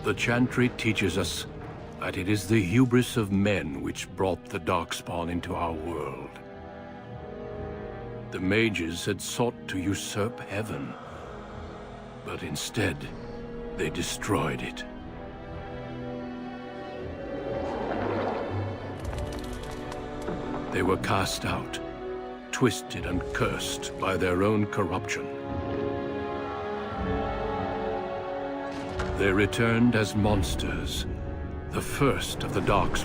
The Chantry teaches us that it is the hubris of men which brought the Darkspawn into our world. The mages had sought to usurp heaven, but instead, they destroyed it. They were cast out, twisted and cursed by their own corruption. They returned as monsters, the first of the Darkspawn.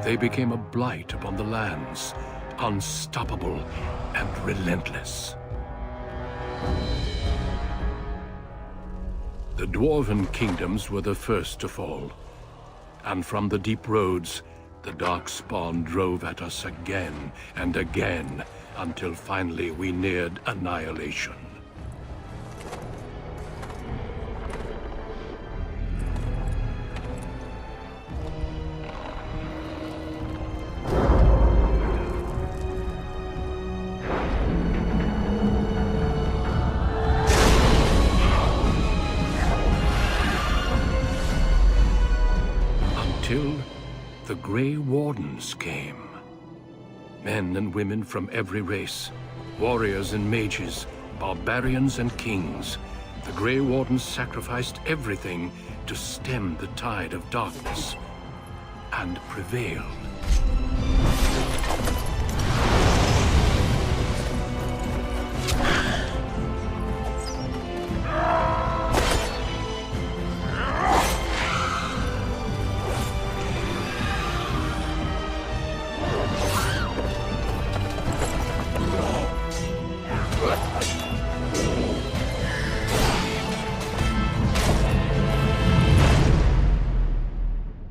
They became a blight upon the lands, unstoppable and relentless. The Dwarven kingdoms were the first to fall, and from the deep roads, the Darkspawn drove at us again and again, until finally we neared annihilation. Until the Grey Wardens came. Men and women from every race, warriors and mages, barbarians and kings. The Grey Wardens sacrificed everything to stem the tide of darkness, and prevailed.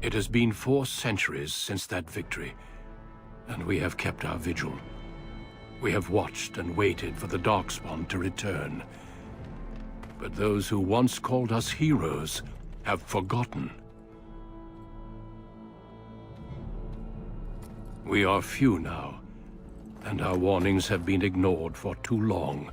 It has been 4 centuries since that victory, and we have kept our vigil. We have watched and waited for the Darkspawn to return. But those who once called us heroes have forgotten. We are few now, and our warnings have been ignored for too long.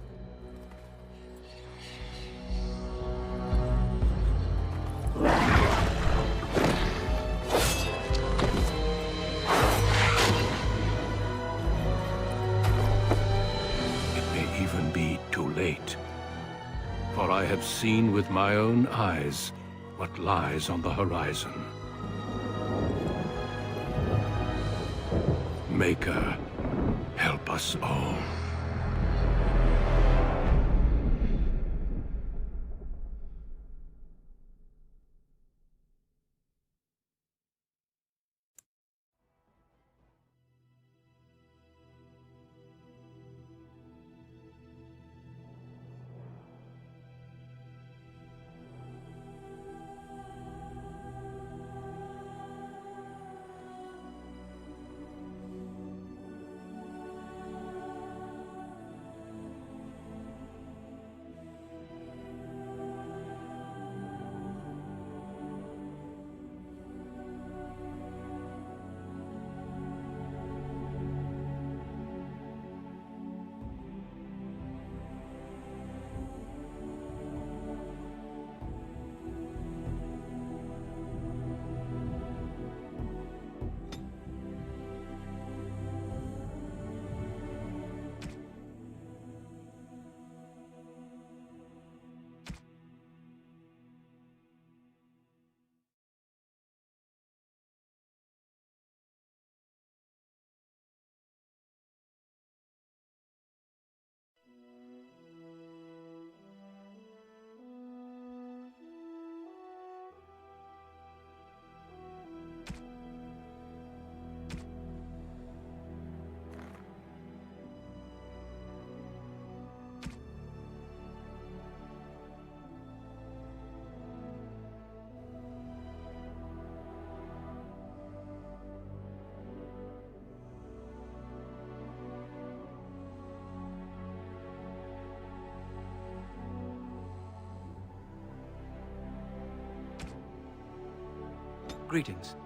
For I have seen with my own eyes what lies on the horizon. Maker, help us all. Greetings.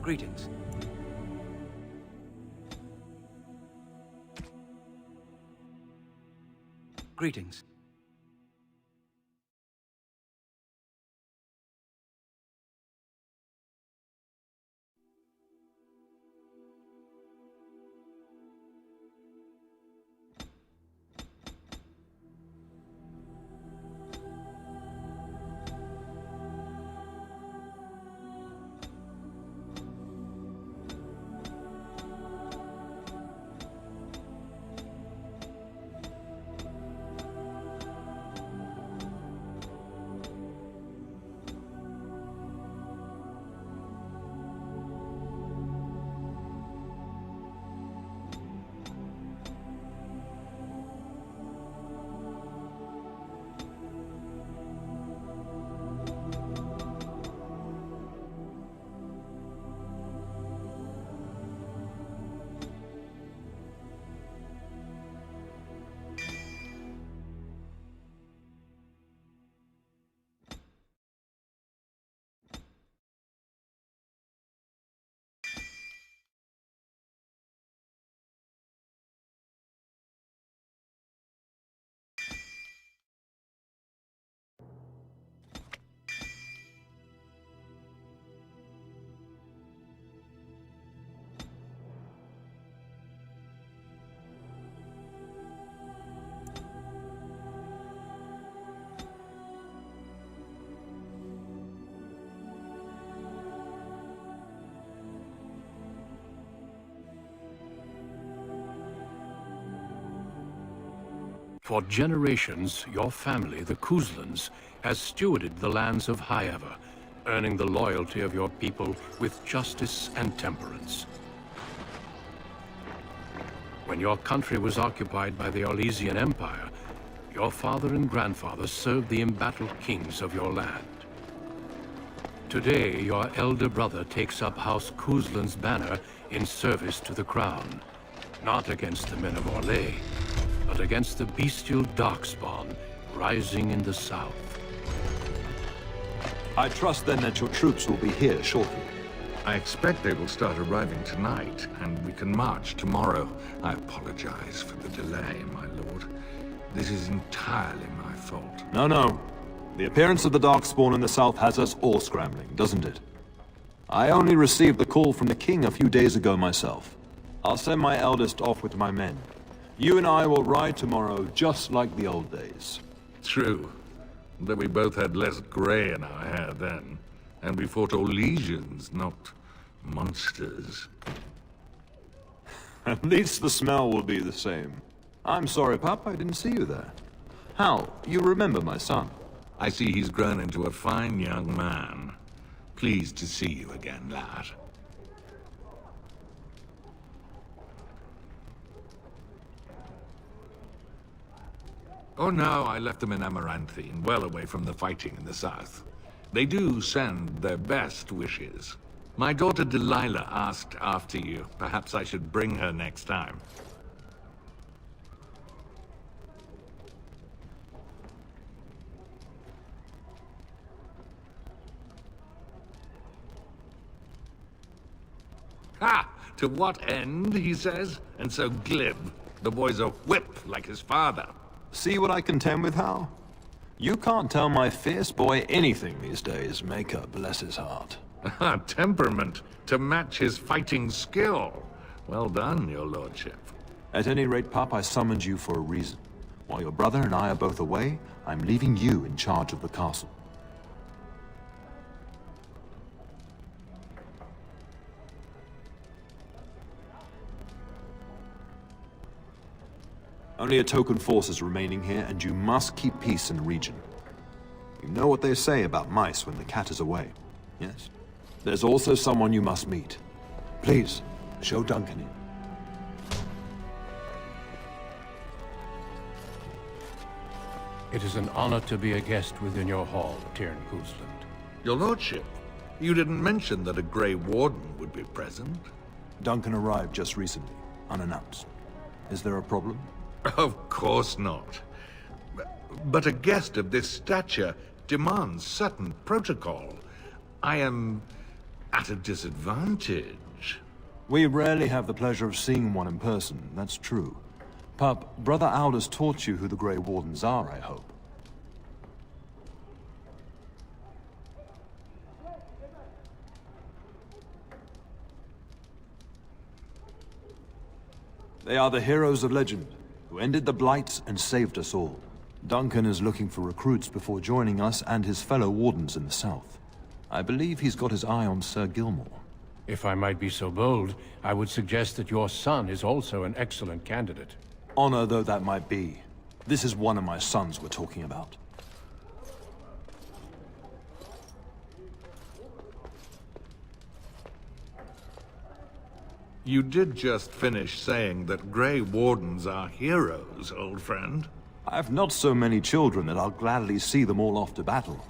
Greetings. Greetings. For generations, your family, the Kuzlans, has stewarded the lands of Highever, earning the loyalty of your people with justice and temperance. When your country was occupied by the Orlesian Empire, your father and grandfather served the embattled kings of your land. Today, your elder brother takes up House Kuzlan's banner in service to the crown, not against the men of Orlais, but against the bestial darkspawn rising in the south. I trust then that your troops will be here shortly. I expect they will start arriving tonight, and we can march tomorrow. I apologize for the delay, my lord. This is entirely my fault. No. The appearance of the Darkspawn in the south has us all scrambling, doesn't it? I only received the call from the king a few days ago myself. I'll send my eldest off with my men. You and I will ride tomorrow just like the old days. True, that we both had less gray in our hair then, and we fought Orlesians, not monsters. At least the smell will be the same. I'm sorry, Pap, I didn't see you there. How? You remember my son? I see he's grown into a fine young man. Pleased to see you again, lad. Oh no, I left them in Amaranthine, well away from the fighting in the south. They do send their best wishes. My daughter Delilah asked after you. Perhaps I should bring her next time. Ha! To what end, he says? And so glib. The boy's a whip like his father. See what I contend with, Hal? You can't tell my fierce boy anything these days, make her bless his heart. Temperament to match his fighting skill. Well done, your lordship. At any rate, Pop, I summoned you for a reason. While your brother and I are both away, I'm leaving you in charge of the castle. Only a token force is remaining here, and you must keep peace in the region. You know what they say about mice when the cat is away, yes? There's also someone you must meet. Please, show Duncan in. It is an honor to be a guest within your hall, Tyrn Kuzland. Your lordship, you didn't mention that a Grey Warden would be present. Duncan arrived just recently, unannounced. Is there a problem? Of course not. But a guest of this stature demands certain protocol. I am At a disadvantage. We rarely have the pleasure of seeing one in person, that's true. Pup, Brother Aldous taught you who the Grey Wardens are, I hope. They are the heroes of legend, who ended the Blights and saved us all. Duncan is looking for recruits before joining us and his fellow Wardens in the south. I believe he's got his eye on Sir Gilmore. If I might be so bold, I would suggest that your son is also an excellent candidate. Honor though that might be, this is one of my sons we're talking about. You did just finish saying that Grey Wardens are heroes, old friend. I've not so many children that I'll gladly see them all off to battle.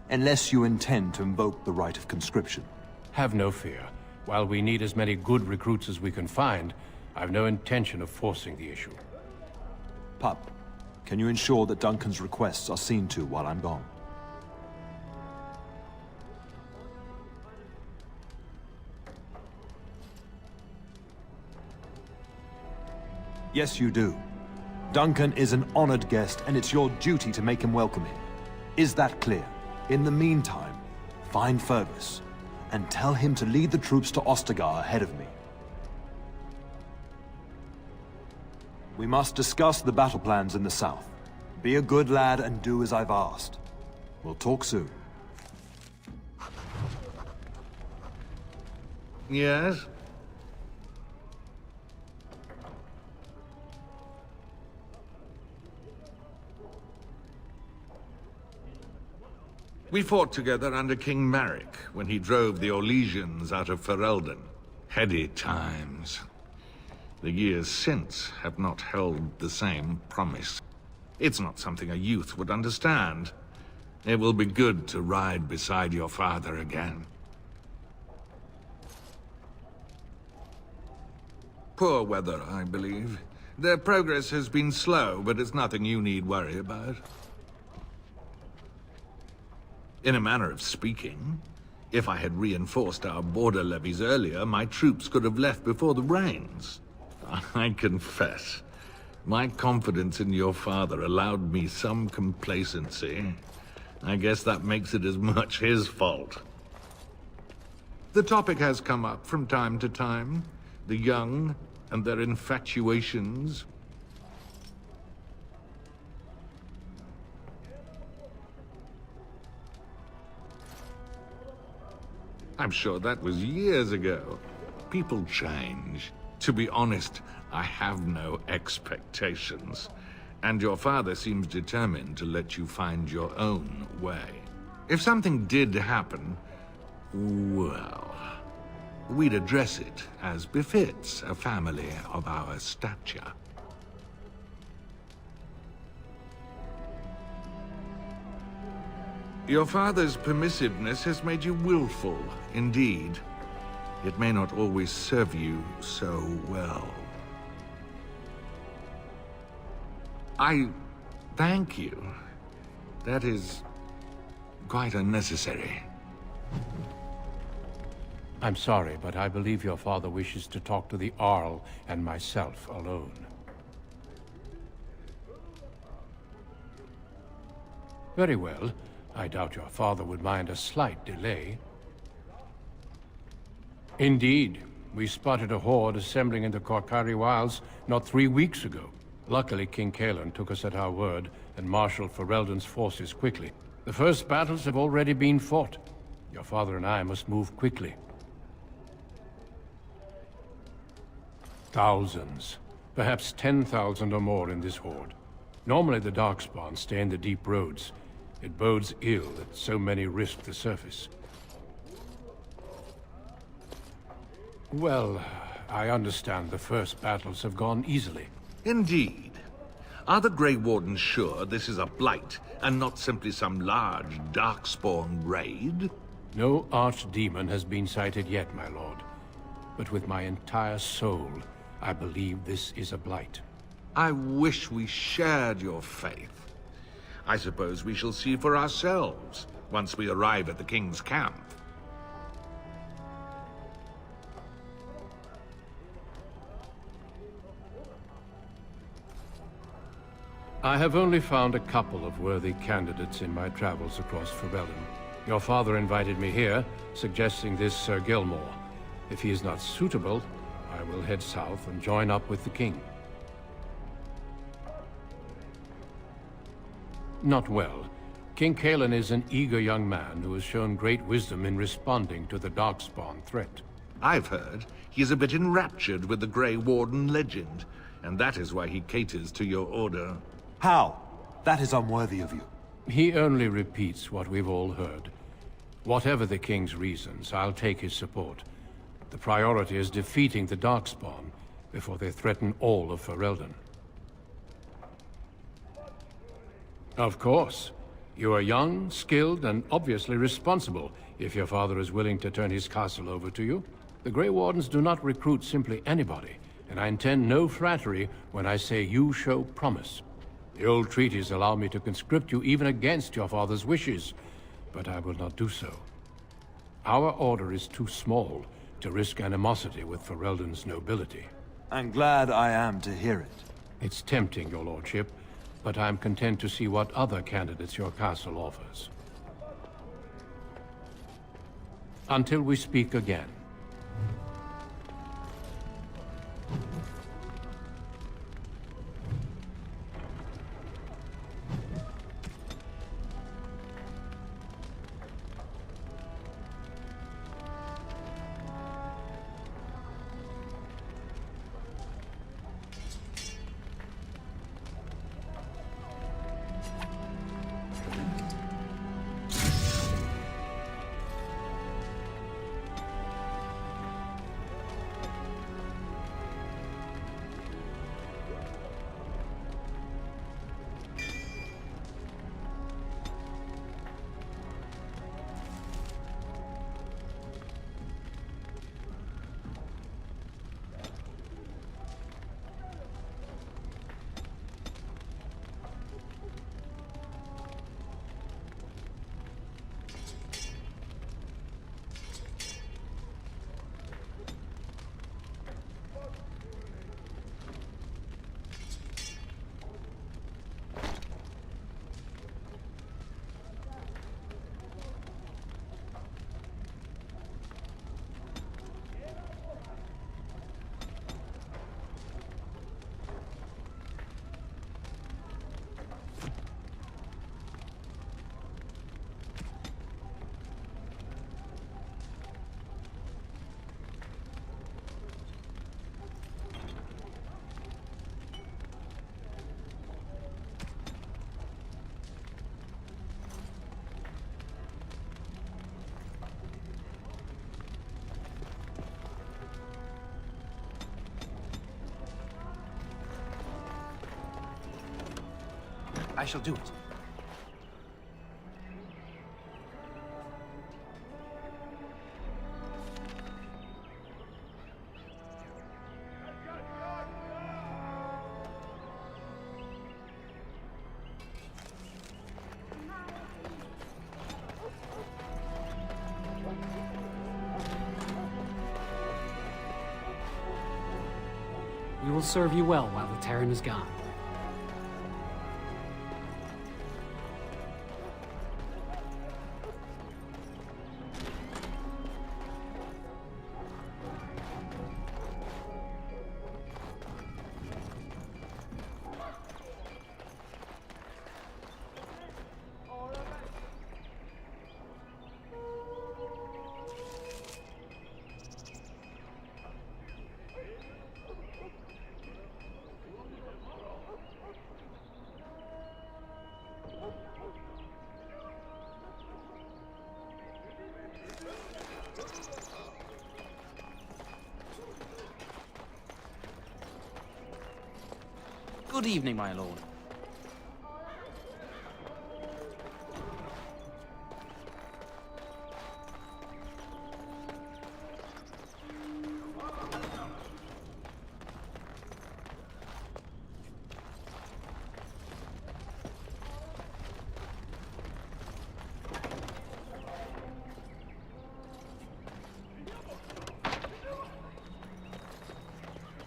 Unless you intend to invoke the right of conscription. Have no fear. While we need as many good recruits as we can find, I've no intention of forcing the issue. Pup, can you ensure that Duncan's requests are seen to while I'm gone? Yes, you do. Duncan is an honored guest, and it's your duty to make him welcome him. Is that clear? In the meantime, find Fergus, and tell him to lead the troops to Ostagar ahead of me. We must discuss the battle plans in the south. Be a good lad and do as I've asked. We'll talk soon. Yes? We fought together under King Maric when he drove the Orlesians out of Ferelden. Heady times. The years since have not held the same promise. It's not something a youth would understand. It will be good to ride beside your father again. Poor weather, I believe. Their progress has been slow, but it's nothing you need worry about. In a manner of speaking, if I had reinforced our border levies earlier, my troops could have left before the rains. I confess, my confidence in your father allowed me some complacency. I guess that makes it as much his fault. The topic has come up from time to time. The young and their infatuations. I'm sure that was years ago. People change. To be honest, I have no expectations. And your father seems determined to let you find your own way. If something did happen, well, we'd address it as befits a family of our stature. Your father's permissiveness has made you willful, indeed. It may not always serve you so well. I thank you. That is quite unnecessary. I'm sorry, but I believe your father wishes to talk to the Arl and myself alone. Very well. I doubt your father would mind a slight delay. Indeed. We spotted a horde assembling in the Korkari Wilds not 3 weeks ago. Luckily, King Kaelan took us at our word and marshaled Ferelden's forces quickly. The first battles have already been fought. Your father and I must move quickly. Thousands. Perhaps 10,000 or more in this horde. Normally the Darkspawn stay in the deep roads. It bodes ill that so many risk the surface. Well, I understand the first battles have gone easily. Indeed. Are the Grey Wardens sure this is a blight, and not simply some large Darkspawn raid? No archdemon has been sighted yet, my lord. But with my entire soul, I believe this is a blight. I wish we shared your faith. I suppose we shall see for ourselves, once we arrive at the King's camp. I have only found a couple of worthy candidates in my travels across Ferelden. Your father invited me here, suggesting this Sir Gilmore. If he is not suitable, I will head south and join up with the king. Not well. King Cailan is an eager young man who has shown great wisdom in responding to the Darkspawn threat. I've heard he's a bit enraptured with the Grey Warden legend, and that is why he caters to your order. How? That is unworthy of you. He only repeats what we've all heard. Whatever the king's reasons, I'll take his support. The priority is defeating the Darkspawn before they threaten all of Ferelden. Of course. You are young, skilled, and obviously responsible, if your father is willing to turn his castle over to you. The Grey Wardens do not recruit simply anybody, and I intend no flattery when I say you show promise. The old treaties allow me to conscript you even against your father's wishes, but I will not do so. Our order is too small to risk animosity with Ferelden's nobility. I'm glad I am to hear it. It's tempting, your lordship, but I'm content to see what other candidates your castle offers. Until we speak again. I shall do it. We will serve you well while the Terran is gone. Good evening, my lord.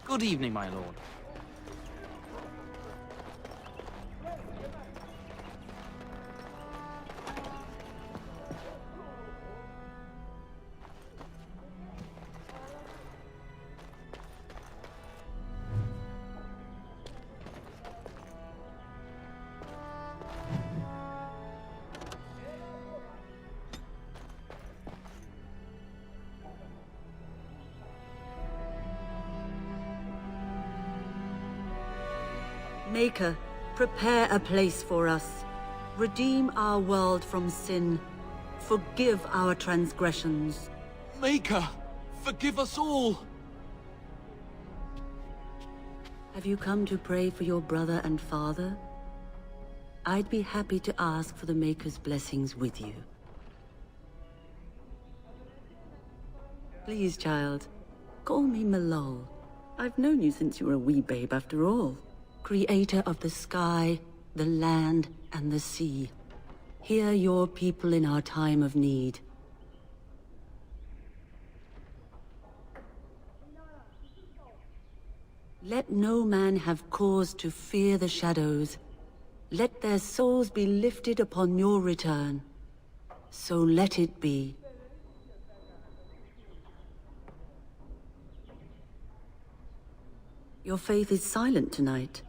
Good evening, my lord. Maker, prepare a place for us. Redeem our world from sin. Forgive our transgressions. Maker, forgive us all! Have you come to pray for your brother and father? I'd be happy to ask for the Maker's blessings with you. Please, child, call me Malol. I've known you since you were a wee babe after all. Creator of the sky, the land, and the sea. Hear your people in our time of need. Let no man have cause to fear the shadows. Let their souls be lifted upon your return. So let it be. Your faith is silent tonight.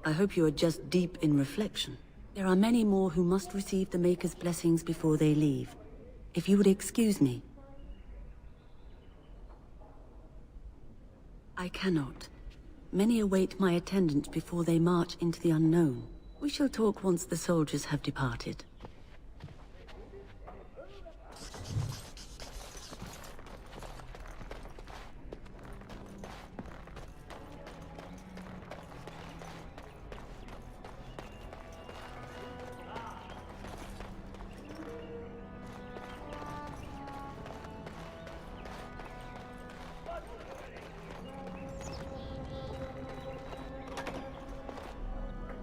I hope you are just deep in reflection. There are many more who must receive the Maker's blessings before they leave. If you would excuse me. I cannot. Many await my attendance before they march into the unknown. We shall talk once the soldiers have departed.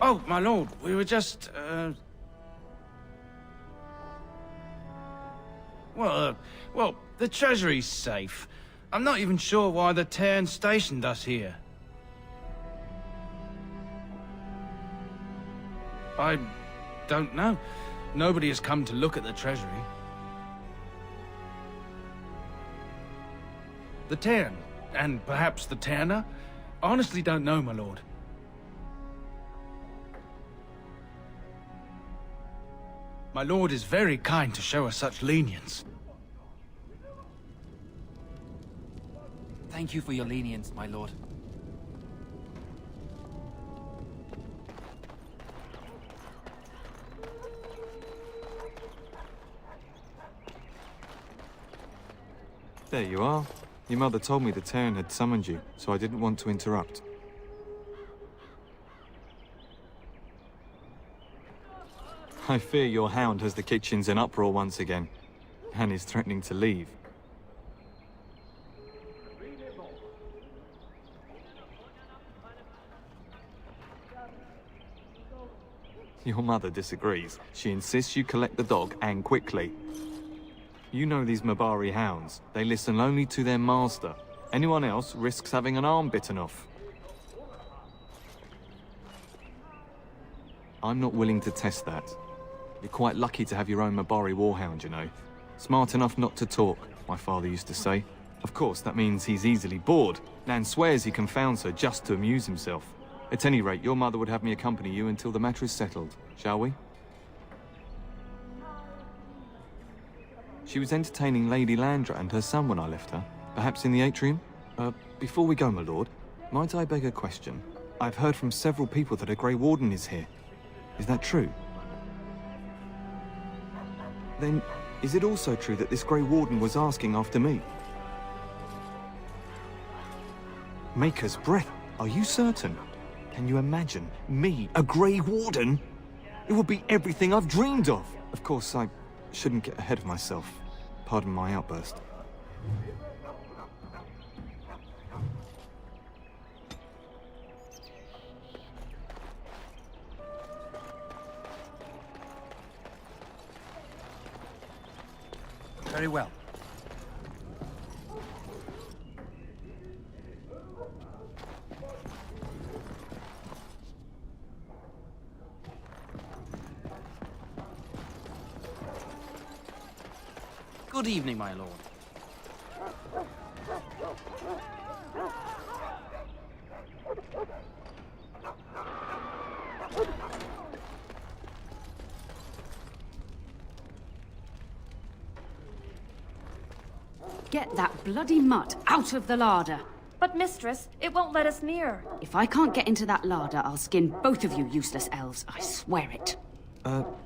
Oh, my lord, we were just, well, the treasury's safe. I'm not even sure why the Terran stationed us here. I don't know. Nobody has come to look at the treasury. The Terran, and perhaps the Terraner? Honestly don't know, my lord. My lord is very kind to show us such lenience. Thank you for your lenience, my lord. There you are. Your mother told me the Terran had summoned you, so I didn't want to interrupt. I fear your hound has the kitchens in uproar once again, and is threatening to leave. Your mother disagrees. She insists you collect the dog, and quickly. You know these Mabari hounds. They listen only to their master. Anyone else risks having an arm bitten off. I'm not willing to test that. You're quite lucky to have your own Mabari warhound, you know. Smart enough not to talk, my father used to say. Of course, that means he's easily bored. Nan swears he confounds her just to amuse himself. At any rate, your mother would have me accompany you until the matter is settled, shall we? She was entertaining Lady Landra and her son when I left her. Perhaps in the atrium? Before we go, my lord, might I beg a question? I've heard from several people that a Grey Warden is here. Is that true? Then, is it also true that this Grey Warden was asking after me? Maker's breath, are you certain? Can you imagine? Me, a Grey Warden? It would be everything I've dreamed of! Of course, I shouldn't get ahead of myself. Pardon my outburst. Very well. Good evening, my lord. Get that bloody mutt out of the larder. But mistress, it won't let us near. If I can't get into that larder, I'll skin both of you useless elves. I swear it.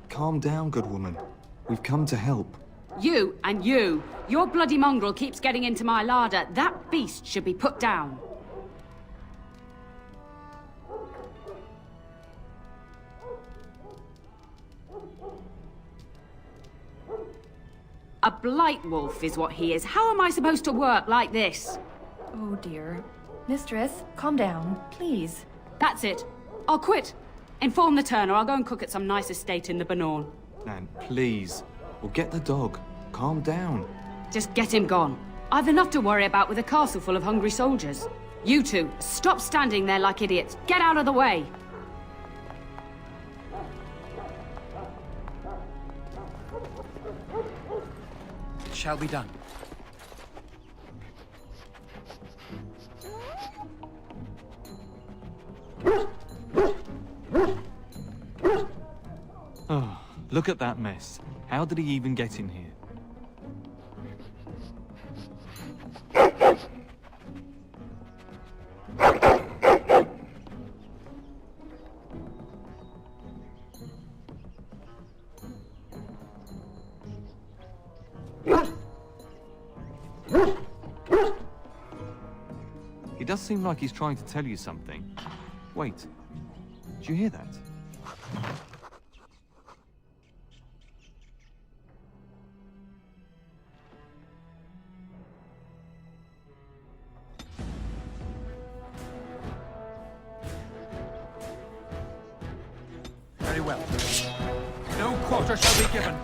Calm down, good woman. We've come to help. You and you. Your bloody mongrel keeps getting into my larder. That beast should be put down. A blight wolf is what he is. How am I supposed to work like this? Oh dear. Mistress, calm down, please. That's it. I'll quit. Inform the turner. I'll go and cook at some nice estate in the Banorn. Nan, please. We'll get the dog. Calm down. Just get him gone. I've enough to worry about with a castle full of hungry soldiers. You two, stop standing there like idiots. Get out of the way. It shall be done. Oh, look at that mess. How did he even get in here? He does seem like he's trying to tell you something. Wait, did you hear that? Very well. No quarter shall be given.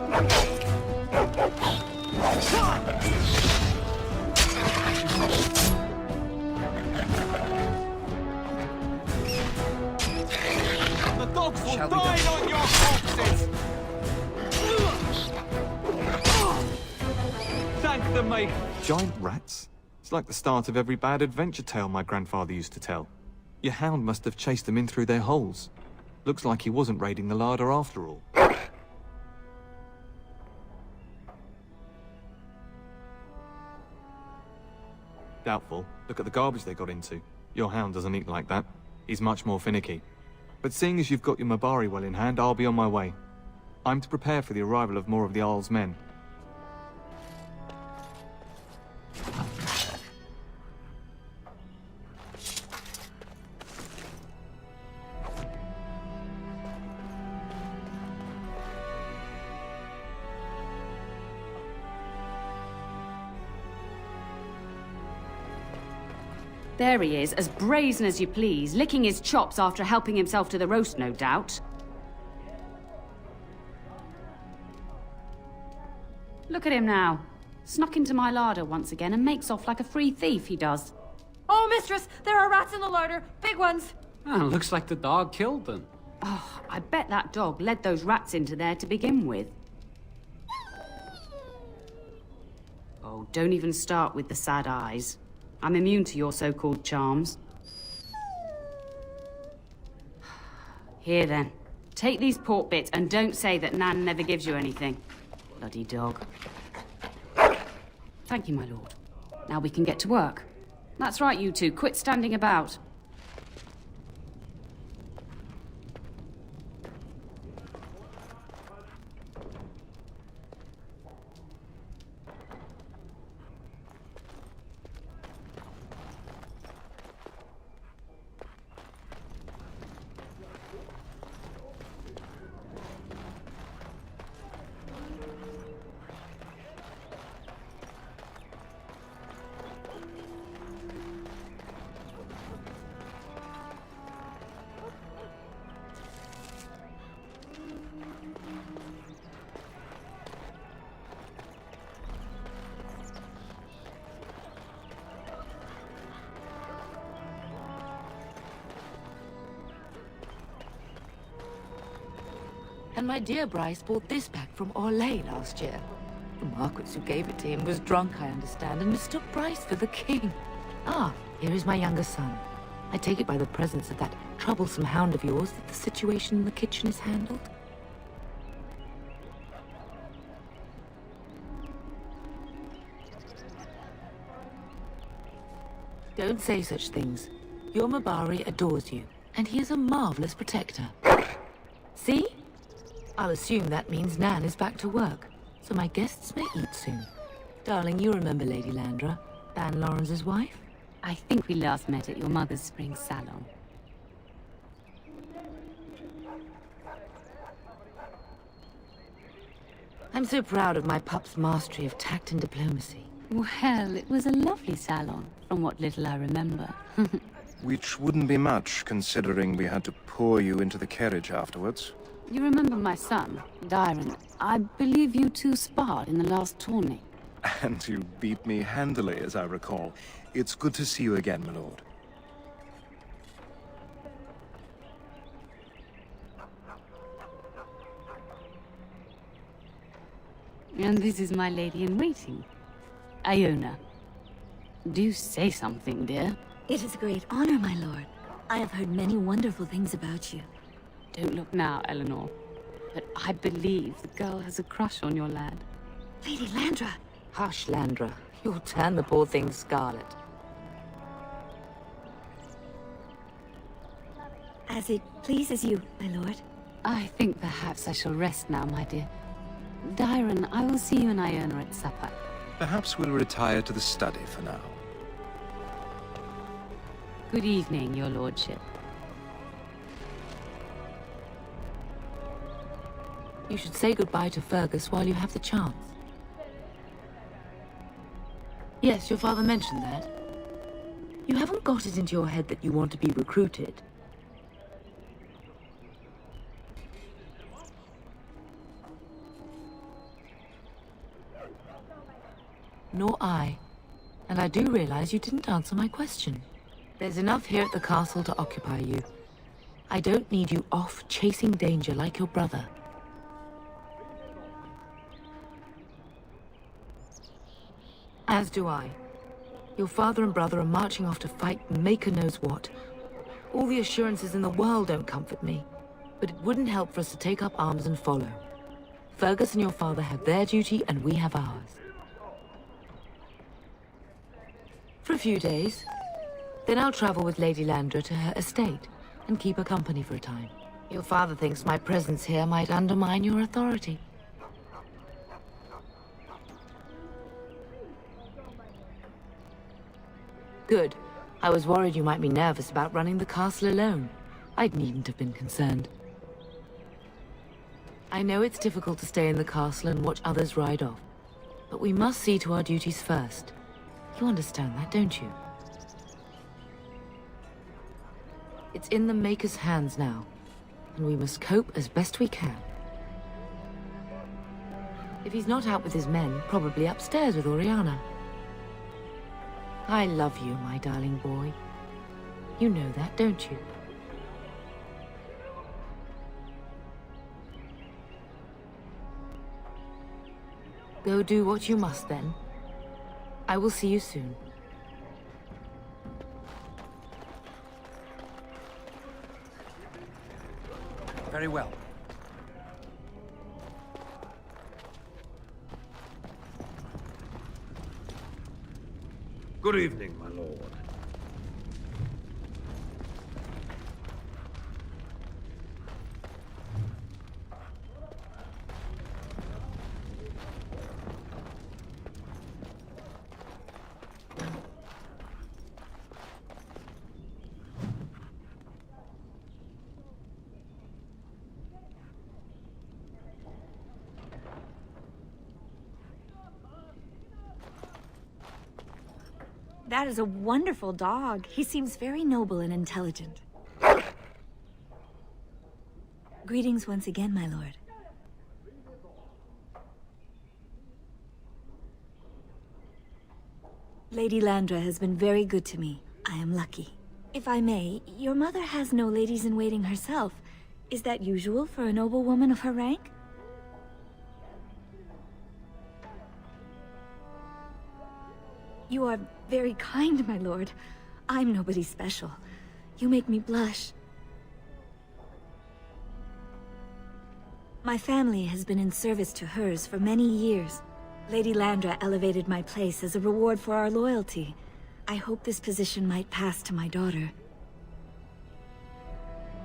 The dogs will Shall we dine go? on your corpses! Thank the maker! Giant rats? It's like the start of every bad adventure tale my grandfather used to tell. Your hound must have chased them in through their holes. Looks like he wasn't raiding the larder after all. Doubtful. Look at the garbage they got into. Your hound doesn't eat like that. He's much more finicky. But seeing as you've got your Mabari well in hand, I'll be on my way. I'm to prepare for the arrival of more of the Jarl's men. There he is, as brazen as you please, licking his chops after helping himself to the roast, no doubt. Look at him now. Snuck into my larder once again and makes off like a free thief, he does. Oh, mistress, there are rats in the larder. Big ones. Looks like the dog killed them. Oh, I bet that dog led those rats into there to begin with. Oh, don't even start with the sad eyes. I'm immune to your so-called charms. Here then, take these pork bits and don't say that Nan never gives you anything. Bloody dog. Thank you, my lord. Now we can get to work. That's right, you two. Quit standing about. And my dear Bryce bought this back from Orlais last year. The Marquis who gave it to him was drunk, I understand, and mistook Bryce for the king. Ah, here is my younger son. I take it by the presence of that troublesome hound of yours that the situation in the kitchen is handled? Don't say such things. Your Mabari adores you, and he is a marvelous protector. See? I'll assume that means Nan is back to work, so my guests may eat soon. Darling, you remember Lady Landra, Ban Lawrence's wife? I think we last met at your mother's spring salon. I'm so proud of my pup's mastery of tact and diplomacy. Well, it was a lovely salon, from what little I remember. Which wouldn't be much, considering we had to pour you into the carriage afterwards. You remember my son, Dyron. I believe you two sparred in the last tourney. And you beat me handily, as I recall. It's good to see you again, my lord. And this is my lady-in-waiting, Iona. Do say something, dear. It is a great honor, my lord. I have heard many wonderful things about you. Don't look now, Eleanor. But I believe the girl has a crush on your lad. Lady Landra! Hush, Landra. You'll turn the poor thing scarlet. As it pleases you, my lord. I think perhaps I shall rest now, my dear. Dyron, I will see you and Iona at supper. Perhaps we'll retire to the study for now. Good evening, your lordship. You should say goodbye to Fergus while you have the chance. Yes, your father mentioned that. You haven't got it into your head that you want to be recruited. Nor I. And I do realize you didn't answer my question. There's enough here at the castle to occupy you. I don't need you off chasing danger like your brother. As do I. Your father and brother are marching off to fight Maker knows what. All the assurances in the world don't comfort me, but it wouldn't help for us to take up arms and follow. Fergus and your father have their duty and we have ours. For a few days. Then I'll travel with Lady Landra to her estate and keep her company for a time. Your father thinks my presence here might undermine your authority. Good. I was worried you might be nervous about running the castle alone. I needn't have been concerned. I know it's difficult to stay in the castle and watch others ride off, but we must see to our duties first. You understand that, don't you? It's in the Maker's hands now, and we must cope as best we can. If he's not out with his men, probably upstairs with Oriana. I love you, my darling boy. You know that, don't you? Go do what you must, then. I will see you soon. Very well. Good evening, my lord. That is a wonderful dog. He seems very noble and intelligent. Greetings once again, my lord. Lady Landra has been very good to me. I am lucky. If I may, your mother has no ladies-in-waiting herself. Is that usual for a noble woman of her rank? You are very kind, my lord. I'm nobody special. You make me blush. My family has been in service to hers for many years. Lady Landra elevated my place as a reward for our loyalty. I hope this position might pass to my daughter.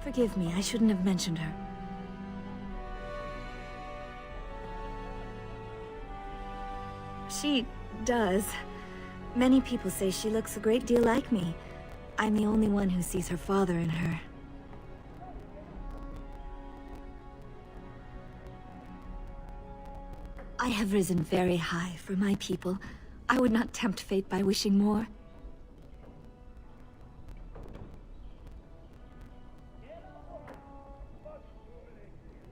Forgive me, I shouldn't have mentioned her. She does. Many people say she looks a great deal like me. I'm the only one who sees her father in her. I have risen very high for my people. I would not tempt fate by wishing more.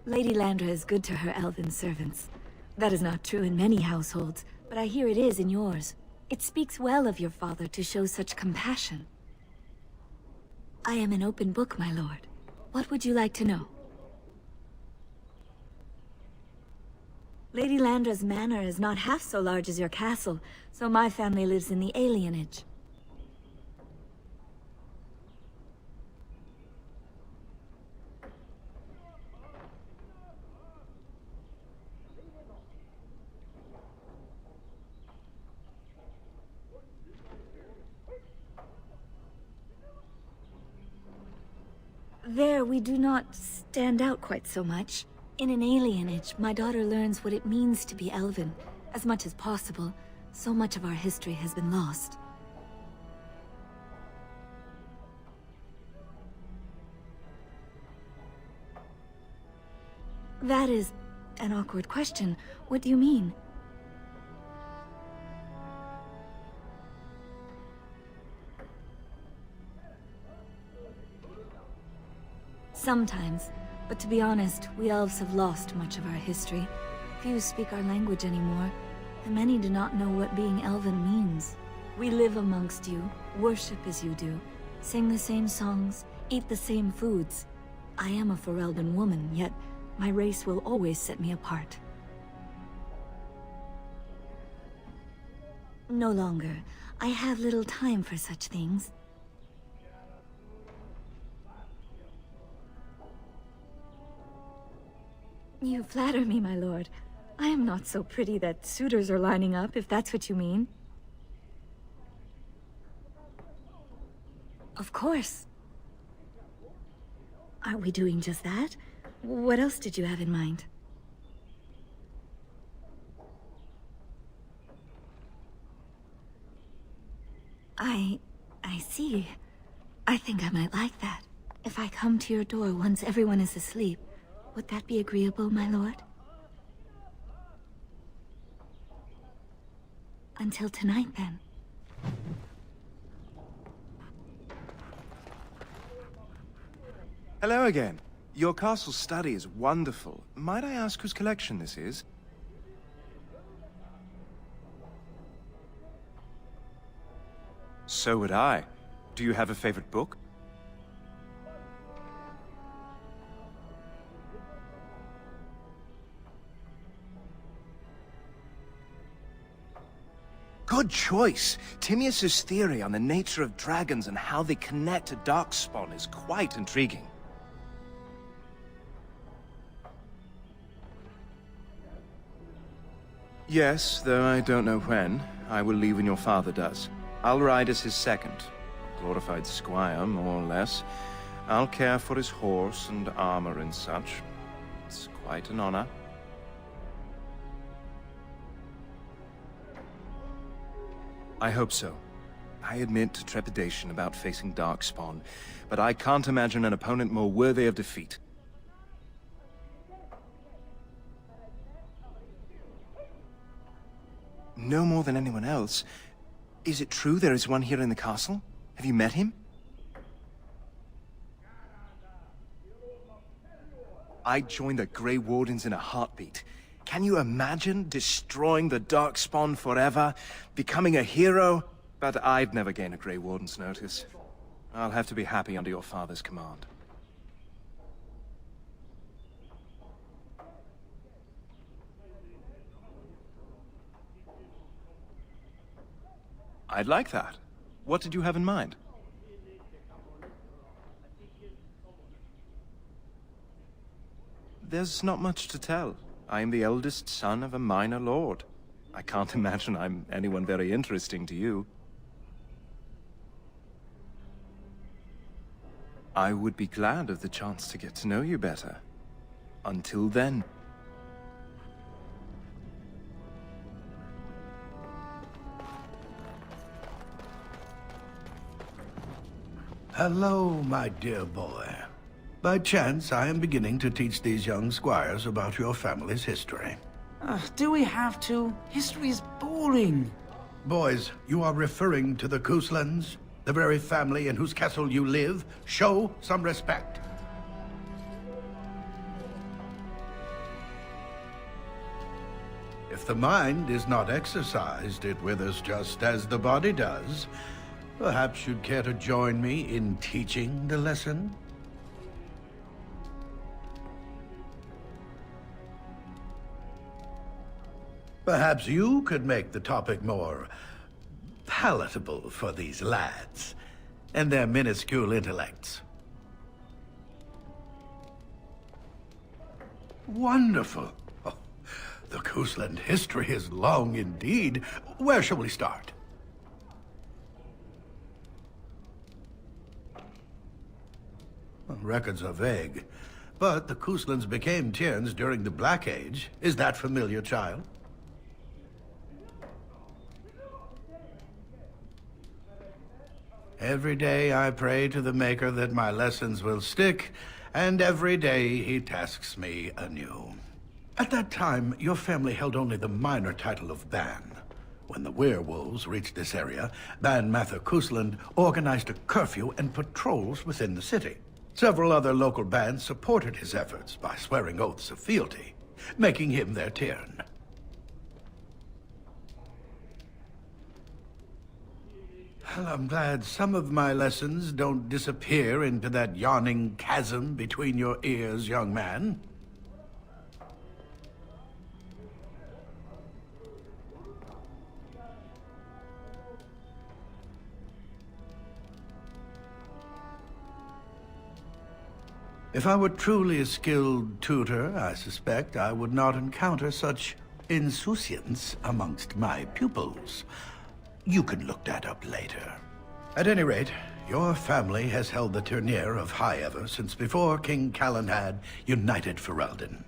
Lady Landra is good to her elven servants. That is not true in many households, but I hear it is in yours. It speaks well of your father to show such compassion. I am an open book, my lord. What would you like to know? Lady Landra's manor is not half so large as your castle, so my family lives in the alienage. There, we do not stand out quite so much. In an alienage, my daughter learns what it means to be elven, as much as possible. So much of our history has been lost. That is an awkward question. What do you mean? Sometimes, but to be honest, we elves have lost much of our history. Few speak our language anymore, and many do not know what being elven means. We live amongst you, worship as you do, sing the same songs, eat the same foods. I am a Ferelden woman, yet my race will always set me apart. No longer. I have little time for such things. You flatter me, my lord. I am not so pretty that suitors are lining up, if that's what you mean. Of course. Aren't we doing just that? What else did you have in mind? I see. I think I might like that. If I come to your door once everyone is asleep, would that be agreeable, my lord? Until tonight, then. Hello again. Your castle study is wonderful. Might I ask whose collection this is? So would I. Do you have a favorite book? Good choice. Timaeus' theory on the nature of dragons and how they connect to Darkspawn is quite intriguing. Yes, though I don't know when. I will leave when your father does. I'll ride as his second. Glorified squire, more or less. I'll care for his horse and armor and such. It's quite an honor. I hope so. I admit to trepidation about facing Darkspawn, but I can't imagine an opponent more worthy of defeat. No more than anyone else. Is it true there is one here in the castle? Have you met him? I'd join the Grey Wardens in a heartbeat. Can you imagine destroying the Darkspawn forever? Becoming a hero? But I'd never gain a Grey Warden's notice. I'll have to be happy under your father's command. I'd like that. What did you have in mind? There's not much to tell. I am the eldest son of a minor lord. I can't imagine I'm anyone very interesting to you. I would be glad of the chance to get to know you better. Until then. Hello, my dear boy. By chance, I am beginning to teach these young squires about your family's history. Do we have to? History is boring. Boys, you are referring to the Couslands, the very family in whose castle you live. Show some respect. If the mind is not exercised, it withers just as the body does. Perhaps you'd care to join me in teaching the lesson? Perhaps you could make the topic more palatable for these lads and their minuscule intellects. Wonderful. Oh, the Cousland history is long indeed. Where shall we start? Records are vague, but the Couslands became Tierns during the Black Age. Is that familiar, child? Every day I pray to the Maker that my lessons will stick, and every day he tasks me anew. At that time, your family held only the minor title of Ban. When the werewolves reached this area, Ban Mather Cousland organized a curfew and patrols within the city. Several other local bands supported his efforts by swearing oaths of fealty, making him their Tiern. Well, I'm glad some of my lessons don't disappear into that yawning chasm between your ears, young man. If I were truly a skilled tutor, I suspect I would not encounter such insouciance amongst my pupils. You can look that up later. At any rate, your family has held the tournure of High Ever since before King Calenhad united Ferelden.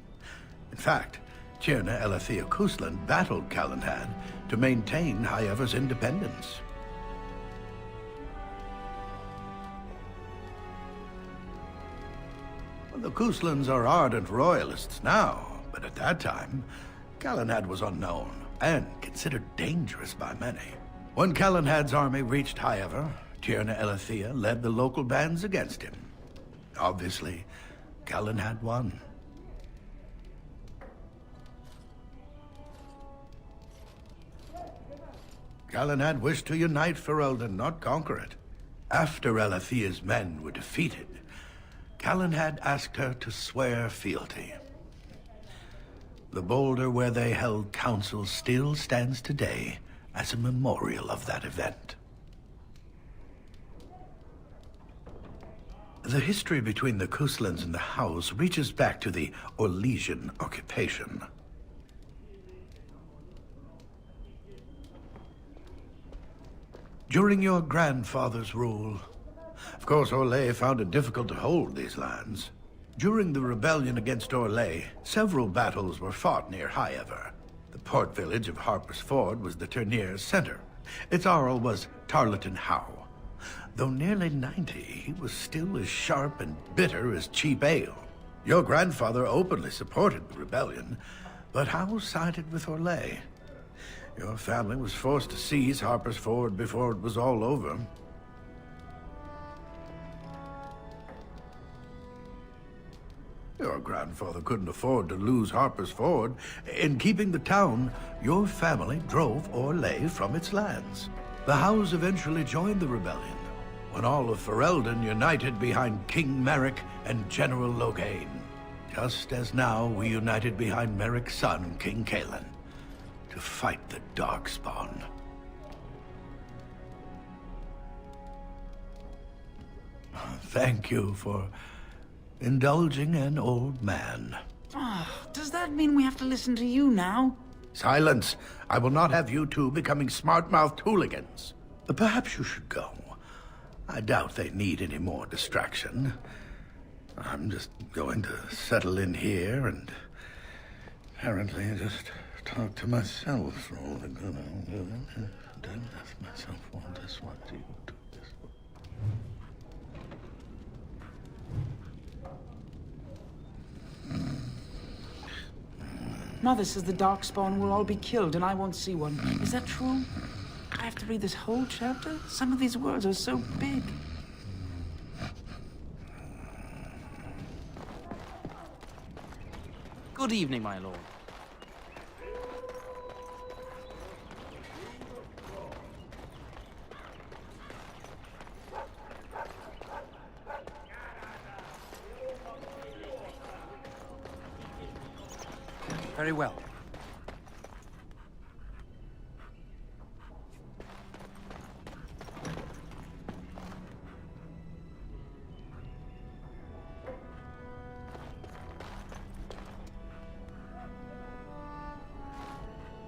In fact, Tierna Elethea Cousland battled Calenhad to maintain High Ever's independence. The Couslands are ardent royalists now, but at that time, Calenhad was unknown and considered dangerous by many. When Calenhad's army reached High Ever, Tierna Elethea led the local bands against him. Obviously, Calenhad won. Calenhad wished to unite Ferelden, not conquer it. After Elethea's men were defeated, Calenhad asked her to swear fealty. The boulder where they held council still stands today as a memorial of that event. The history between the Couslands and the House reaches back to the Orlesian occupation. During your grandfather's rule, of course, Orlais found it difficult to hold these lands. During the rebellion against Orlais, several battles were fought near High Ever. The port village of Harper's Ford was the tourneur's center. Its Arl was Tarleton Howe. Though nearly 90, he was still as sharp and bitter as cheap ale. Your grandfather openly supported the rebellion, but Howe sided with Orlais. Your family was forced to seize Harper's Ford before it was all over. Your grandfather couldn't afford to lose Harper's Ford. In keeping the town, your family drove Orlais from its lands. The Howes eventually joined the rebellion, when all of Ferelden united behind King Merrick and General Loghain. Just as now we united behind Merrick's son, King Cailan, to fight the Darkspawn. Thank you for indulging an old man. Does that mean we have to listen to you now? Silence! I will not have you two becoming smart-mouthed hooligans. Perhaps you should go. I doubt they need any more distraction. I'm just going to settle in here and apparently just talk to myself for all the good I'm doing. Then ask myself, what this one do this one. Mother says the Darkspawn will all be killed and I won't see one. Is that true? I have to read this whole chapter? Some of these words are so big. Good evening, my lord. Very well.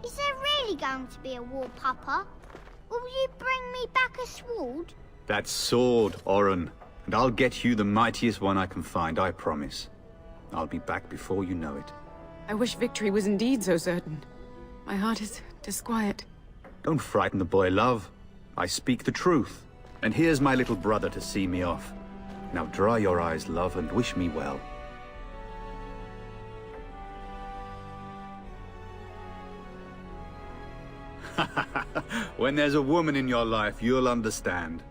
Is there really going to be a war, Papa? Will you bring me back a sword? That sword, Oren. And I'll get you the mightiest one I can find, I promise. I'll be back before you know it. I wish victory was indeed so certain. My heart is disquiet. Don't frighten the boy, love. I speak the truth. And here's my little brother to see me off. Now dry your eyes, love, and wish me well. When there's a woman in your life, you'll understand.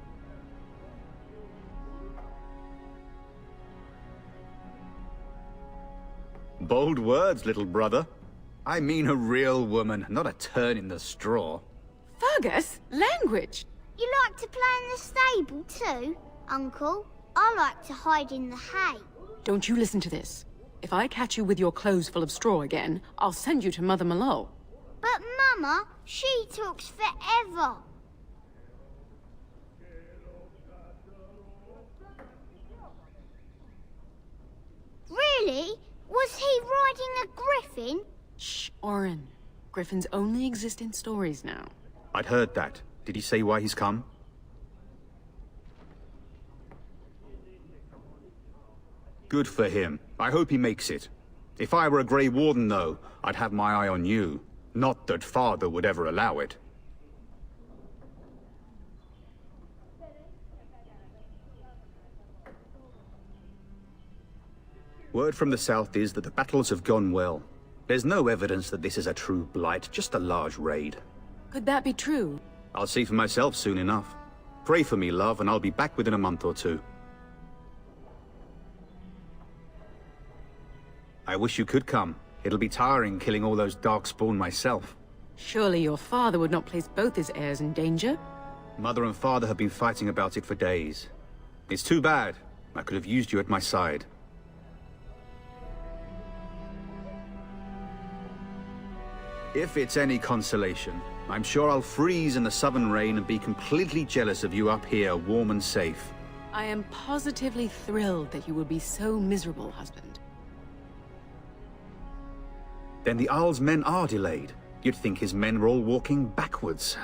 Bold words, little brother. I mean a real woman, not a turn in the straw. Fergus, language! You like to play in the stable too, Uncle? I like to hide in the hay. Don't you listen to this. If I catch you with your clothes full of straw again, I'll send you to Mother Malone. But Mama, she talks forever. Really? Was he riding a griffin? Shh, Oren. Griffins only exist in stories now. I'd heard that. Did he say why he's come? Good for him. I hope he makes it. If I were a Grey Warden, though, I'd have my eye on you. Not that Father would ever allow it. Word from the south is that the battles have gone well. There's no evidence that this is a true blight, just a large raid. Could that be true? I'll see for myself soon enough. Pray for me, love, and I'll be back within a month or two. I wish you could come. It'll be tiring killing all those Darkspawn myself. Surely your father would not place both his heirs in danger? Mother and Father have been fighting about it for days. It's too bad. I could have used you at my side. If it's any consolation, I'm sure I'll freeze in the southern rain and be completely jealous of you up here, warm and safe. I am positively thrilled that you will be so miserable, husband. Then the Isle's men are delayed. You'd think his men were all walking backwards.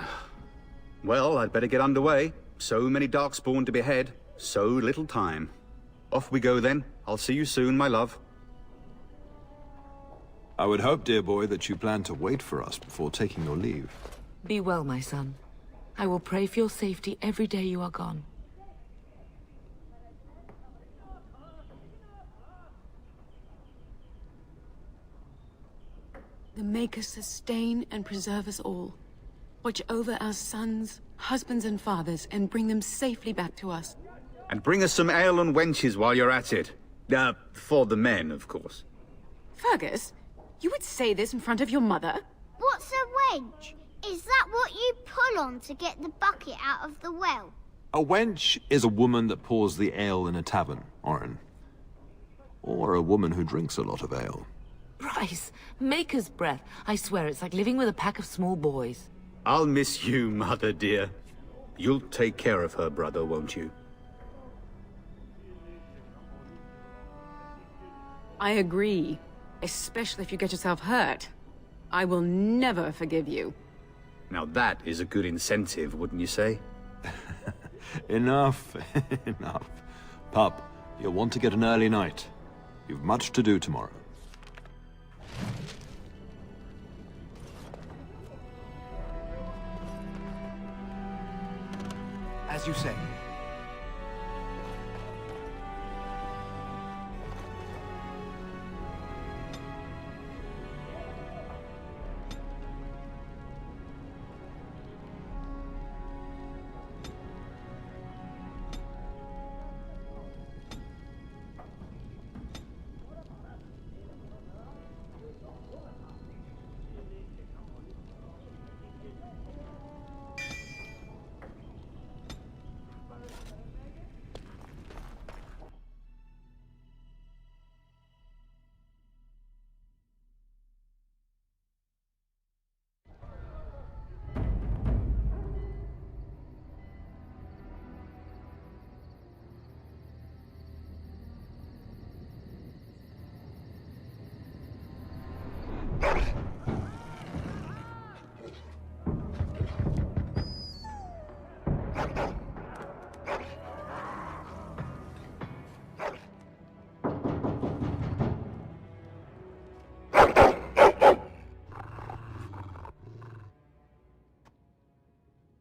Well, I'd better get underway. So many Darkspawn to behead, so little time. Off we go then. I'll see you soon, my love. I would hope, dear boy, that you plan to wait for us before taking your leave. Be well, my son. I will pray for your safety every day you are gone. The Maker sustain and preserve us all. Watch over our sons, husbands and fathers, and bring them safely back to us. And bring us some ale and wenches while you're at it. For the men, of course. Fergus, you would say this in front of your mother? What's a wench? Is that what you pull on to get the bucket out of the well? A wench is a woman that pours the ale in a tavern, Oren. Or a woman who drinks a lot of ale. Bryce, Maker's breath. I swear it's like living with a pack of small boys. I'll miss you, Mother dear. You'll take care of her, brother, won't you? I agree. Especially if you get yourself hurt. I will never forgive you. Now that is a good incentive, wouldn't you say? Enough. Enough. Pup, you'll want to get an early night. You've much to do tomorrow. As you say.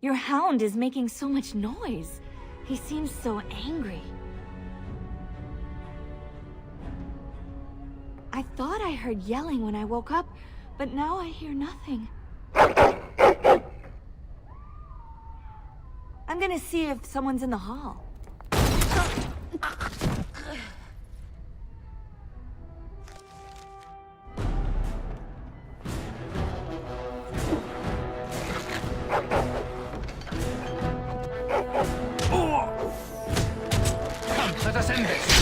Your hound is making so much noise. He seems so angry. I thought I heard yelling when I woke up, but now I hear nothing. I'm gonna see if someone's in the hall. Let us end this.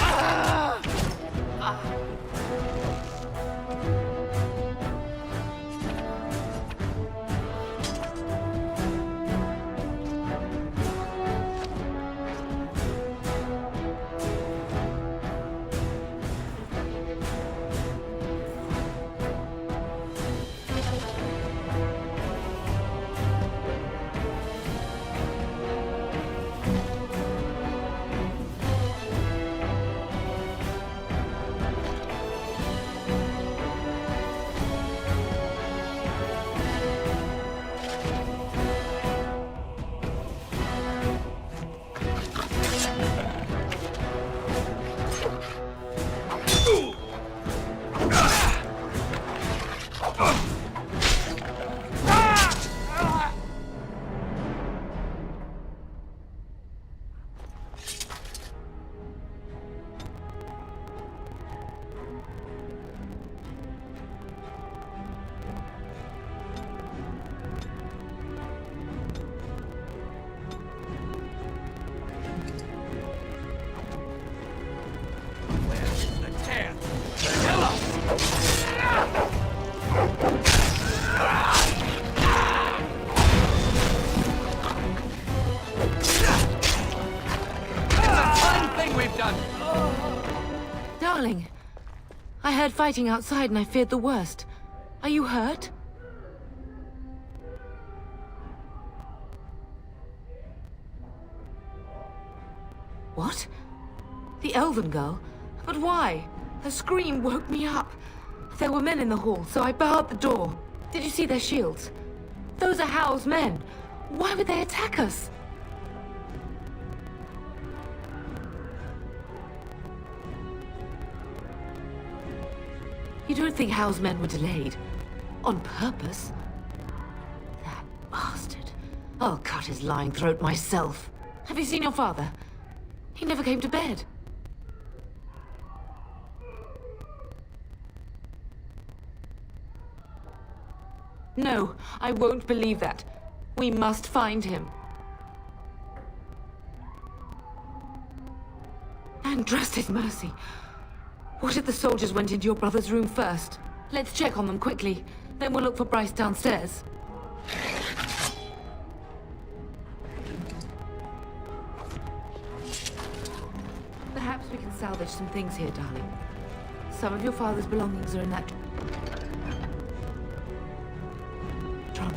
Darling, I heard fighting outside and I feared the worst. Are you hurt? What? The elven girl? But why? Her scream woke me up. There were men in the hall, so I barred the door. Did you see their shields? Those are Hal's men. Why would they attack us? You don't think Hal's men were delayed? On purpose? That bastard. I'll cut his lying throat myself. Have you seen your father? He never came to bed. No, I won't believe that. We must find him. And trust his mercy. What if the soldiers went into your brother's room first? Let's check on them quickly. Then we'll look for Bryce downstairs. Perhaps we can salvage some things here, darling. Some of your father's belongings are in that trunk.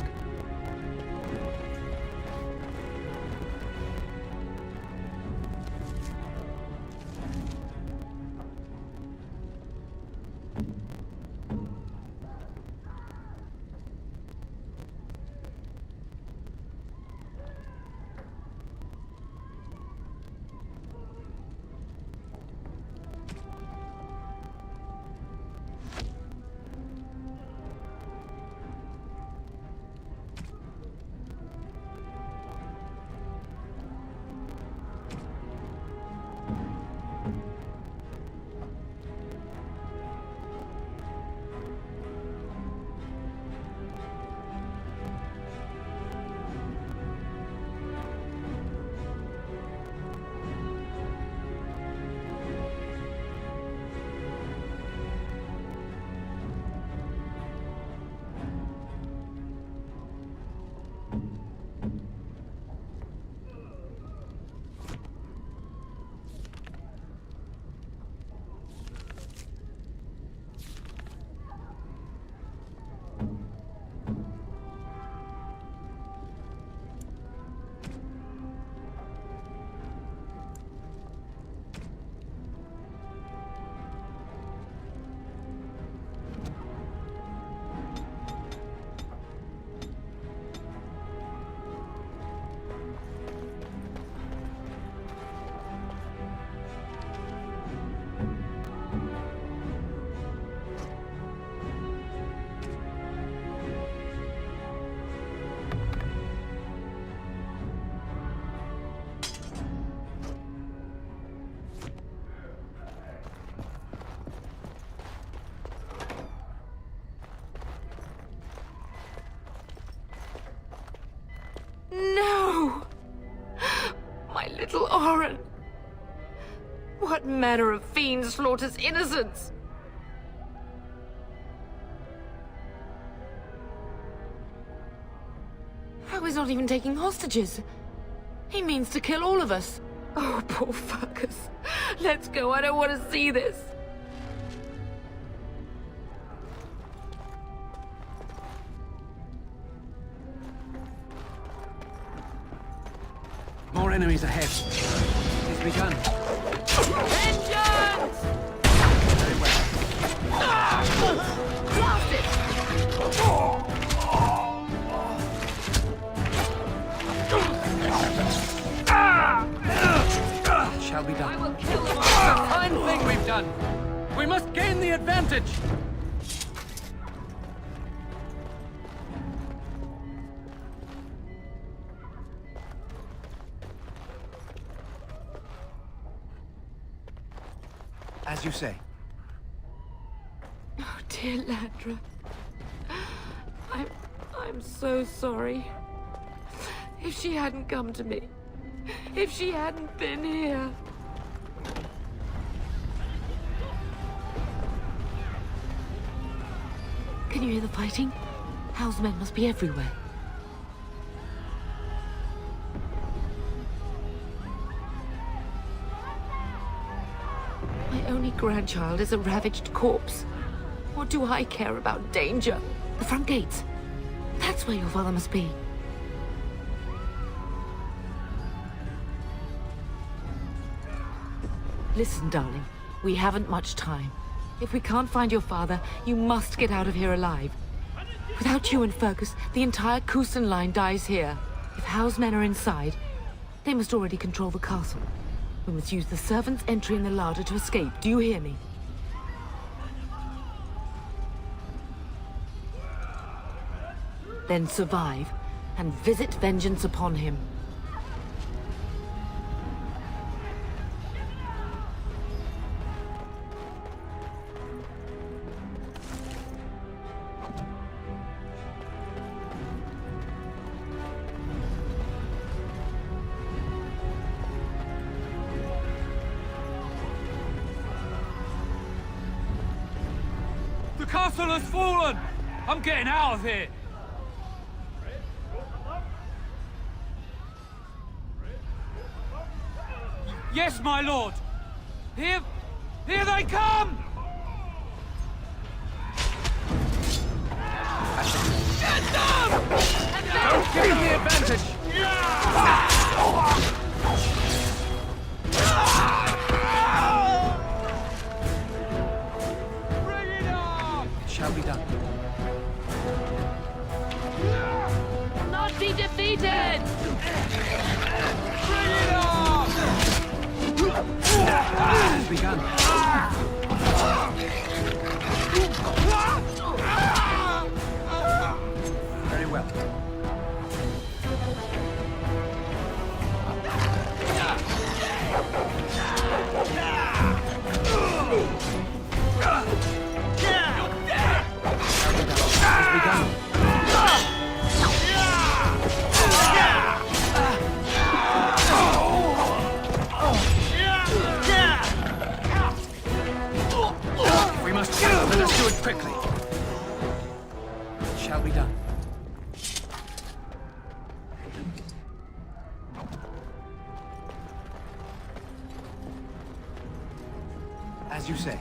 That manner of fiend slaughters innocents! How he's not even taking hostages? He means to kill all of us. Oh, poor fuckers. Let's go, I don't want to see this. More enemies ahead. It's begun. Vengeance! Very well. Blast it! Shall be done. I will kill them all. It's a fine thing we've done. We must gain the advantage. As you say. Oh, dear Landra. I'm so sorry. If she hadn't come to me, if she hadn't been here. Can you hear the fighting? Hal's men must be everywhere. My only grandchild is a ravaged corpse. What do I care about danger? The front gates. That's where your father must be. Listen, darling. We haven't much time. If we can't find your father, you must get out of here alive. Without you and Fergus, the entire Kusen line dies here. If Hal's men are inside, they must already control the castle. We must use the servants' entry in the larder to escape. Do you hear me? Then survive, and visit vengeance upon him. The castle has fallen! I'm getting out of here! Yes, my lord! Here they come! Get them! Don't give them the advantage! Bring it on! It shall be done. Not be defeated! Bring it on! It's begun. Very well. It's begun. We must get up, and let's do it quickly. It shall be done. As you say.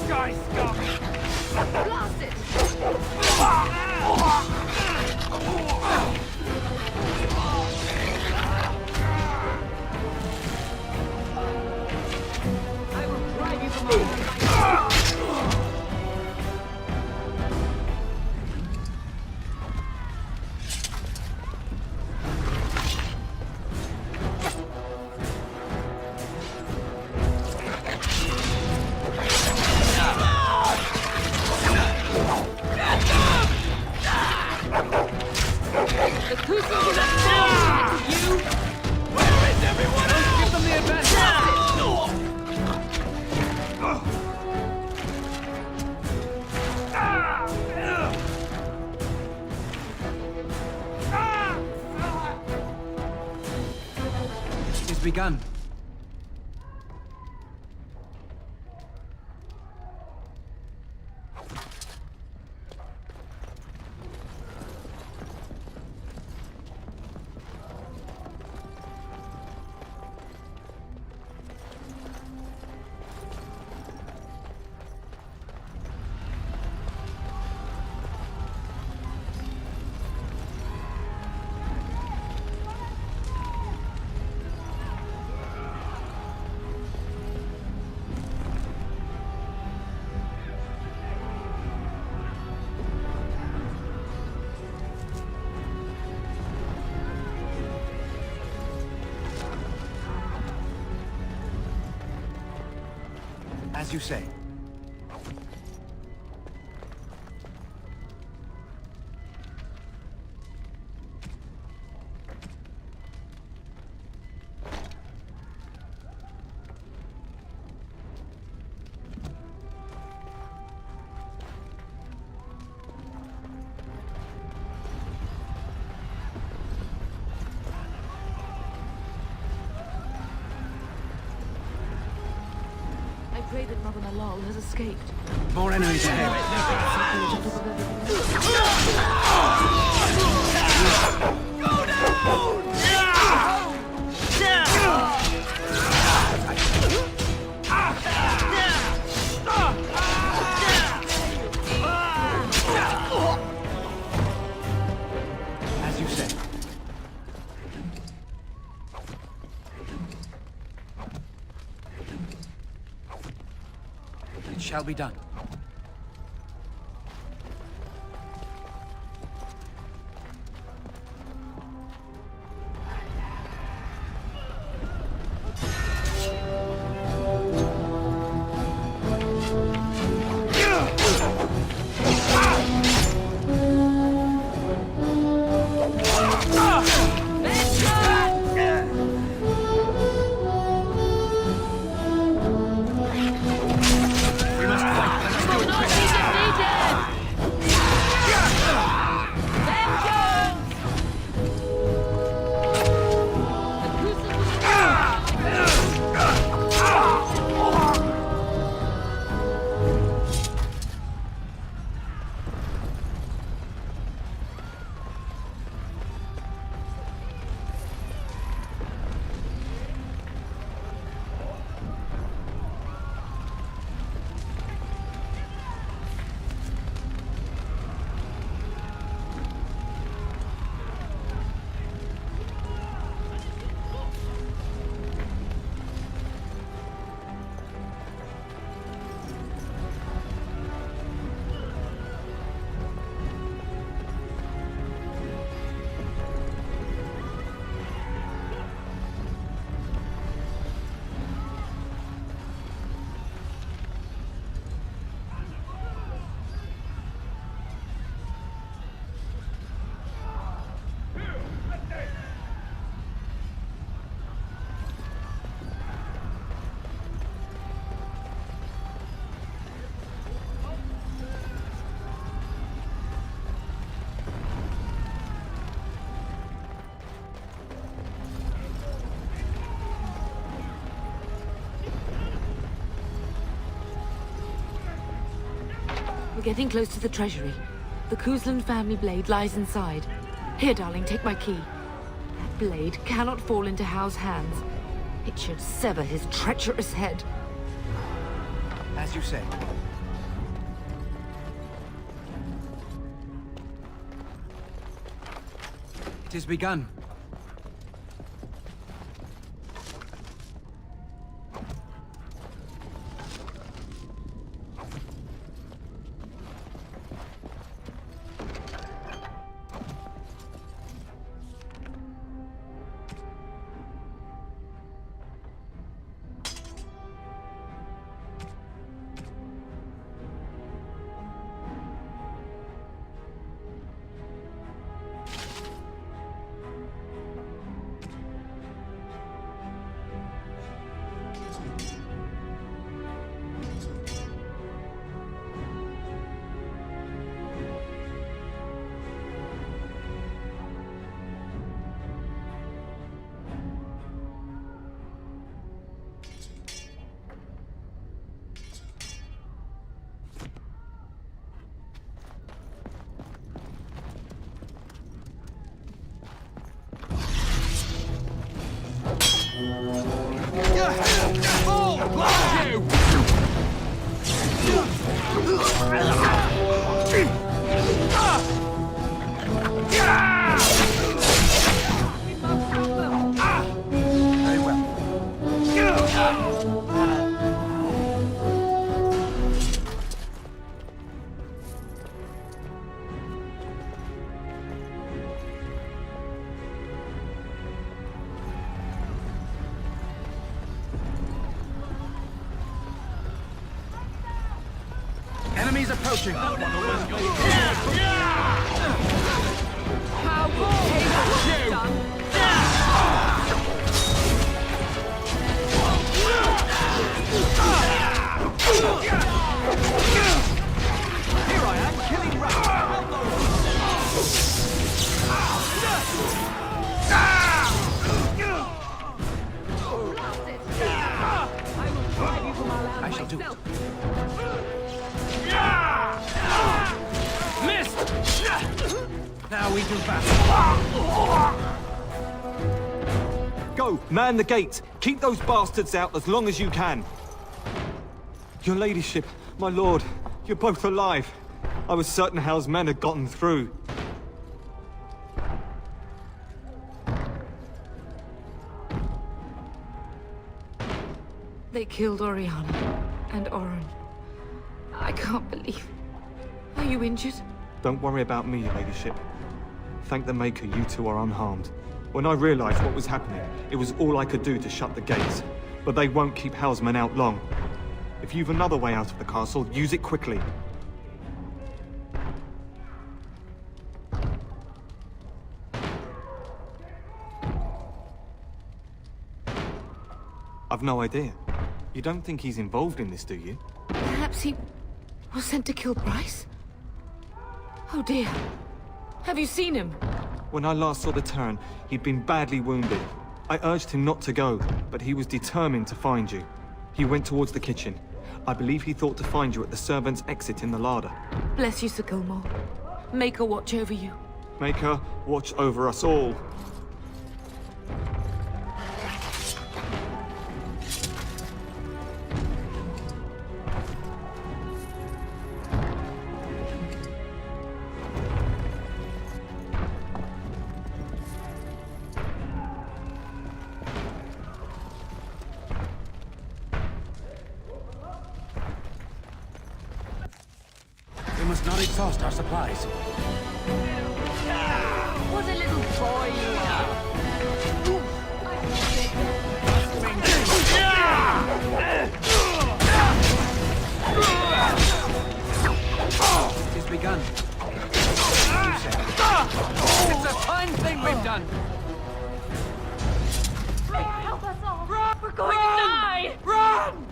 Guys, stop! Blast it! I will drive you from our... The Kusans will have to you! Where is everyone else? Give them the advantage! begun. As you say. I pray that Mother Malal has escaped. More enemies ahead. Go down! As you say. It shall be done. We're getting close to the treasury. The Kuzland family blade lies inside. Here, darling, take my key. That blade cannot fall into Hao's hands. It should sever his treacherous head. As you say. It is begun. Enemies approaching. How well done. Here I am, killing I shall do it. Missed! Now we do battle. Go, man the gate. Keep those bastards out as long as you can. Your ladyship, my lord, you're both alive. I was certain Hal's men had gotten through. They killed Oriana and Oren. I can't believe. Are you injured? Don't worry about me, your ladyship. Thank the Maker you two are unharmed. When I realized what was happening, it was all I could do to shut the gates. But they won't keep Hal's men out long. If you've another way out of the castle, use it quickly. I've no idea. You don't think he's involved in this, do you? Perhaps he was sent to kill Bryce? Oh dear. Have you seen him? When I last saw the Terran, he'd been badly wounded. I urged him not to go, but he was determined to find you. He went towards the kitchen. I believe he thought to find you at the servants' exit in the larder. Bless you, Sir Gilmore. Make her watch over you. Make her watch over us all. We must not exhaust our supplies. What a little boy you are. It is begun. It's a fine thing we've done. Help us all. Run! We're going to die! Run!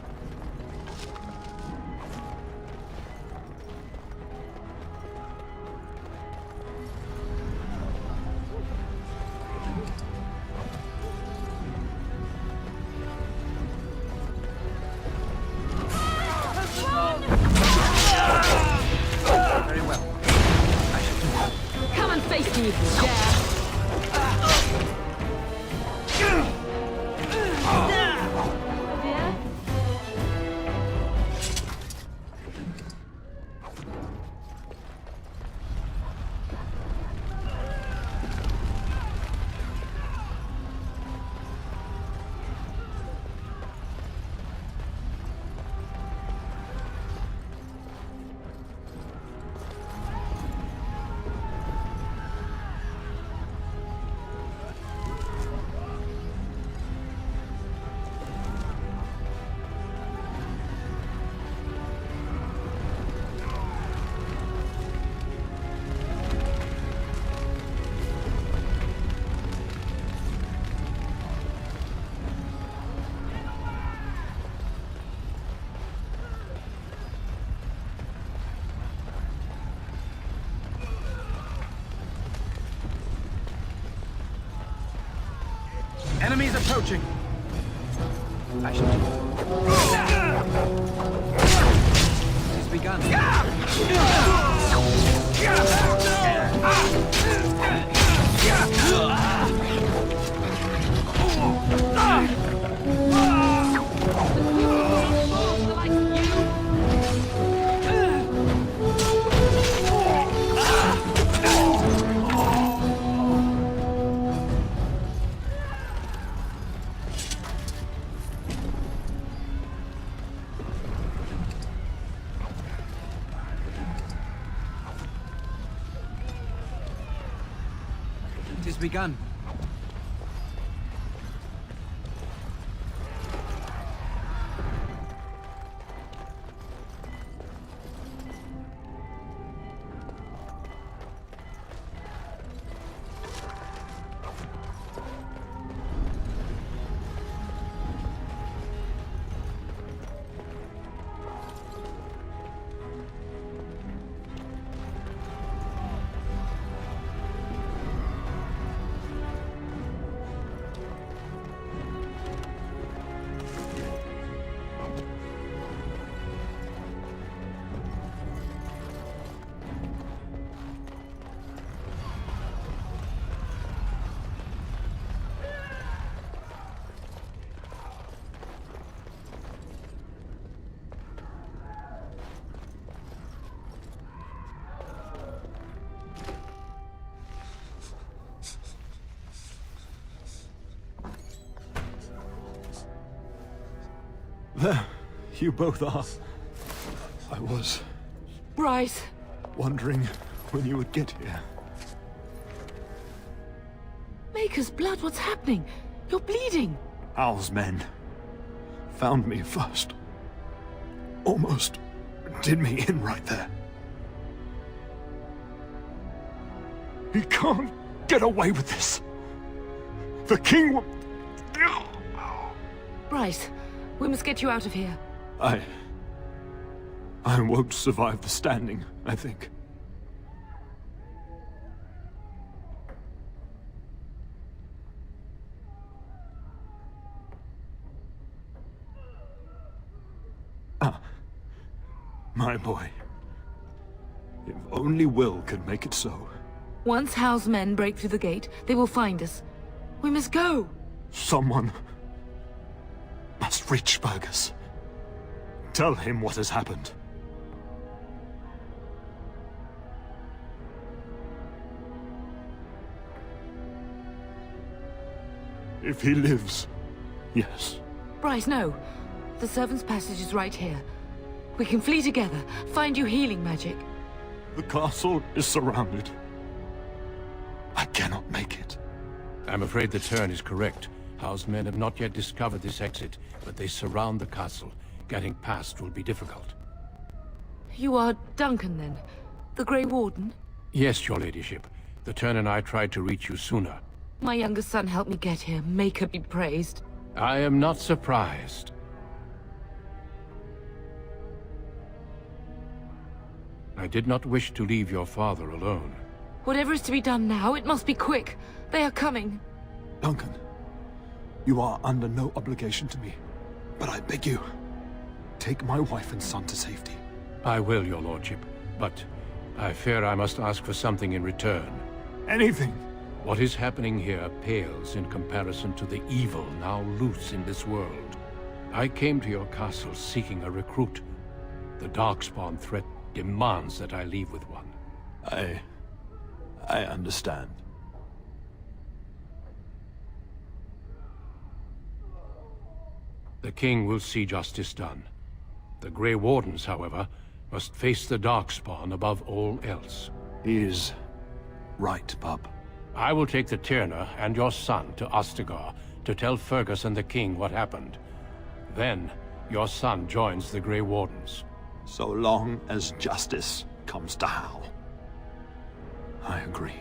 Very well. Come and face me if you dare. Enemies approaching. I shall do it. It's begun. 'Tis begun. There, you both are. I was Bryce! wondering when you would get here. Maker's blood, what's happening? You're bleeding! Al's men found me first. Almost did me in right there. He can't get away with this. The king will... Bryce, we must get you out of here. I won't survive the standing, I think. My boy. If only Will could make it so. Once Hal's men break through the gate, they will find us. We must go! Someone must reach Fergus. Tell him what has happened. If he lives, yes. Bryce, no. The servant's passage is right here. We can flee together, find you healing magic. The castle is surrounded. I cannot make it. I'm afraid the Turn is correct. House men have not yet discovered this exit, but they surround the castle. Getting past will be difficult. You are Duncan, then? The Grey Warden? Yes, your ladyship. The Turn and I tried to reach you sooner. My younger son helped me get here. Maker be praised. I am not surprised. I did not wish to leave your father alone. Whatever is to be done now, it must be quick. They are coming. Duncan, you are under no obligation to me. But I beg you, take my wife and son to safety. I will, your lordship. But I fear I must ask for something in return. Anything! What is happening here pales in comparison to the evil now loose in this world. I came to your castle seeking a recruit. The Darkspawn threat demands that I leave with one. I understand. The king will see justice done. The Grey Wardens, however, must face the Darkspawn above all else. He is right, bub. I will take the Tyrna and your son to Ostagar to tell Fergus and the king what happened. Then, your son joins the Grey Wardens. So long as justice comes to Hal. I agree.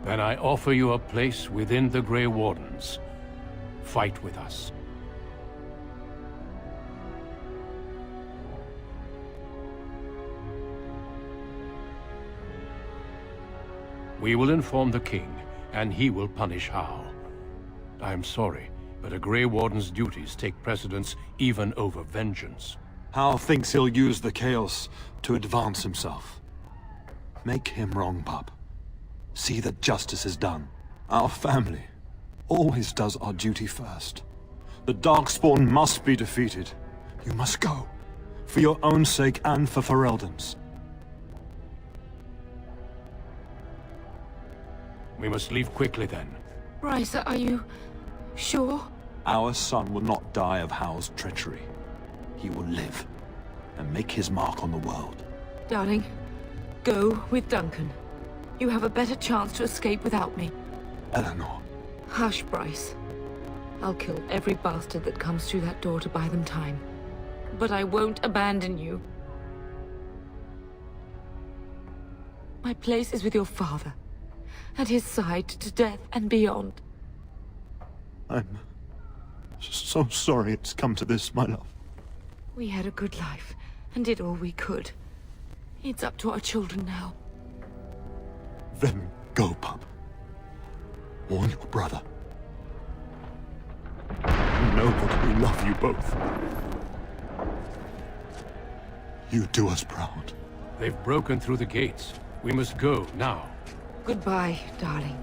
Then I offer you a place within the Grey Wardens. Fight with us. We will inform the king, and he will punish Hal. I am sorry, but a Grey Warden's duties take precedence even over vengeance. Hal thinks he'll use the chaos to advance himself. Make him wrong, bub. See that justice is done. Our family always does our duty first. The Darkspawn must be defeated. You must go. For your own sake and for Ferelden's. We must leave quickly then. Bryce, are you sure? Our son will not die of Hal's treachery. He will live and make his mark on the world. Darling, go with Duncan. You have a better chance to escape without me. Eleanor. Hush, Bryce. I'll kill every bastard that comes through that door to buy them time. But I won't abandon you. My place is with your father. At his side to death and beyond. I'm so sorry it's come to this, my love. We had a good life and did all we could. It's up to our children now. Then go, pup. Warn your brother. Know that we love you both. You do us proud. They've broken through the gates. We must go now. Goodbye, darling.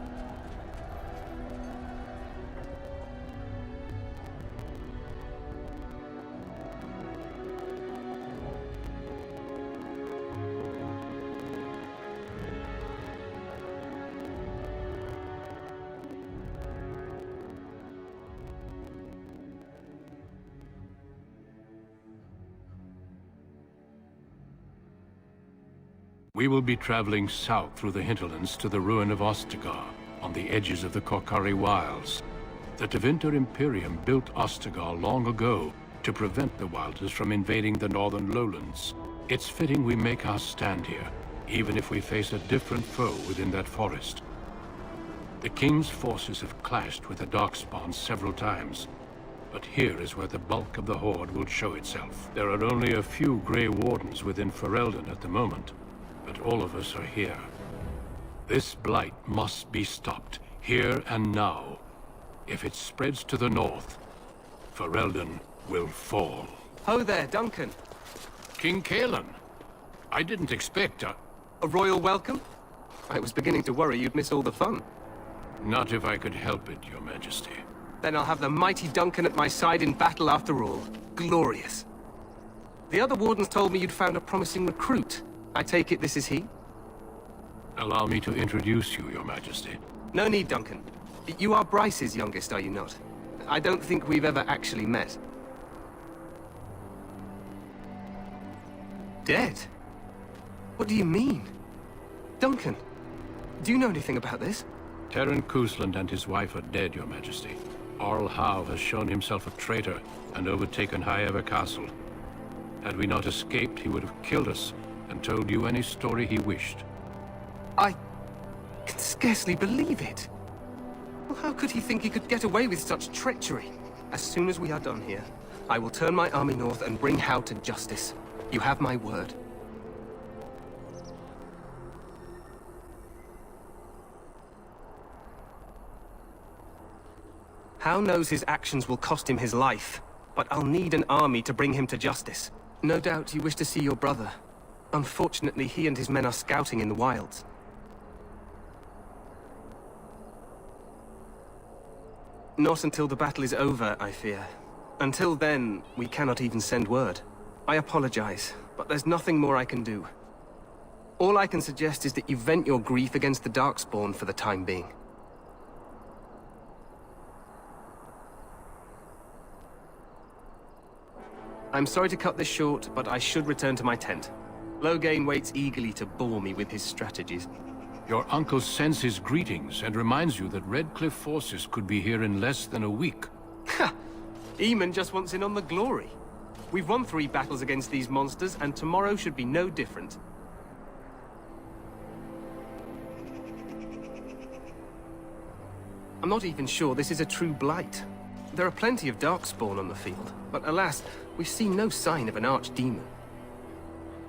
We will be traveling south through the hinterlands to the ruin of Ostagar, on the edges of the Korkari Wilds. The Tevinter Imperium built Ostagar long ago to prevent the Wilders from invading the northern lowlands. It's fitting we make our stand here, even if we face a different foe within that forest. The King's forces have clashed with the Darkspawn several times, but here is where the bulk of the Horde will show itself. There are only a few Grey Wardens within Ferelden at the moment, but all of us are here. This blight must be stopped, here and now. If it spreads to the north, Ferelden will fall. Ho there, Duncan. King Kaelan. I didn't expect a royal welcome? I was beginning to worry you'd miss all the fun. Not if I could help it, Your Majesty. Then I'll have the mighty Duncan at my side in battle after all. Glorious. The other wardens told me you'd found a promising recruit. I take it this is he? Allow me to introduce you, Your Majesty. No need, Duncan. You are Bryce's youngest, are you not? I don't think we've ever actually met. Dead? What do you mean? Duncan, do you know anything about this? Terran Cousland and his wife are dead, Your Majesty. Arl Howe has shown himself a traitor and overtaken High Ever Castle. Had we not escaped, he would have killed us and told you any story he wished. I can scarcely believe it. Well, how could he think he could get away with such treachery? As soon as we are done here, I will turn my army north and bring Howe to justice. You have my word. Howe knows his actions will cost him his life, but I'll need an army to bring him to justice. No doubt you wish to see your brother. Unfortunately, he and his men are scouting in the wilds. Not until the battle is over, I fear. Until then, we cannot even send word. I apologize, but there's nothing more I can do. All I can suggest is that you vent your grief against the Darkspawn for the time being. I'm sorry to cut this short, but I should return to my tent. Loghain waits eagerly to bore me with his strategies. Your uncle sends his greetings and reminds you that Redcliffe forces could be here in less than a week. Ha! Eamon just wants in on the glory. We've won 3 battles against these monsters, and tomorrow should be no different. I'm not even sure this is a true blight. There are plenty of Darkspawn on the field, but alas, we've seen no sign of an archdemon.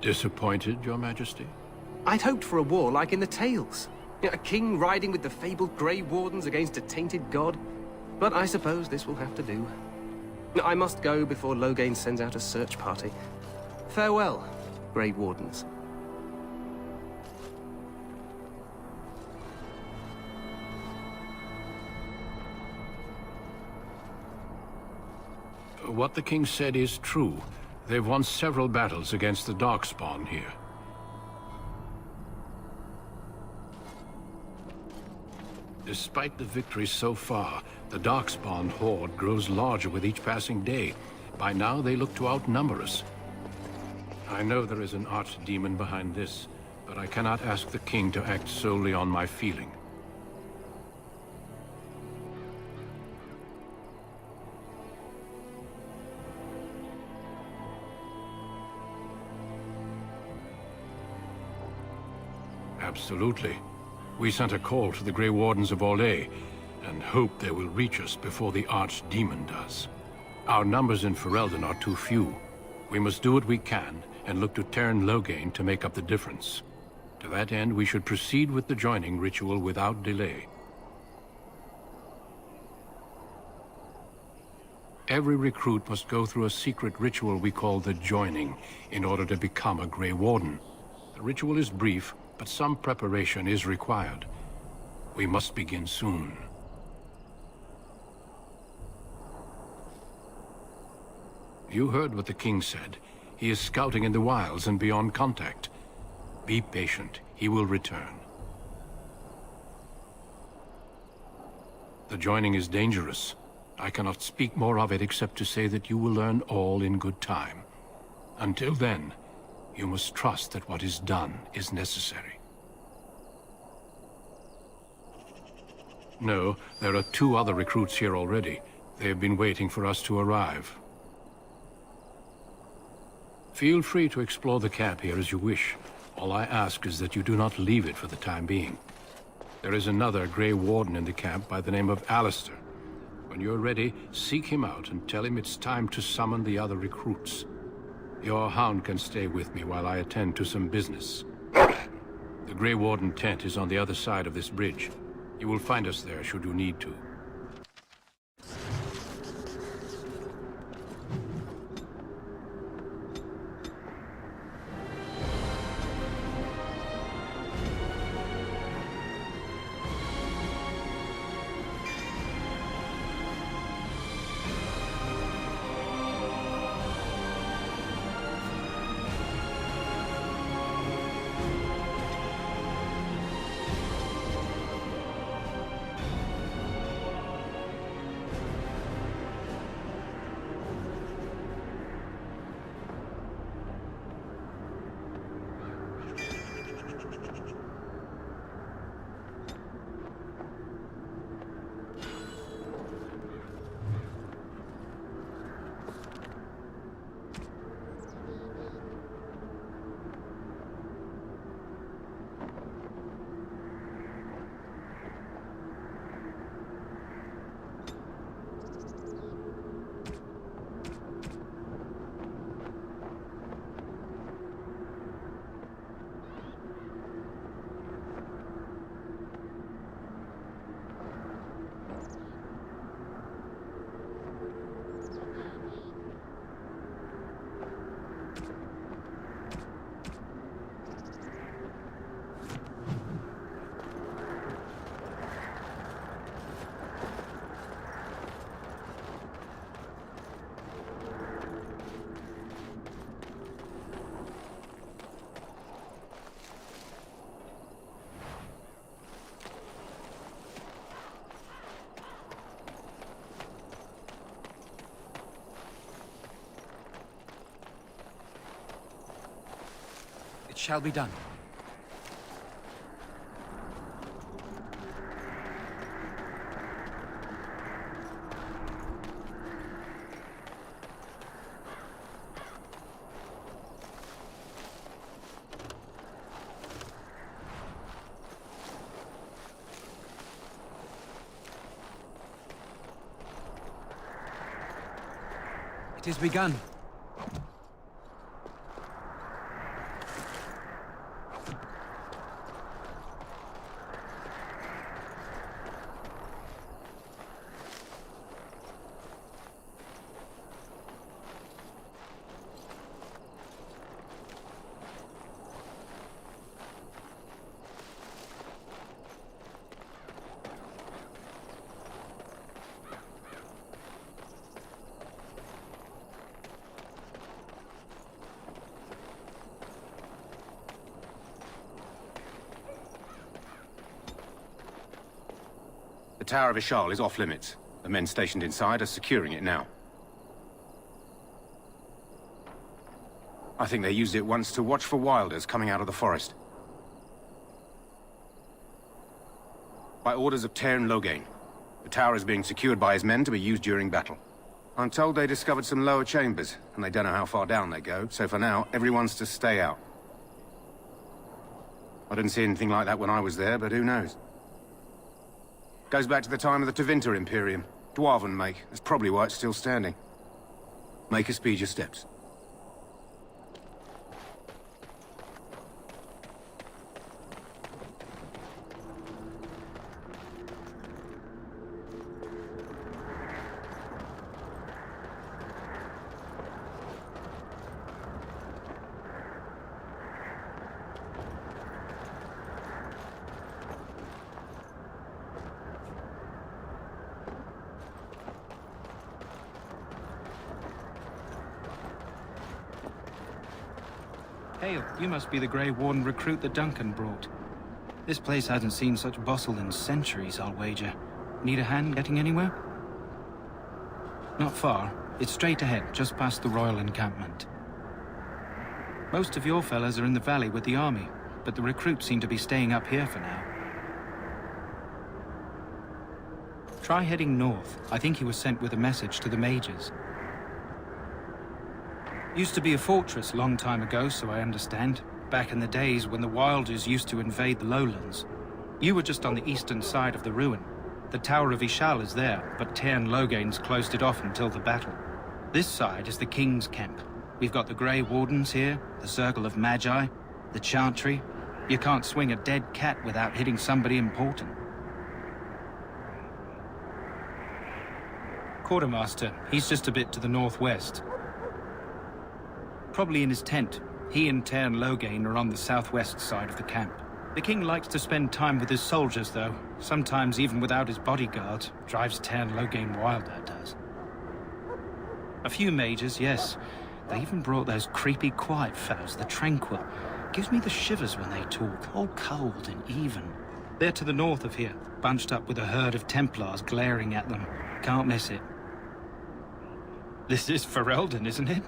Disappointed, Your Majesty? I'd hoped for a war like in the tales. A king riding with the fabled Grey Wardens against a tainted god. But I suppose this will have to do. I must go before Loghain sends out a search party. Farewell, Grey Wardens. What the king said is true. They've won several battles against the Darkspawn here. Despite the victories so far, the Darkspawn horde grows larger with each passing day. By now, they look to outnumber us. I know there is an archdemon behind this, but I cannot ask the king to act solely on my feeling. Absolutely. We sent a call to the Grey Wardens of Orlais, and hope they will reach us before the Archdemon does. Our numbers in Ferelden are too few. We must do what we can, and look to Teyrn Loghain to make up the difference. To that end, we should proceed with the joining ritual without delay. Every recruit must go through a secret ritual we call the joining in order to become a Grey Warden. The ritual is brief, but some preparation is required. We must begin soon. You heard what the king said. He is scouting in the wilds and beyond contact. Be patient. He will return. The joining is dangerous. I cannot speak more of it except to say that you will learn all in good time. Until then, you must trust that what is done is necessary. No, there are 2 other recruits here already. They have been waiting for us to arrive. Feel free to explore the camp here as you wish. All I ask is that you do not leave it for the time being. There is another Grey Warden in the camp by the name of Alistair. When you're ready, seek him out and tell him it's time to summon the other recruits. Your hound can stay with me while I attend to some business. The Grey Warden tent is on the other side of this bridge. You will find us there should you need to. It shall be done. It is begun. The Tower of Ishal is off limits. The men stationed inside are securing it now. I think they used it once to watch for wilders coming out of the forest. By orders of Teyrn Loghain, the tower is being secured by his men to be used during battle. I'm told they discovered some lower chambers, and they don't know how far down they go, so for now, everyone's to stay out. I didn't see anything like that when I was there, but who knows? Goes back to the time of the Tevinter Imperium. Dwarven make. That's probably why it's still standing. Make us speed your steps. Hail, you must be the Grey Warden recruit that Duncan brought. This place hasn't seen such bustle in centuries, I'll wager. Need a hand getting anywhere? Not far. It's straight ahead, just past the royal encampment. Most of your fellas are in the valley with the army, but the recruits seem to be staying up here for now. Try heading north. I think he was sent with a message to the mages. Used to be a fortress a long time ago, so I understand. Back in the days when the Wilders used to invade the lowlands. You were just on the eastern side of the ruin. The Tower of Ishal is there, but Tairn Logain's closed it off until the battle. This side is the King's camp. We've got the Grey Wardens here, the Circle of Magi, the Chantry. You can't swing a dead cat without hitting somebody important. Quartermaster, he's just a bit to the northwest. Probably in his tent. He and Tairn Logain are on the southwest side of the camp. The king likes to spend time with his soldiers, though. Sometimes even without his bodyguard. Drives Tairn Logain wild, that does. A few mages, yes. They even brought those creepy quiet fellows, the Tranquil. Gives me the shivers when they talk, all cold and even. They're to the north of here, bunched up with a herd of Templars glaring at them. Can't miss it. This is Ferelden, isn't it?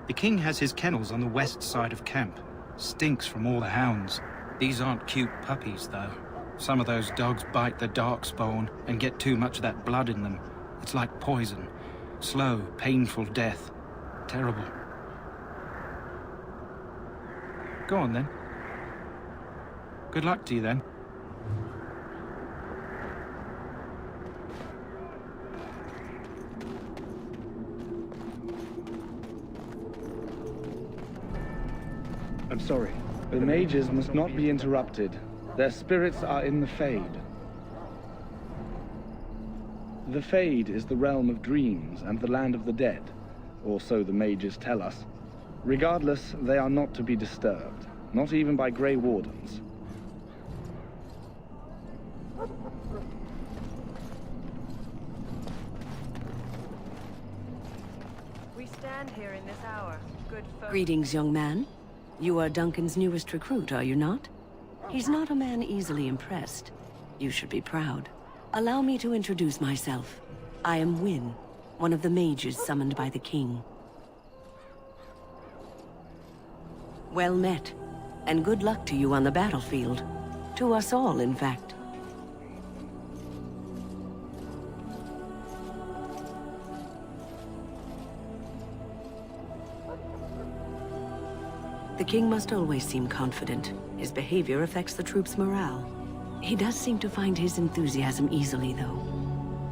The king has his kennels on the west side of camp. Stinks from all the hounds. These aren't cute puppies, though. Some of those dogs bite the darkspawn and get too much of that blood in them. It's like poison. Slow, painful death. Terrible. Go on, then. Good luck to you, then. I'm sorry. The mages must not be interrupted. Their spirits are in the Fade. The Fade is the realm of dreams and the land of the dead, or so the mages tell us. Regardless, they are not to be disturbed, not even by Grey Wardens. We stand here in this hour, good folk. Greetings, young man. You are Duncan's newest recruit, are you not? He's not a man easily impressed. You should be proud. Allow me to introduce myself. I am Wynne, one of the mages summoned by the king. Well met, and good luck to you on the battlefield. To us all, in fact. The king must always seem confident. His behavior affects the troops' morale. He does seem to find his enthusiasm easily, though.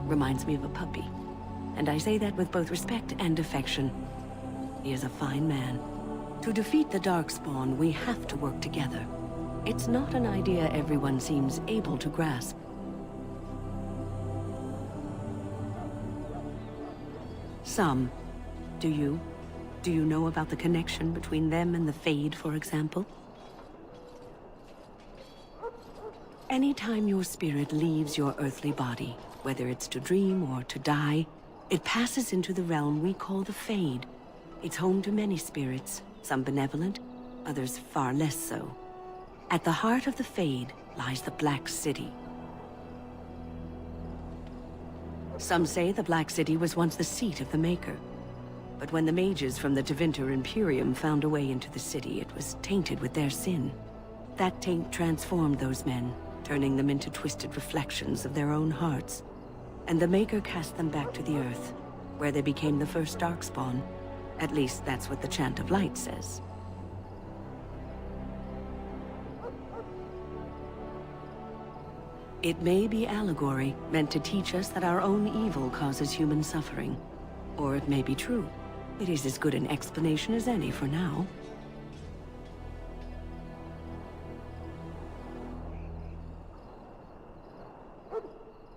Reminds me of a puppy. And I say that with both respect and affection. He is a fine man. To defeat the Darkspawn, we have to work together. It's not an idea everyone seems able to grasp. Some. Do you? Do you know about the connection between them and the Fade, for example? Anytime your spirit leaves your earthly body, whether it's to dream or to die, it passes into the realm we call the Fade. It's home to many spirits, some benevolent, others far less so. At the heart of the Fade lies the Black City. Some say the Black City was once the seat of the Maker. But when the mages from the Tevinter Imperium found a way into the city, it was tainted with their sin. That taint transformed those men, turning them into twisted reflections of their own hearts. And the Maker cast them back to the Earth, where they became the first Darkspawn. At least that's what the Chant of Light says. It may be allegory, meant to teach us that our own evil causes human suffering. Or it may be true. It is as good an explanation as any for now.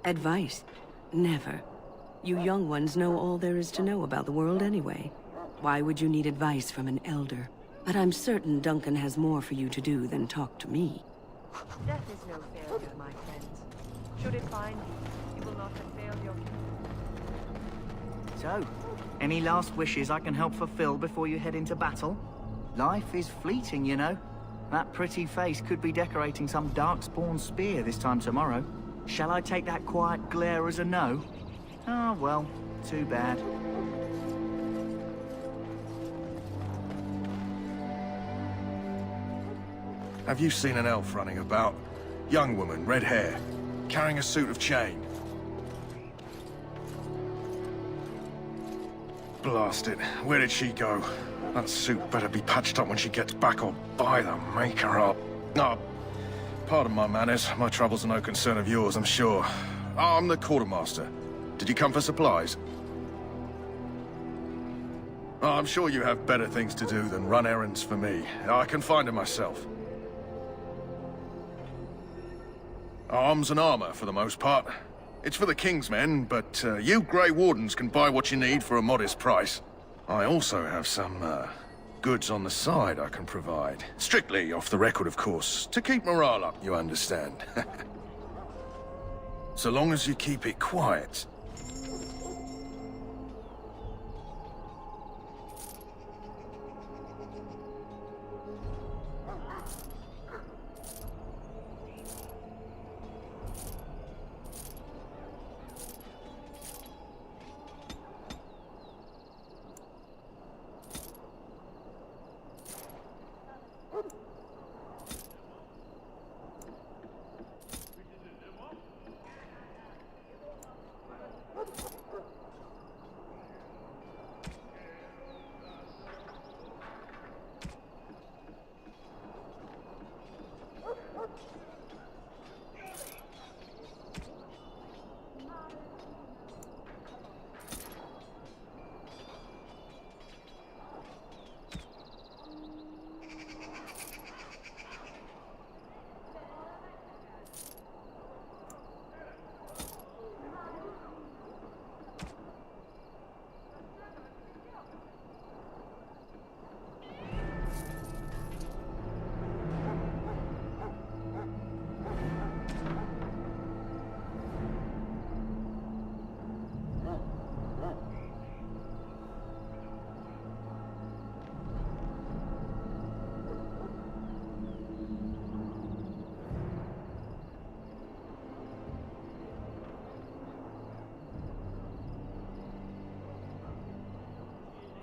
Advice? Never. You young ones know all there is to know about the world anyway. Why would you need advice from an elder? But I'm certain Duncan has more for you to do than talk to me. Death is no failure, my friends. Should it find you, you will not have failed your king. So, any last wishes I can help fulfill before you head into battle? Life is fleeting, you know. That pretty face could be decorating some darkspawn spear this time tomorrow. Shall I take that quiet glare as a no? Oh, well, too bad. Have you seen an elf running about? Young woman, red hair, carrying a suit of chain. Blast it. Where did she go? That suit better be patched up when she gets back, or by the maker up. No, pardon my manners. My troubles are no concern of yours, I'm sure. I'm the quartermaster. Did you come for supplies? Oh, I'm sure you have better things to do than run errands for me. I can find them myself. Arms and armor, for the most part. It's for the King's men, but you Grey Wardens can buy what you need for a modest price. I also have some, goods on the side I can provide. Strictly off the record, of course. To keep morale up, you understand. So long as you keep it quiet.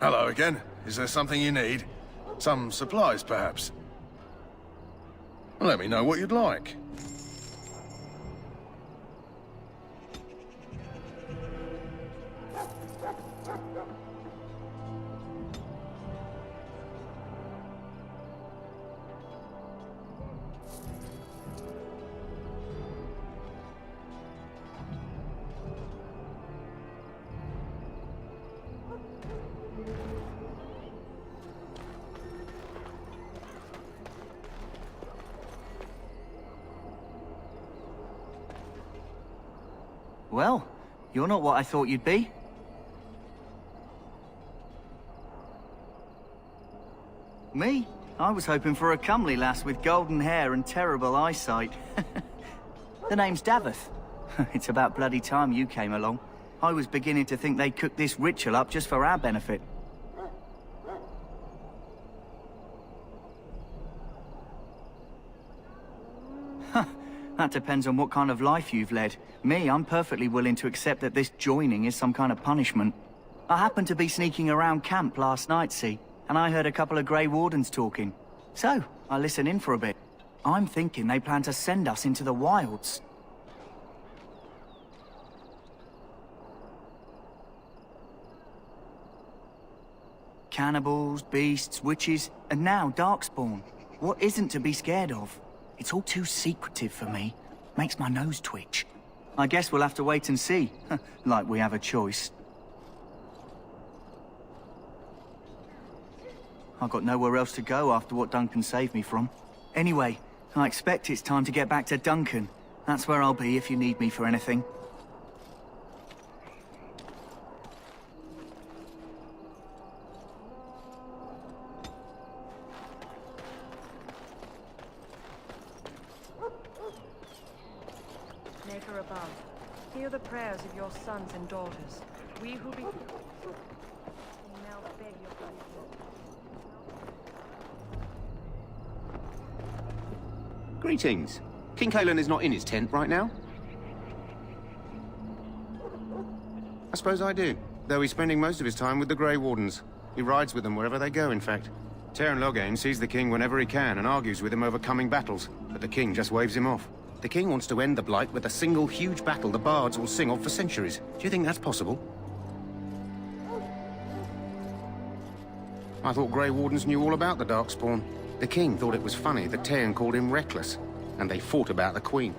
Hello again. Is there something you need? Some supplies, perhaps? Let me know what you'd like. Well, you're not what I thought you'd be. Me? I was hoping for a comely lass with golden hair and terrible eyesight. The name's Davith. It's about bloody time you came along. I was beginning to think they cooked this ritual up just for our benefit. That depends on what kind of life you've led. Me, I'm perfectly willing to accept that this joining is some kind of punishment. I happened to be sneaking around camp last night, see, and I heard a couple of Grey Wardens talking. So, I listened in for a bit. I'm thinking they plan to send us into the wilds. Cannibals, beasts, witches, and now Darkspawn. What isn't to be scared of? It's all too secretive for me. Makes my nose twitch. I guess we'll have to wait and see. Like we have a choice. I've got nowhere else to go after what Duncan saved me from. Anyway, I expect it's time to get back to Duncan. That's where I'll be if you need me for anything. Maker above, hear the prayers of your sons and daughters. We who be... now beg your forgiveness. Greetings. King Kaelan is not in his tent right now? I suppose I do, though he's spending most of his time with the Grey Wardens. He rides with them wherever they go, in fact. Teyrn Loghain sees the king whenever he can and argues with him over coming battles, but the king just waves him off. The king wants to end the Blight with a single huge battle the bards will sing of for centuries. Do you think that's possible? I thought Grey Wardens knew all about the Darkspawn. The king thought it was funny that Teyrn called him reckless, and they fought about the queen.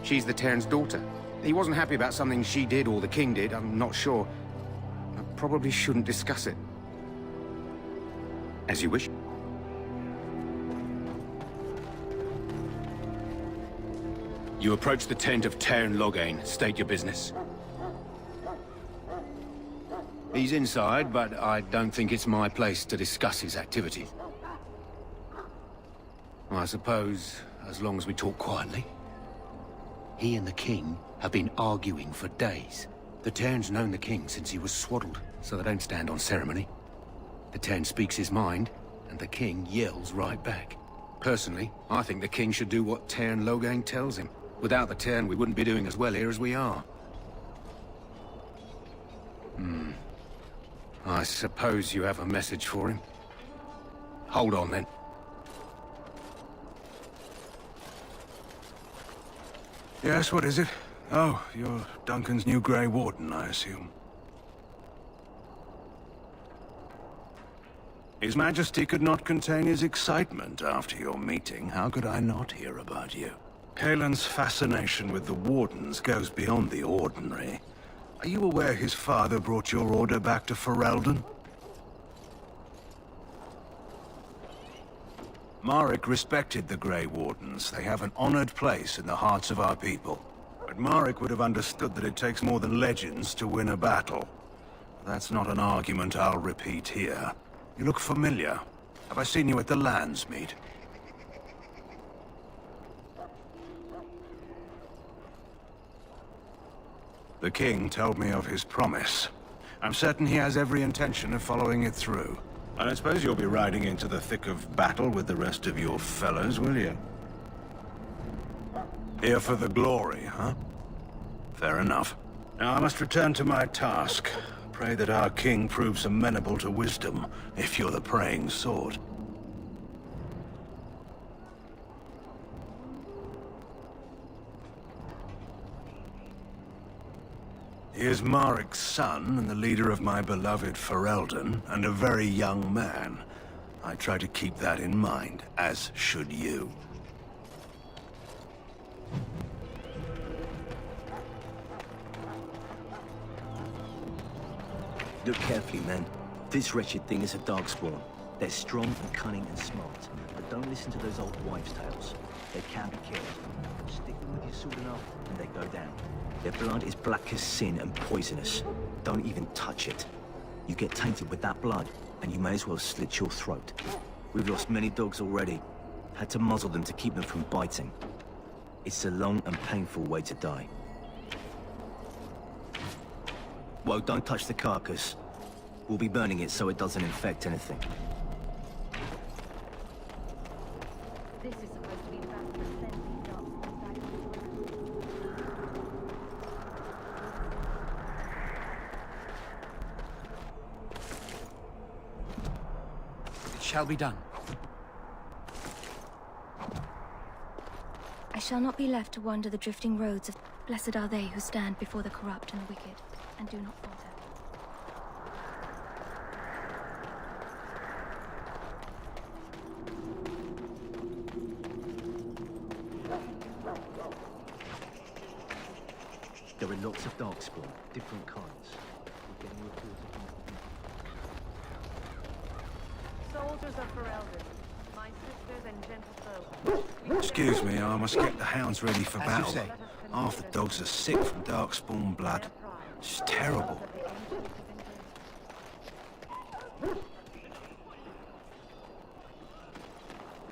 She's the Teyrn's daughter. He wasn't happy about something she did or the king did, I'm not sure. I probably shouldn't discuss it. As you wish. You approach the tent of Teyrn Loghain. State your business. He's inside, but I don't think it's my place to discuss his activities. I suppose, as long as we talk quietly. He and the king have been arguing for days. The Teyrn's known the king since he was swaddled, so they don't stand on ceremony. The Teyrn speaks his mind, and the king yells right back. Personally, I think the king should do what Teyrn Loghain tells him. Without the Teyrn, we wouldn't be doing as well here as we are. I suppose you have a message for him. Hold on, then. Yes, what is it? Oh, you're Duncan's new Grey Warden, I assume. His Majesty could not contain his excitement after your meeting. How could I not hear about you? Kaelan's fascination with the Wardens goes beyond the ordinary. Are you aware his father brought your order back to Ferelden? Marek respected the Grey Wardens. They have an honored place in the hearts of our people. But Marek would have understood that it takes more than legends to win a battle. That's not an argument I'll repeat here. You look familiar. Have I seen you at the Lands meet? The king told me of his promise. I'm certain he has every intention of following it through. And I suppose you'll be riding into the thick of battle with the rest of your fellows, will you? Here for the glory, huh? Fair enough. Now I must return to my task. Pray that our king proves amenable to wisdom, if you're the praying sort. He is Marek's son, and the leader of my beloved Ferelden, and a very young man. I try to keep that in mind, as should you. Look carefully, men. This wretched thing is a darkspawn. They're strong and cunning and smart, but don't listen to those old wives' tales. They can be killed. Stick them with your sword enough, and they go down. Their blood is black as sin and poisonous. Don't even touch it. You get tainted with that blood, and you may as well slit your throat. We've lost many dogs already. Had to muzzle them to keep them from biting. It's a long and painful way to die. Well, don't touch the carcass. We'll be burning it so it doesn't infect anything. This is supposed to be the battle that sends these darkspawn back into It shall be done. I shall not be left to wander the drifting roads of... Blessed are they who stand before the corrupt and the wicked, and do not falter. There are lots of darkspawn, different kinds. We're getting reports of... Soldiers of Ferelden, my sisters and gentle folk. Excuse me, I must get the hounds ready for As you battle. say. Half the dogs are sick from darkspawn blood. It's terrible.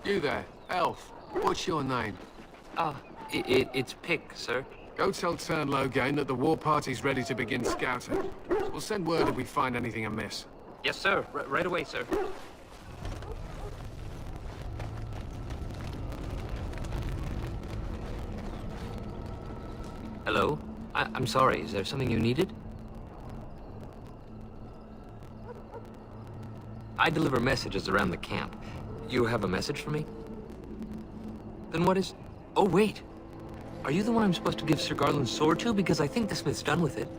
You there, elf. What's your name? It's Pick, sir. Go tell Tern Loghain that the war party's ready to begin scouting. We'll send word if we find anything amiss. Yes, sir. Right away, sir. Hello? I'm sorry, is there something you needed? I deliver messages around the camp. You have a message for me? Then what is... Oh, wait. Are you the one I'm supposed to give Sir Garland's sword to? Because I think the smith's done with it.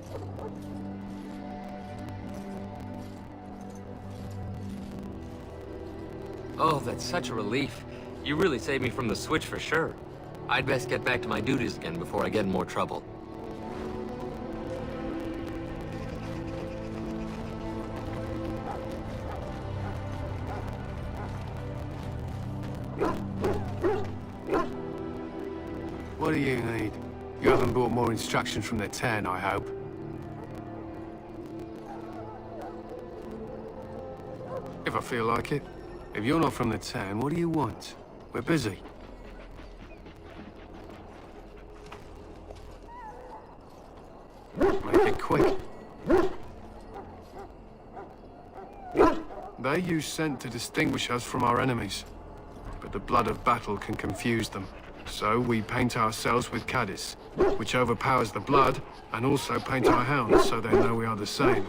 Oh, that's such a relief. You really saved me from the switch for sure. I'd best get back to my duties again before I get in more trouble. What do you need? You haven't brought more instructions from the Tern, I hope. If I feel like it. If you're not from the Tern, what do you want? We're busy. Make it quick. They use scent to distinguish us from our enemies, but the blood of battle can confuse them. So we paint ourselves with caddis, which overpowers the blood, and also paint our hounds so they know we are the same.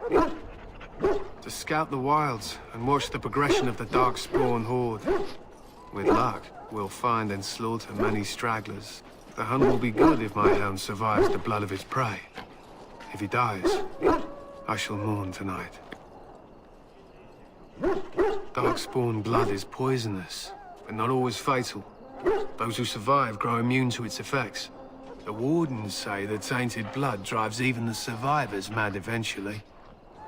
To scout the wilds and watch the progression of the Darkspawn horde. With luck, we'll find and slaughter many stragglers. The hunt will be good if my hound survives the blood of his prey. If he dies, I shall mourn tonight. Darkspawn blood is poisonous, but not always fatal. Those who survive grow immune to its effects. The wardens say the tainted blood drives even the survivors mad eventually.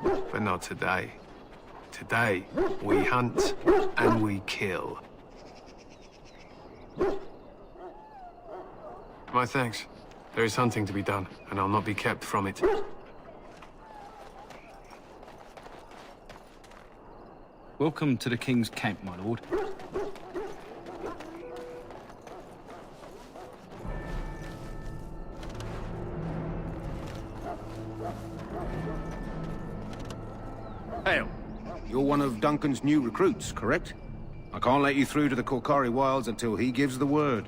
But not today. Today, we hunt and we kill. My thanks. There is hunting to be done, and I'll not be kept from it. Welcome to the King's camp, my lord. Hail. You're one of Duncan's new recruits, correct? I can't let you through to the Korkari Wilds until he gives the word.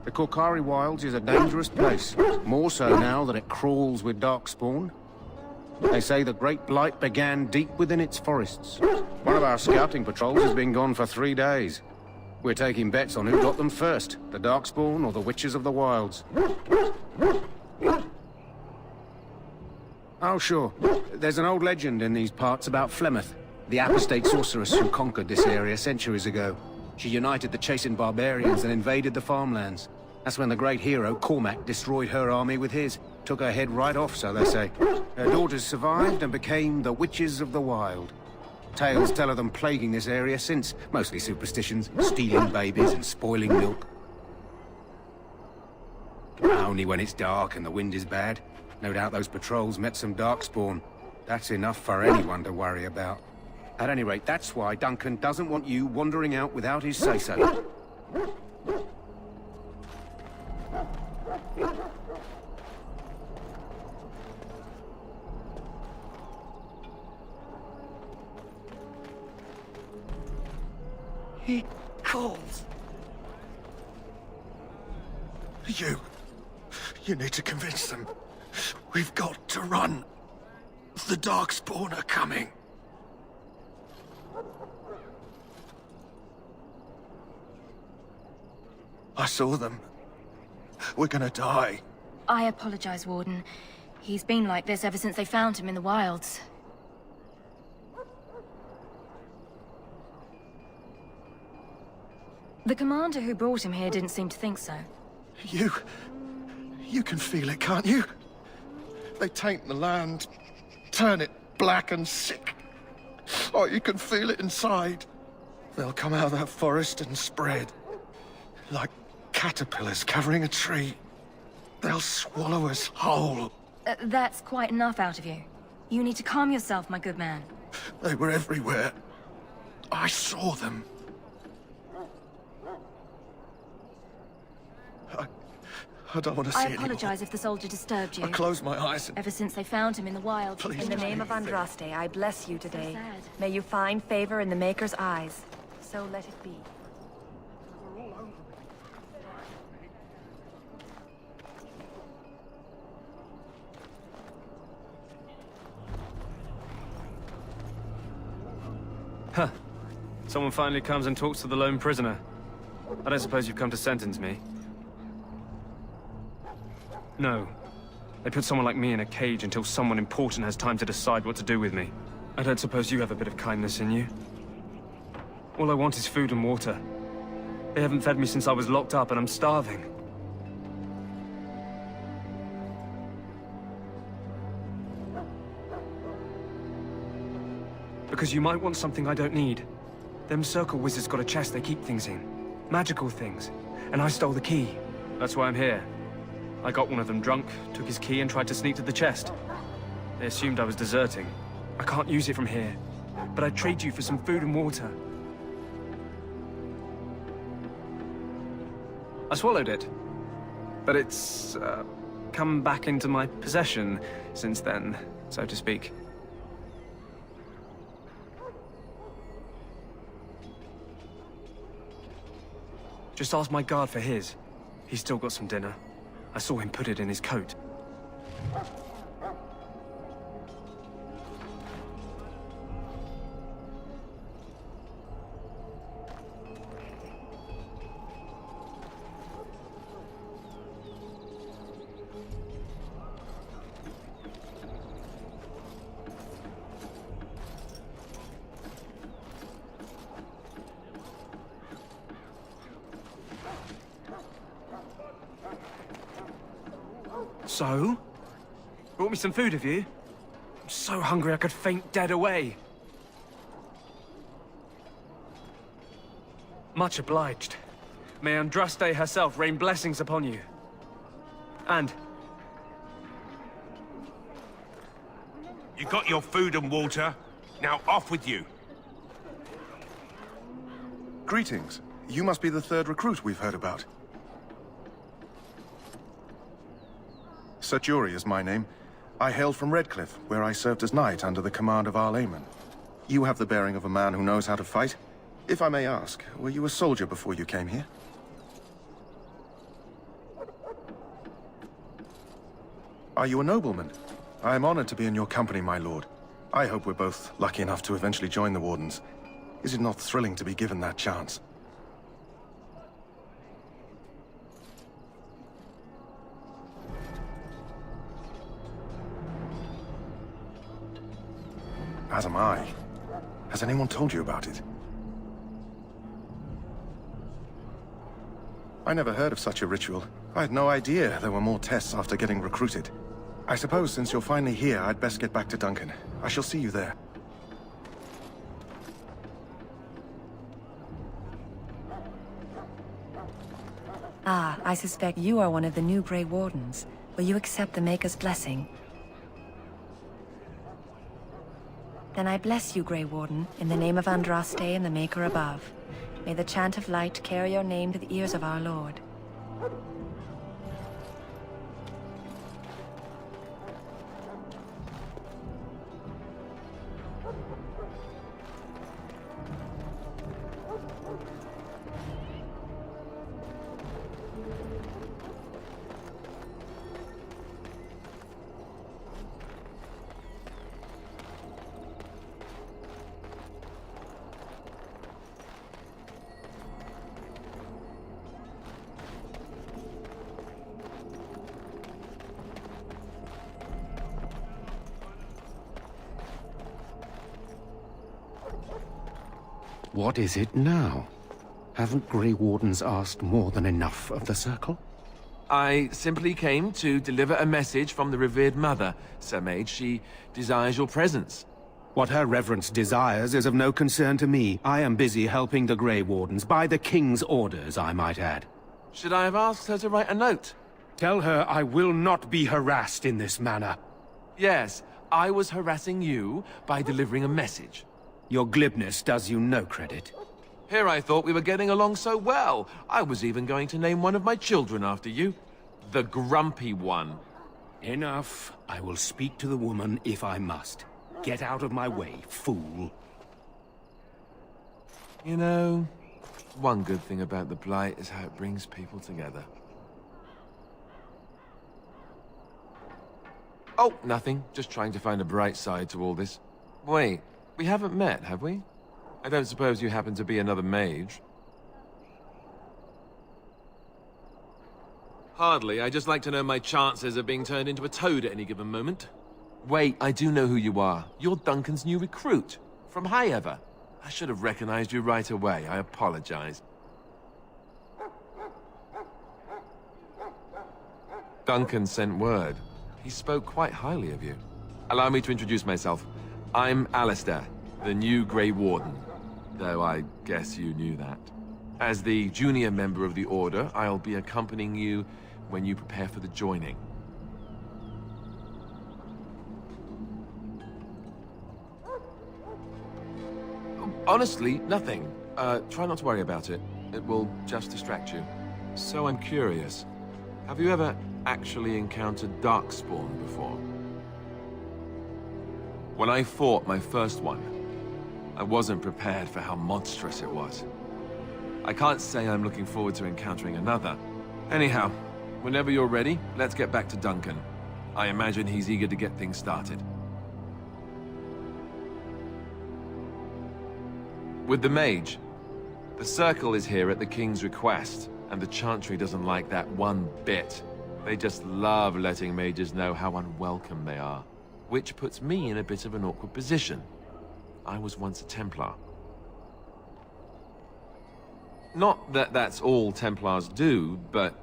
The Korkari Wilds is a dangerous place, more so now that it crawls with Darkspawn. They say the Great Blight began deep within its forests. One of our scouting patrols has been gone for 3 days. We're taking bets on who got them first, the Darkspawn or the Witches of the Wilds. Oh, sure. There's an old legend in these parts about Flemeth, the apostate sorceress who conquered this area centuries ago. She united the chasing barbarians and invaded the farmlands. That's when the great hero, Cormac, destroyed her army with his. Took her head right off, so they say. Her daughters survived and became the Witches of the Wild. Tales tell of them plaguing this area since, mostly superstitions, stealing babies and spoiling milk. Only when it's dark and the wind is bad. No doubt those patrols met some Darkspawn. That's enough for anyone to worry about. At any rate, that's why Duncan doesn't want you wandering out without his say-so. He calls. You need to convince them. We've got to run. The Darkspawn are coming. I saw them. We're gonna die. I apologize, Warden. He's been like this ever since they found him in the wilds. The commander who brought him here didn't seem to think so. You can feel it, can't you? They taint the land, turn it black and sick. Oh, you can feel it inside. They'll come out of that forest and spread. Like caterpillars covering a tree. They'll swallow us whole. That's quite enough out of you. You need to calm yourself, my good man. They were everywhere. I saw them. I don't want to see I anymore. apologize if the soldier disturbed you. I close my eyes and... Ever since they found him in the wild. Please In the don't name do of anything. Andraste, I bless you today. So sad. May you find favor in the Maker's eyes. So let it be. Huh. Someone finally comes and talks to the lone prisoner. I don't suppose you've come to sentence me? No. They put someone like me in a cage until someone important has time to decide what to do with me. I don't suppose you have a bit of kindness in you? All I want is food and water. They haven't fed me since I was locked up and I'm starving. Because you might want something I don't need. Them circle wizards got a chest they keep things in. Magical things. And I stole the key. That's why I'm here. I got one of them drunk, took his key and tried to sneak to the chest. They assumed I was deserting. I can't use it from here. But I'd trade you for some food and water. I swallowed it. But it's, come back into my possession since then, so to speak. Just ask my guard for his. He's still got some dinner. I saw him put it in his coat. So? Brought me some food, have you? I'm so hungry I could faint dead away. Much obliged. May Andraste herself rain blessings upon you. And... You got your food and water. Now off with you. Greetings. You must be the third recruit we've heard about. Sir Jury is my name. I hail from Redcliffe, where I served as knight under the command of Arl Aemon. You have the bearing of a man who knows how to fight. If I may ask, were you a soldier before you came here? Are you a nobleman? I am honored to be in your company, my lord. I hope we're both lucky enough to eventually join the Wardens. Is it not thrilling to be given that chance? As am I. Has anyone told you about it? I never heard of such a ritual. I had no idea there were more tests after getting recruited. I suppose since you're finally here, I'd best get back to Duncan. I shall see you there. Ah, I suspect you are one of the new Grey Wardens. Will you accept the Maker's blessing? Then I bless you, Grey Warden, in the name of Andraste and the Maker above. May the chant of light carry your name to the ears of our Lord. What is it now? Haven't Grey Wardens asked more than enough of the Circle? I simply came to deliver a message from the revered mother, Sir Mage. She desires your presence. What her reverence desires is of no concern to me. I am busy helping the Grey Wardens, by the King's orders, I might add. Should I have asked her to write a note? Tell her I will not be harassed in this manner. Yes, I was harassing you by delivering a message. Your glibness does you no credit. Here I thought we were getting along so well. I was even going to name one of my children after you. The Grumpy One. Enough. I will speak to the woman if I must. Get out of my way, fool. You know, one good thing about the Blight is how it brings people together. Oh, nothing. Just trying to find a bright side to all this. Wait, we haven't met, have we? I don't suppose you happen to be another mage? Hardly. I just like to know my chances of being turned into a toad at any given moment. Wait, I do know who you are. You're Duncan's new recruit. From Highever. I should have recognized you right away. I apologize. Duncan sent word. He spoke quite highly of you. Allow me to introduce myself. I'm Alistair, the new Grey Warden. Though I guess you knew that. As the junior member of the Order, I'll be accompanying you when you prepare for the joining. Honestly, nothing. Try not to worry about it. It will just distract you. So I'm curious. Have you ever actually encountered Darkspawn before? When I fought my first one, I wasn't prepared for how monstrous it was. I can't say I'm looking forward to encountering another. Anyhow, whenever you're ready, let's get back to Duncan. I imagine he's eager to get things started. With the mage, the Circle is here at the King's request, and the Chantry doesn't like that one bit. They just love letting mages know how unwelcome they are, which puts me in a bit of an awkward position. I was once a Templar. Not that that's all Templars do, but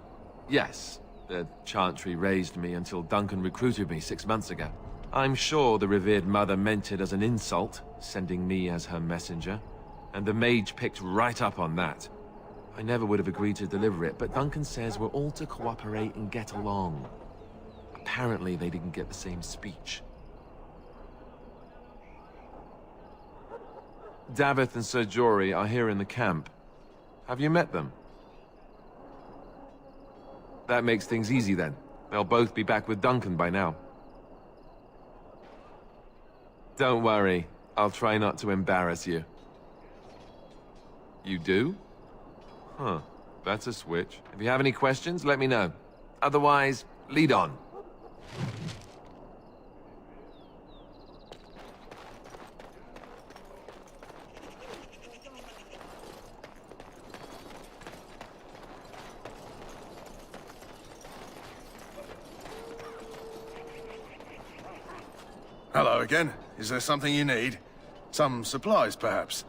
yes, the Chantry raised me until Duncan recruited me 6 months ago. I'm sure the revered mother meant it as an insult, sending me as her messenger. And the mage picked right up on that. I never would have agreed to deliver it, but Duncan says we're all to cooperate and get along. Apparently they didn't get the same speech. Davith and Sir Jory are here in the camp. Have you met them? That makes things easy then. They'll both be back with Duncan by now. Don't worry, I'll try not to embarrass you. You do? Huh, that's a switch. If you have any questions, let me know. Otherwise, lead on. Hello again. Is there something you need? Some supplies, perhaps?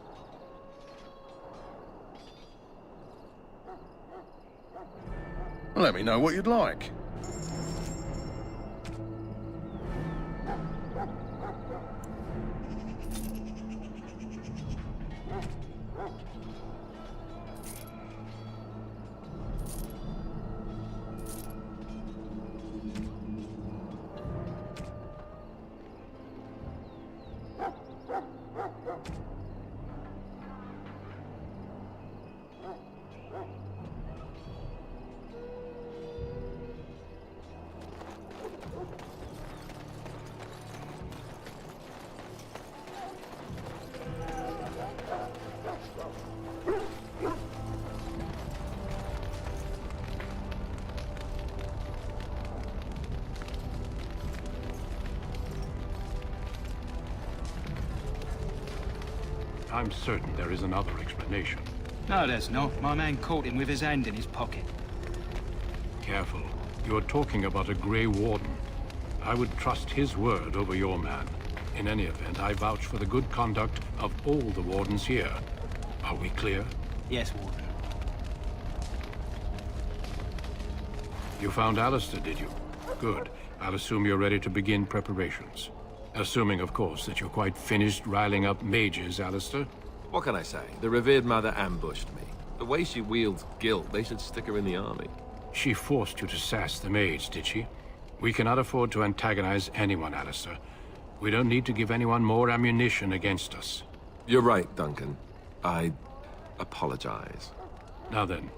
Let me know what you'd like. I'm certain there is another explanation. No, there's not. My man caught him with his hand in his pocket. Careful. You're talking about a Grey Warden. I would trust his word over your man. In any event, I vouch for the good conduct of all the Wardens here. Are we clear? Yes, Warden. You found Alistair, did you? Good. I'll assume you're ready to begin preparations. Assuming, of course, that you're quite finished riling up mages, Alistair. What can I say? The revered mother ambushed me. The way she wields guilt, they should stick her in the army. She forced you to sass the mage, did she? We cannot afford to antagonize anyone, Alistair. We don't need to give anyone more ammunition against us. You're right, Duncan. I apologize. Now then,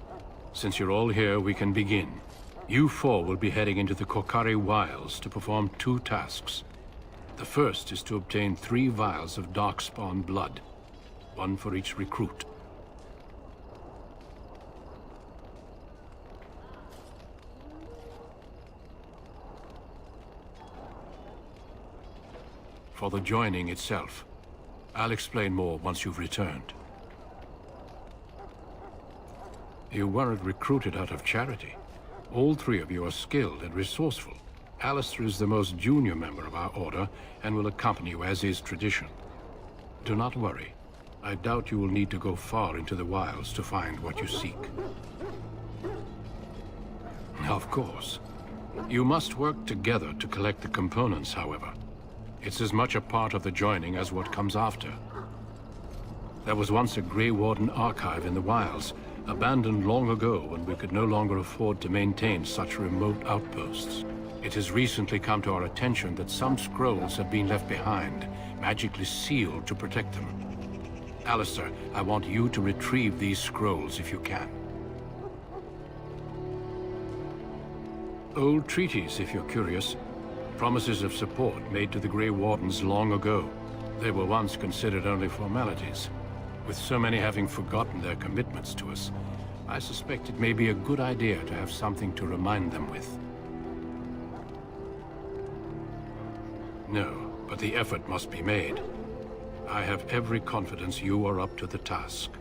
since you're all here, we can begin. You four will be heading into the Korcari Wilds to perform 2 tasks. The first is to obtain 3 vials of Darkspawn blood, 1 for each recruit. For the joining itself, I'll explain more once you've returned. You weren't recruited out of charity. All 3 of you are skilled and resourceful. Alistair is the most junior member of our order and will accompany you as is tradition. Do not worry. I doubt you will need to go far into the wilds to find what you seek. Of course. You must work together to collect the components, however. It's as much a part of the joining as what comes after. There was once a Grey Warden archive in the wilds, abandoned long ago when we could no longer afford to maintain such remote outposts. It has recently come to our attention that some scrolls have been left behind, magically sealed to protect them. Alistair, I want you to retrieve these scrolls if you can. Old treaties, if you're curious. Promises of support made to the Grey Wardens long ago. They were once considered only formalities. With so many having forgotten their commitments to us, I suspect it may be a good idea to have something to remind them with. No, but the effort must be made. I have every confidence you are up to the task.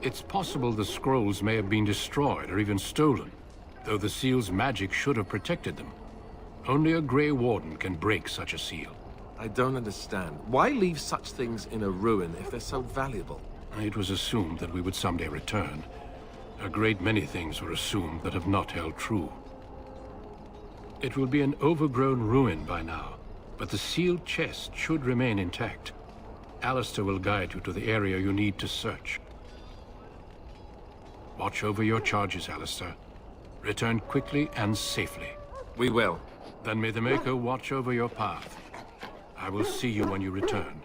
It's possible the scrolls may have been destroyed or even stolen, though the seal's magic should have protected them. Only a Grey Warden can break such a seal. I don't understand. Why leave such things in a ruin if they're so valuable? It was assumed that we would someday return. A great many things were assumed that have not held true. It will be an overgrown ruin by now, but the sealed chest should remain intact. Alistair will guide you to the area you need to search. Watch over your charges, Alistair. Return quickly and safely. We will. Then may the Maker watch over your path. I will see you when you return.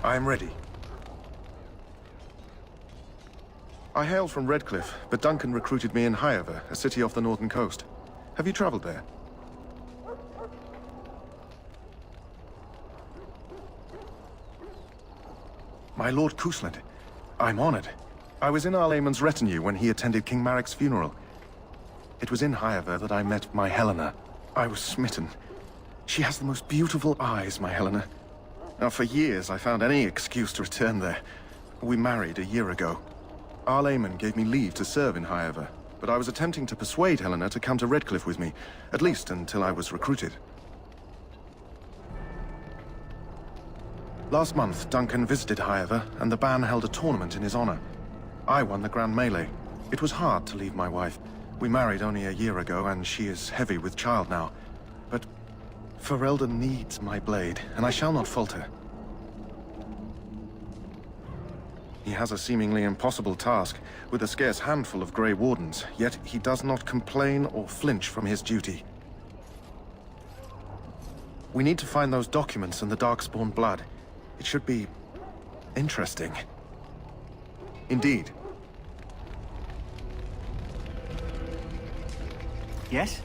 I am ready. I hail from Redcliffe, but Duncan recruited me in Highover, a city off the northern coast. Have you traveled there? My Lord Cousland, I'm honored. I was in Arlayman's retinue when he attended King Maric's funeral. It was in Highover that I met my Helena. I was smitten. She has the most beautiful eyes, my Helena. Now, for years, I found any excuse to return there. We married a year ago. Arlayman gave me leave to serve in Highover, but I was attempting to persuade Helena to come to Redcliffe with me, at least until I was recruited. Last month, Duncan visited Highover, and the band held a tournament in his honor. I won the Grand Melee. It was hard to leave my wife. We married only a year ago, and she is heavy with child now. But Ferelden needs my blade, and I shall not falter. He has a seemingly impossible task, with a scarce handful of Grey Wardens, yet he does not complain or flinch from his duty. We need to find those documents and the Darkspawn blood. It should be interesting. Indeed. Yes?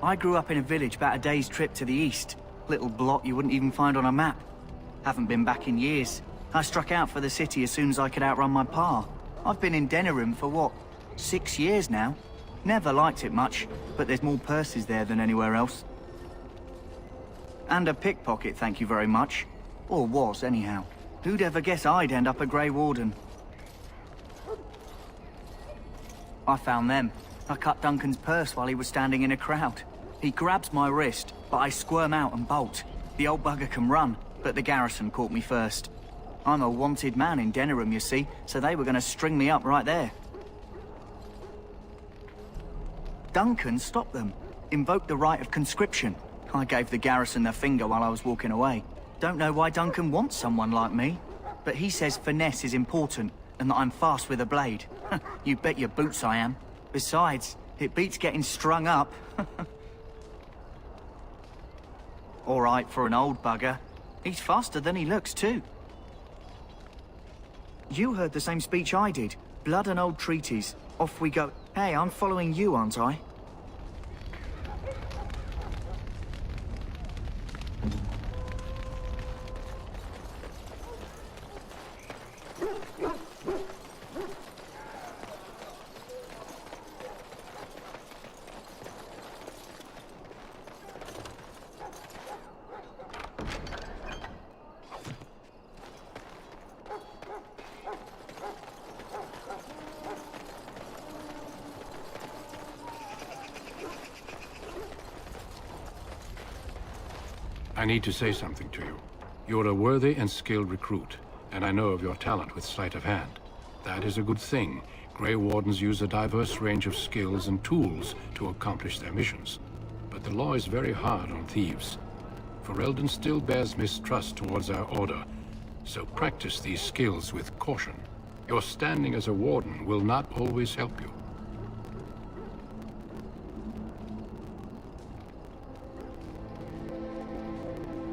I grew up in a village about a day's trip to the east. Little blot you wouldn't even find on a map. Haven't been back in years. I struck out for the city as soon as I could outrun my pa. I've been in Denerim for what, 6 years now? Never liked it much, but there's more purses there than anywhere else. And a pickpocket, thank you very much. Or was, anyhow. Who'd ever guess I'd end up a Grey Warden? I found them. I cut Duncan's purse while he was standing in a crowd. He grabs my wrist, but I squirm out and bolt. The old bugger can run, but the garrison caught me first. I'm a wanted man in Denerim, you see, so they were gonna string me up right there. Duncan stopped them, invoked the right of conscription. I gave the garrison the finger while I was walking away. Don't know why Duncan wants someone like me, but he says finesse is important and that I'm fast with a blade. You bet your boots I am. Besides, it beats getting strung up. All right for an old bugger. He's faster than he looks, too. You heard the same speech I did. Blood and old treaties. Off we go. Hey, I'm following you, aren't I? I need to say something to you. You're a worthy and skilled recruit, and I know of your talent with sleight of hand. That is a good thing. Grey Wardens use a diverse range of skills and tools to accomplish their missions. But the law is very hard on thieves. Ferelden still bears mistrust towards our order, so practice these skills with caution. Your standing as a warden will not always help you.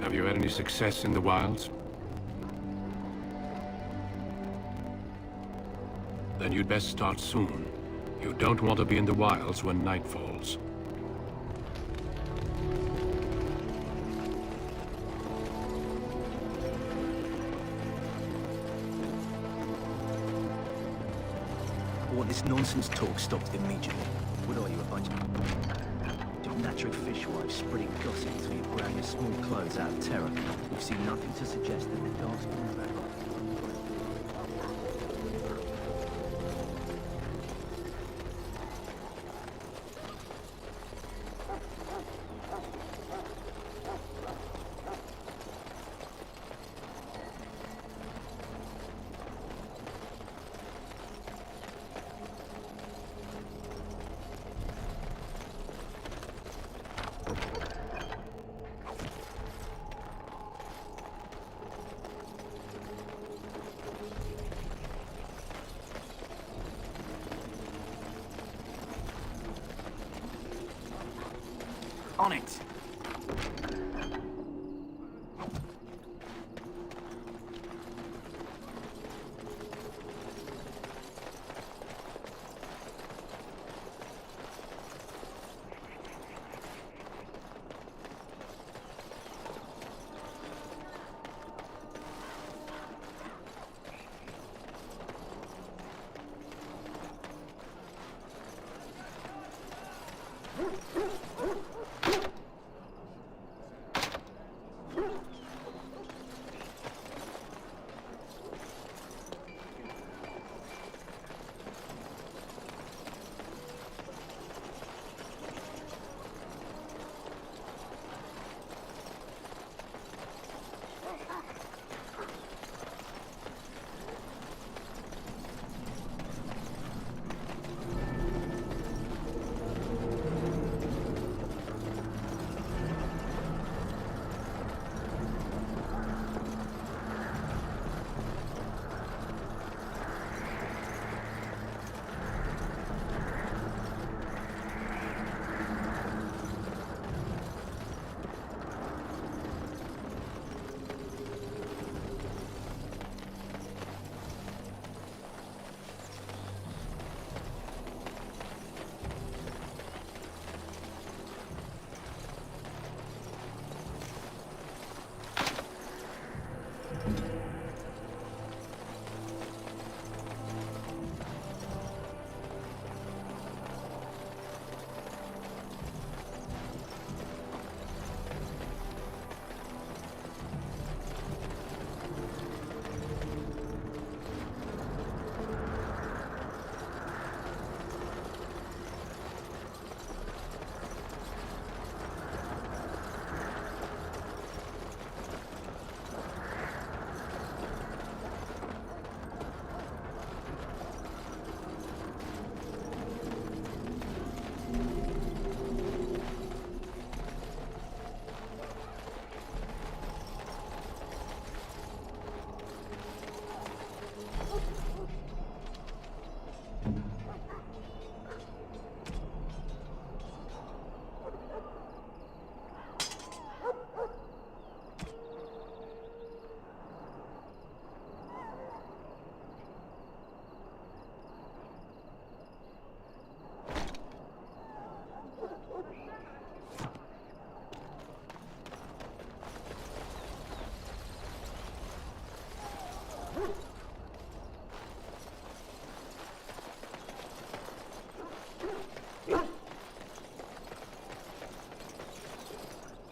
Have you had any success in the wilds? Then you'd best start soon. You don't want to be in the wilds when night falls. I want this nonsense talk stopped immediately. What are you, a bunch of natural fishwives spreading gossip until you brown your small clothes out of terror? We've seen nothing to suggest that the Darkspawn are back. On it.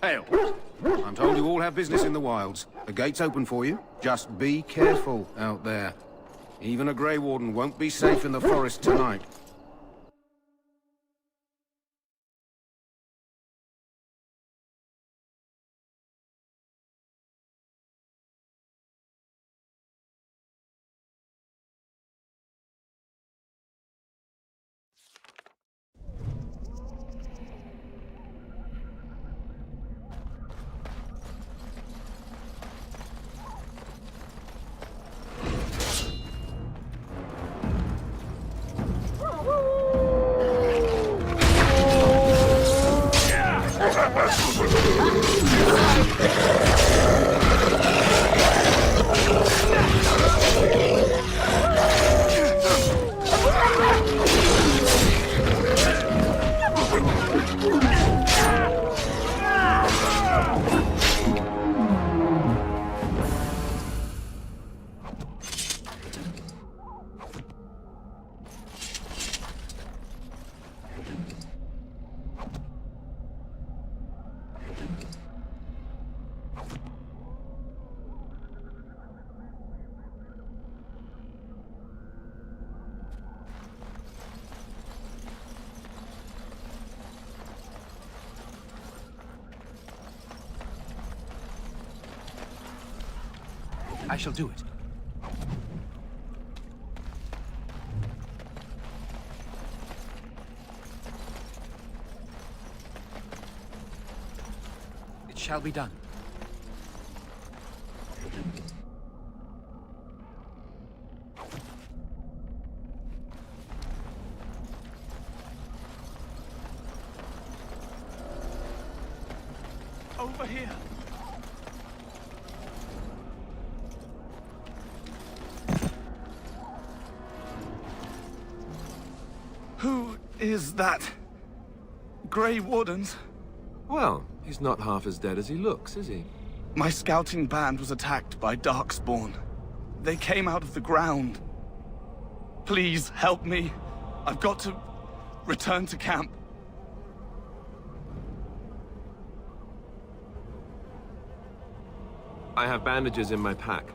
Hail. I'm told you all have business in the wilds. The gate's open for you. Just be careful out there. Even a Grey Warden won't be safe in the forest tonight. I shall do it. It shall be done. Over here. Who is that? Grey Wardens? Well, he's not half as dead as he looks, is he? My scouting band was attacked by Darkspawn. They came out of the ground. Please help me. I've got to return to camp. I have bandages in my pack.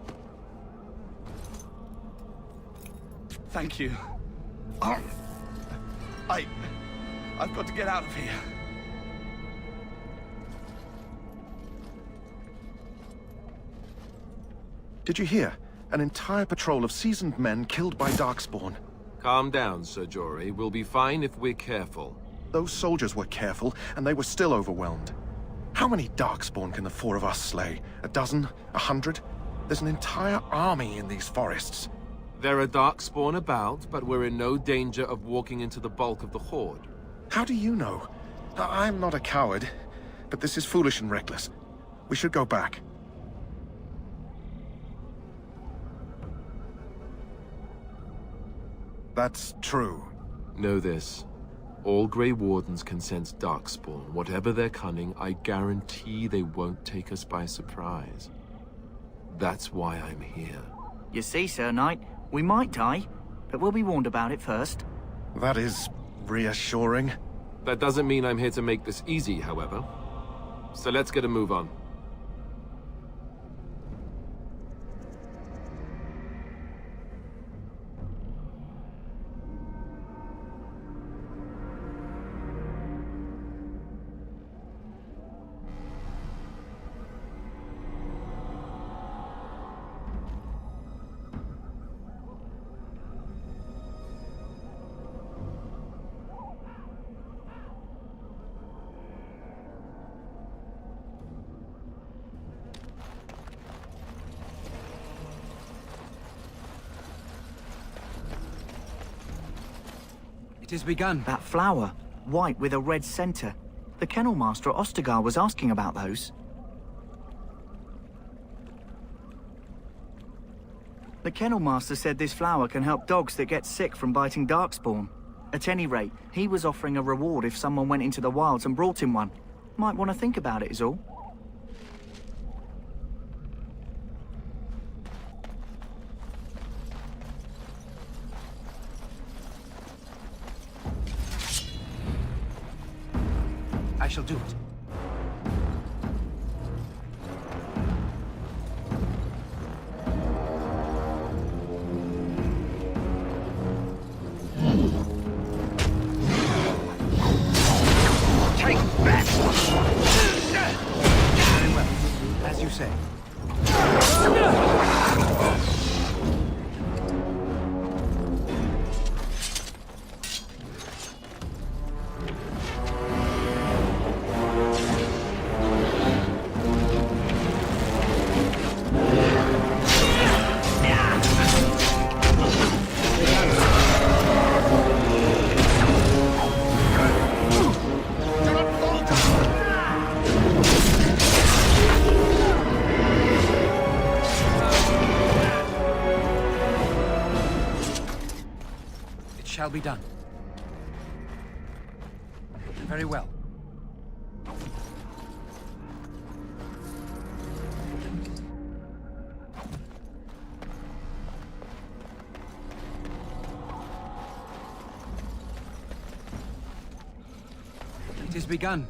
Thank you. I've got to get out of here. Did you hear? An entire patrol of seasoned men killed by Darkspawn. Calm down, Sir Jory. We'll be fine if we're careful. Those soldiers were careful, and they were still overwhelmed. How many Darkspawn can the four of us slay? A dozen? 100? There's an entire army in these forests. There are Darkspawn about, but we're in no danger of walking into the bulk of the Horde. How do you know? I'm not a coward, but this is foolish and reckless. We should go back. That's true. Know this. All Grey Wardens can sense Darkspawn. Whatever their cunning, I guarantee they won't take us by surprise. That's why I'm here. You see, Sir Knight, we might die, but we'll be warned about it first. That is reassuring. That doesn't mean I'm here to make this easy, however. So let's get a move on. It has begun. That flower, white with a red center. The kennel master at Ostagar was asking about those. The kennel master said this flower can help dogs that get sick from biting darkspawn. At any rate, he was offering a reward if someone went into the wilds and brought him one. Might want to think about it is all. I shall do it. Take that! Very well. As you say. Shall be done. Very well. It is begun.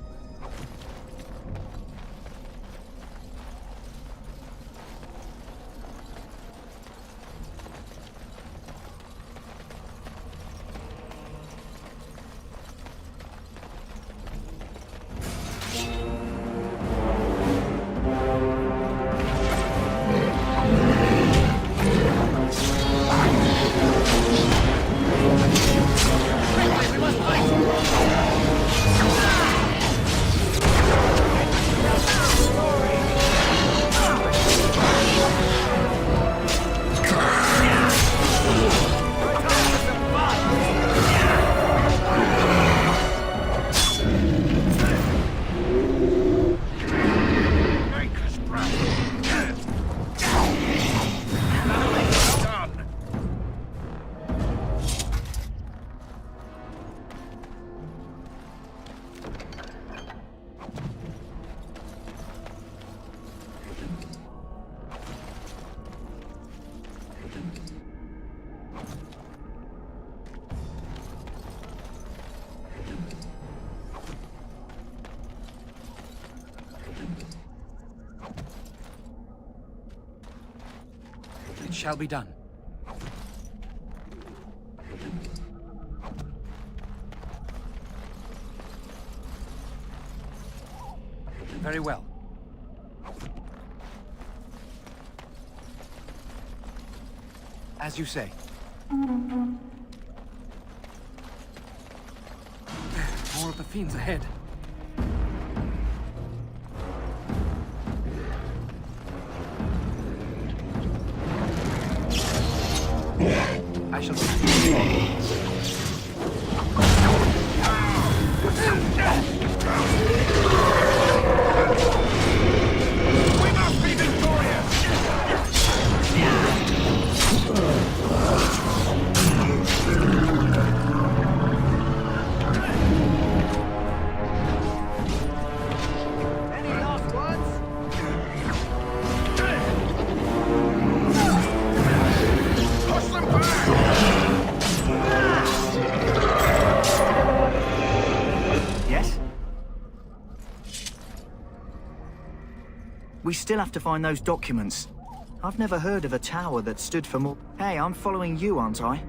It shall be done. Very well. As you say. More of the fiends ahead. I shall We must be victorious! Any last words? Push them back! Yes? We still have to find those documents. I've never heard of a tower that stood for more... Hey, I'm following you, aren't I?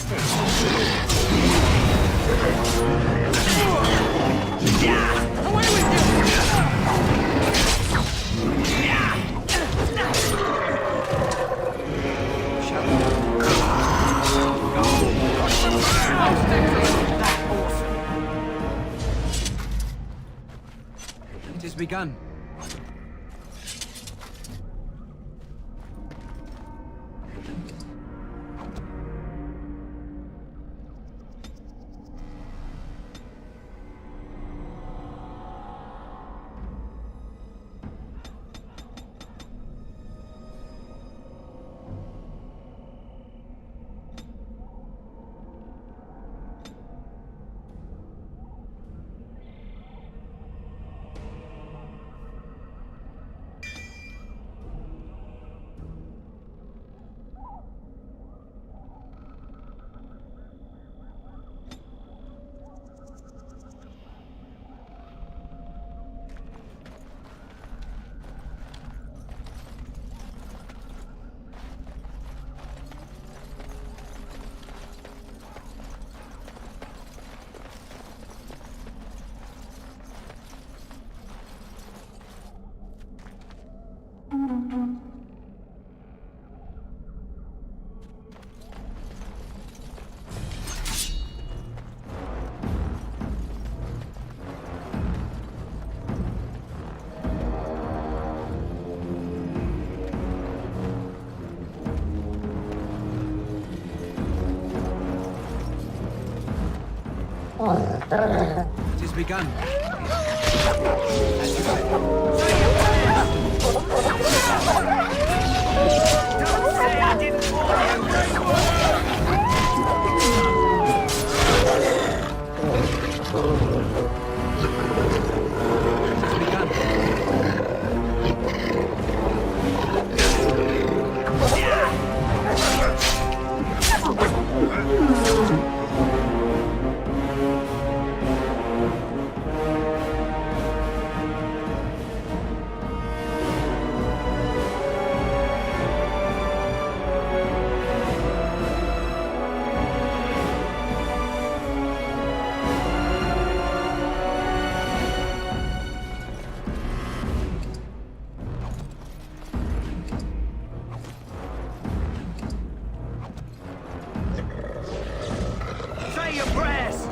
It has begun. It has begun. Don't say I didn't Say your prayers!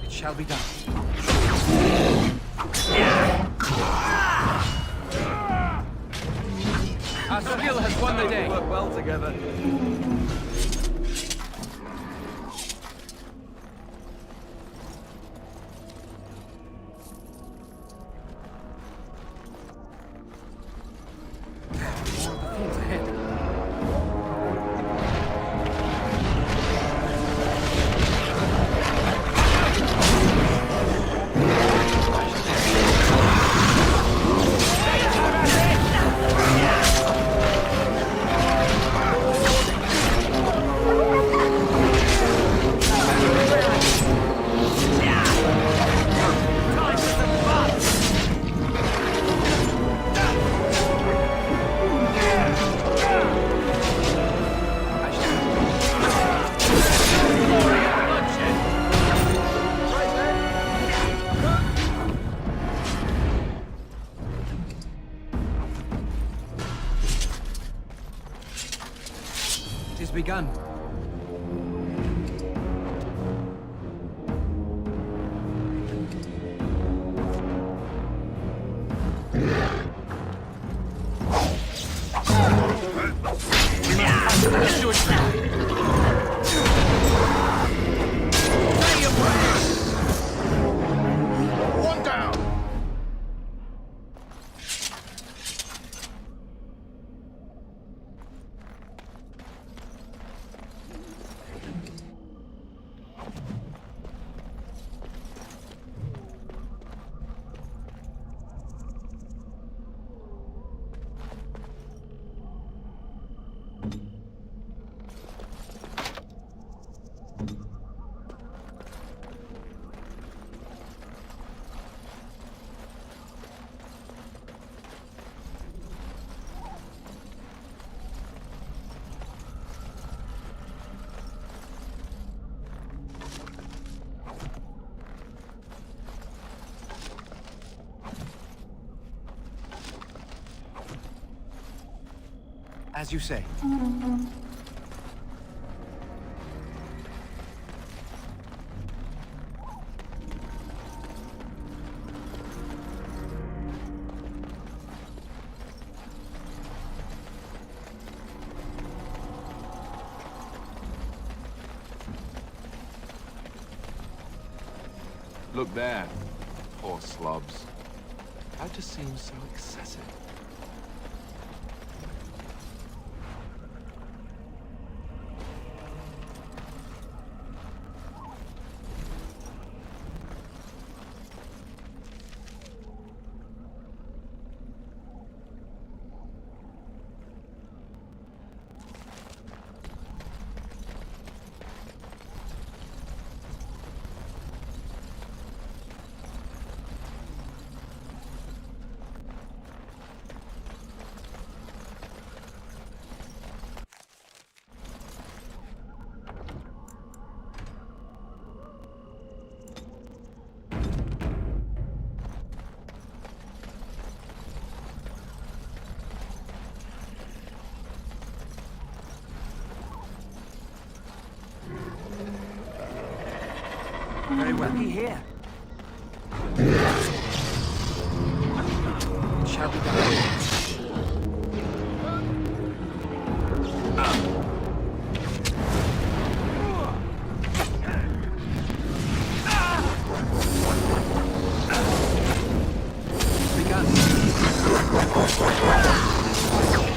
It shall be done. Our skill has won the day. Work well together. It has begun. One down! As you say. Look there. Poor slobs. That just seems so excessive. Very well. Be here. It shall be done.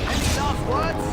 Any last words?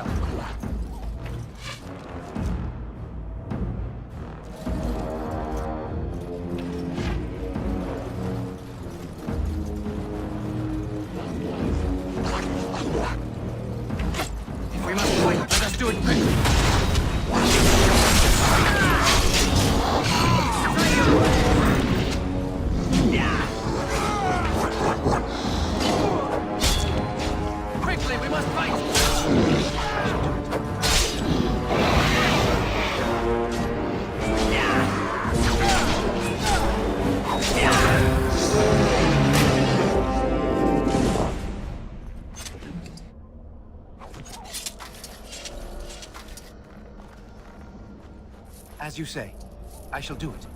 well. If we must wait, let us do it quickly. Quickly, we must fight! As you say, I shall do it.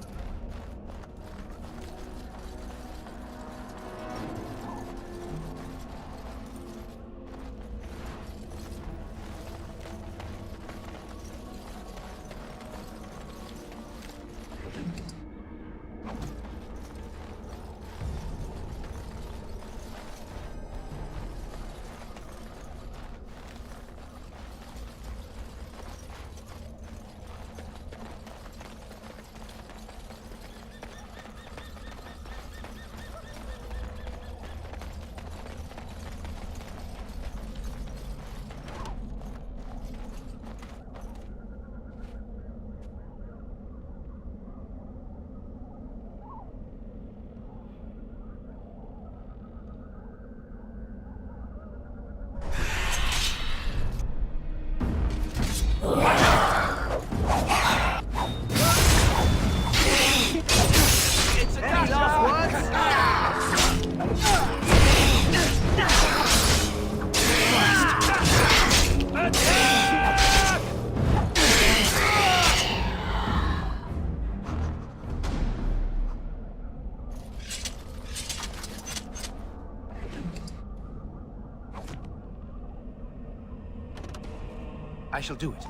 I shall do it.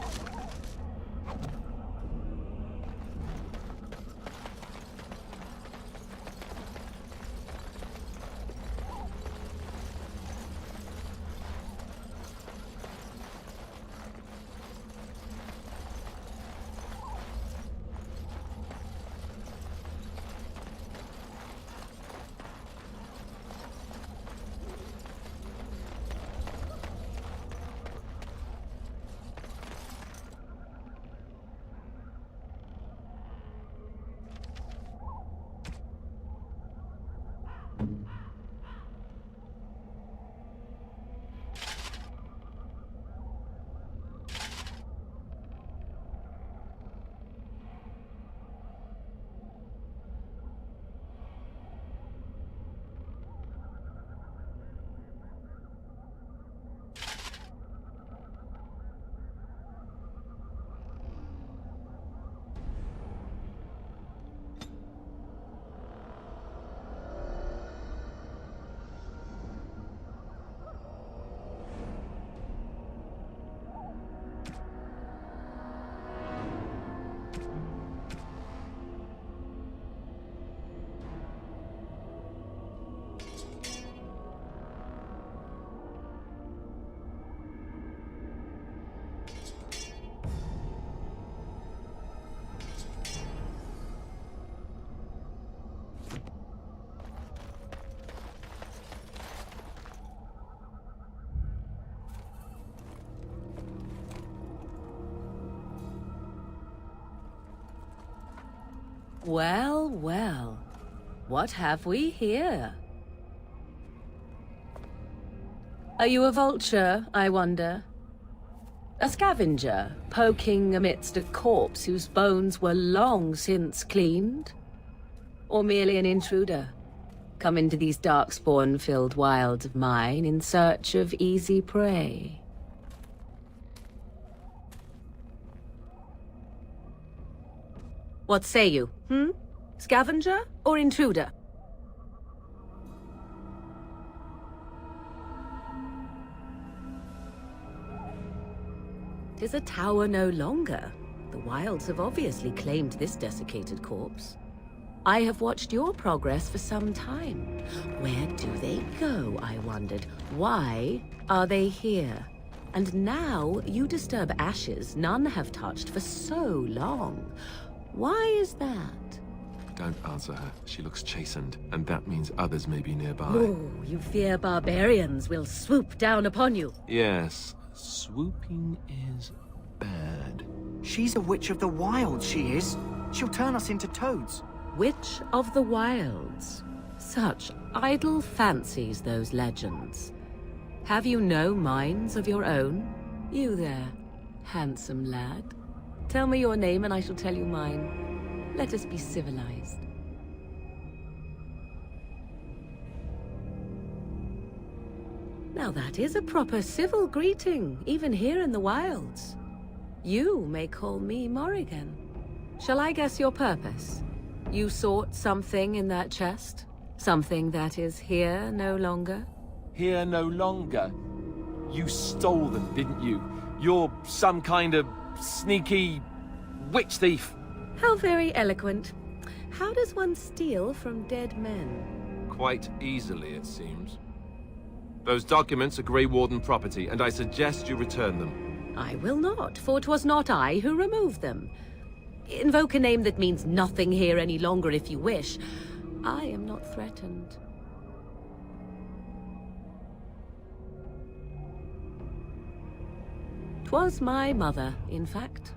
Well, well. What have we here? Are you a vulture, I wonder? A scavenger, poking amidst a corpse whose bones were long since cleaned? Or merely an intruder, come into these darkspawn-filled wilds of mine in search of easy prey? What say you, Scavenger or intruder? 'Tis a tower no longer. The wilds have obviously claimed this desiccated corpse. I have watched your progress for some time. Where do they go, I wondered? Why are they here? And now you disturb ashes none have touched for so long. Why is that? Don't answer her. She looks chastened, and that means others may be nearby. Oh, you fear barbarians will swoop down upon you. Yes, swooping is bad. She's a witch of the wilds, she is. She'll turn us into toads. Witch of the Wilds. Such idle fancies, those legends. Have you no minds of your own? You there, handsome lad. Tell me your name and I shall tell you mine. Let us be civilized. Now that is a proper civil greeting, even here in the wilds. You may call me Morrigan. Shall I guess your purpose? You sought something in that chest? Something that is here no longer? Here no longer. You stole them, didn't you? You're some kind of sneaky witch thief. How very eloquent. How does one steal from dead men? Quite easily, it seems. Those documents are Grey Warden property, and I suggest you return them. I will not, for 'twas not I who removed them. Invoke a name that means nothing here any longer if you wish. I am not threatened. 'Twas my mother, in fact.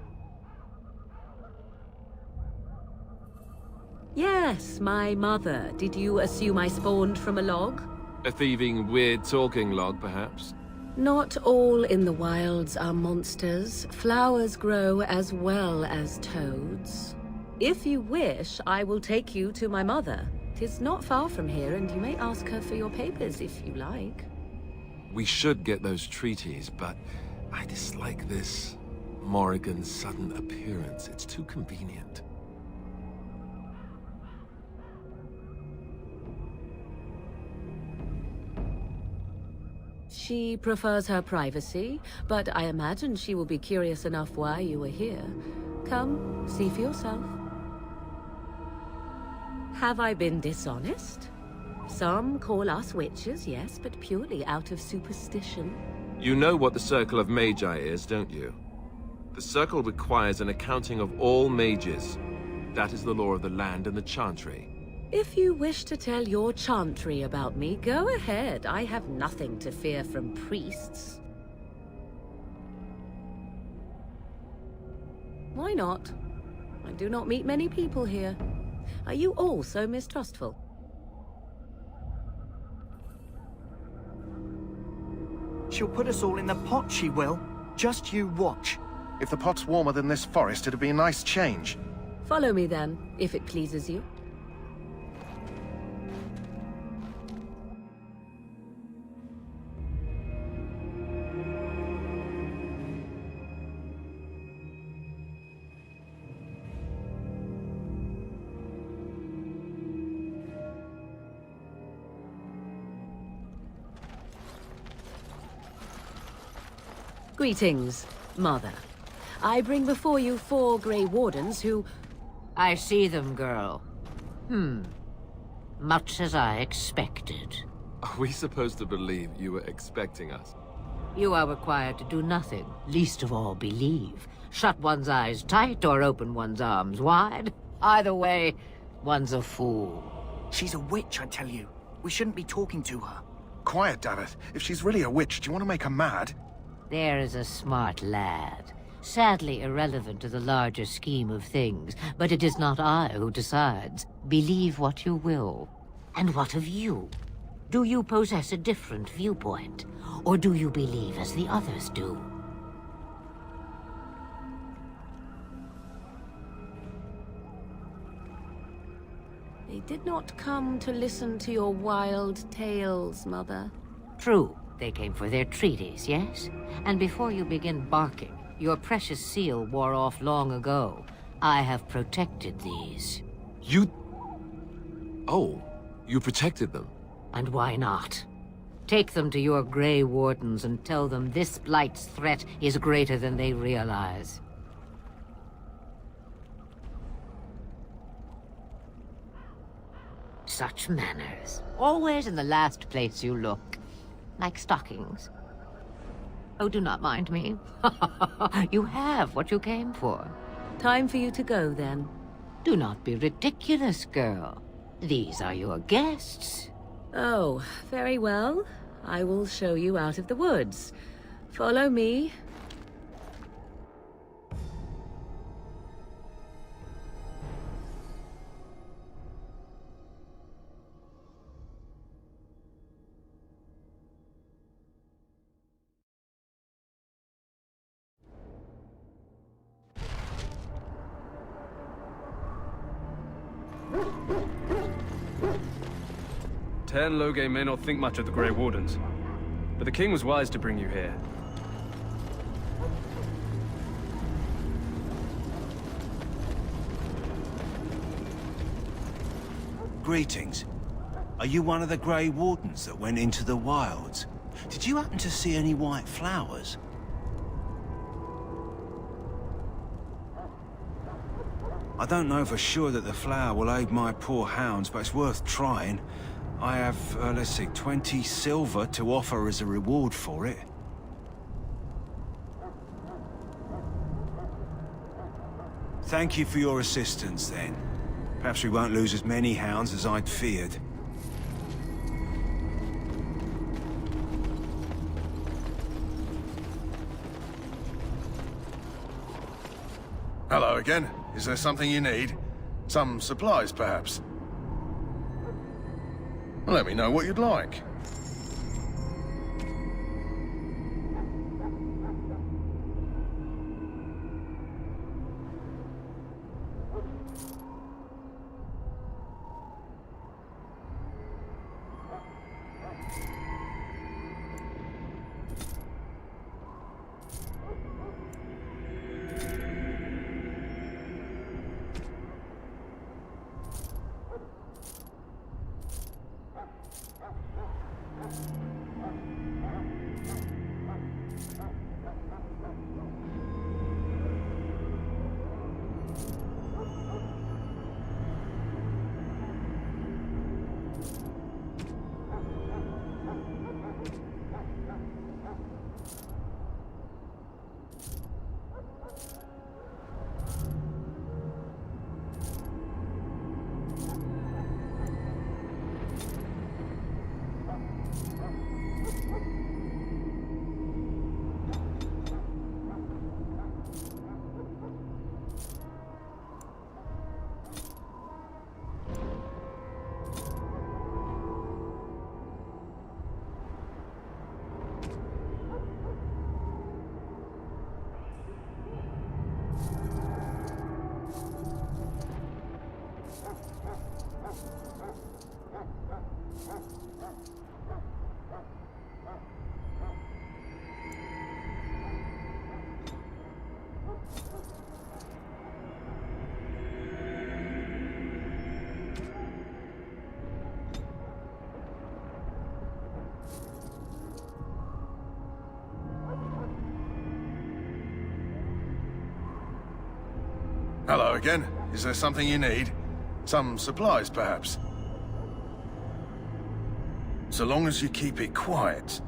Yes, my mother. Did you assume I spawned from a log? A thieving, weird-talking log, perhaps? Not all in the wilds are monsters. Flowers grow as well as toads. If you wish, I will take you to my mother. 'Tis not far from here, and you may ask her for your papers if you like. We should get those treaties, but I dislike this Morrigan's sudden appearance. It's too convenient. She prefers her privacy, but I imagine she will be curious enough why you were here. Come, see for yourself. Have I been dishonest? Some call us witches, yes, but purely out of superstition. You know what the Circle of Magi is, don't you? The Circle requires an accounting of all mages. That is the law of the land and the Chantry. If you wish to tell your chantry about me, go ahead. I have nothing to fear from priests. Why not? I do not meet many people here. Are you all so mistrustful? She'll put us all in the pot, she will. Just you watch. If the pot's warmer than this forest, it'd be a nice change. Follow me then, if it pleases you. Greetings, Mother. I bring before you 4 Grey Wardens who... I see them, girl. Much as I expected. Are we supposed to believe you were expecting us? You are required to do nothing, least of all believe. Shut one's eyes tight or open one's arms wide. Either way, one's a fool. She's a witch, I tell you. We shouldn't be talking to her. Quiet, dammit. If she's really a witch, do you want to make her mad? There is a smart lad. Sadly irrelevant to the larger scheme of things, but it is not I who decides. Believe what you will. And what of you? Do you possess a different viewpoint? Or do you believe as the others do? They did not come to listen to your wild tales, Mother. True. They came for their treaties, yes? And before you begin barking, your precious seal wore off long ago. I have protected these. You... Oh, you protected them? And why not? Take them to your Grey Wardens and tell them this Blight's threat is greater than they realize. Such manners. Always in the last place you look. Like stockings. Oh, do not mind me. You have what you came for. Time for you to go, then. Do not be ridiculous, girl. These are your guests. Oh, very well. I will show you out of the woods. Follow me. Tern Loghain may not think much of the Grey Wardens, but the king was wise to bring you here. Greetings. Are you one of the Grey Wardens that went into the wilds? Did you happen to see any white flowers? I don't know for sure that the flower will aid my poor hounds, but it's worth trying. I have, let's see, 20 silver to offer as a reward for it. Thank you for your assistance, then. Perhaps we won't lose as many hounds as I'd feared. Hello again. Is there something you need? Some supplies, perhaps? Let me know what you'd like. Hello again. Is there something you need? Some supplies, perhaps? So long as you keep it quiet.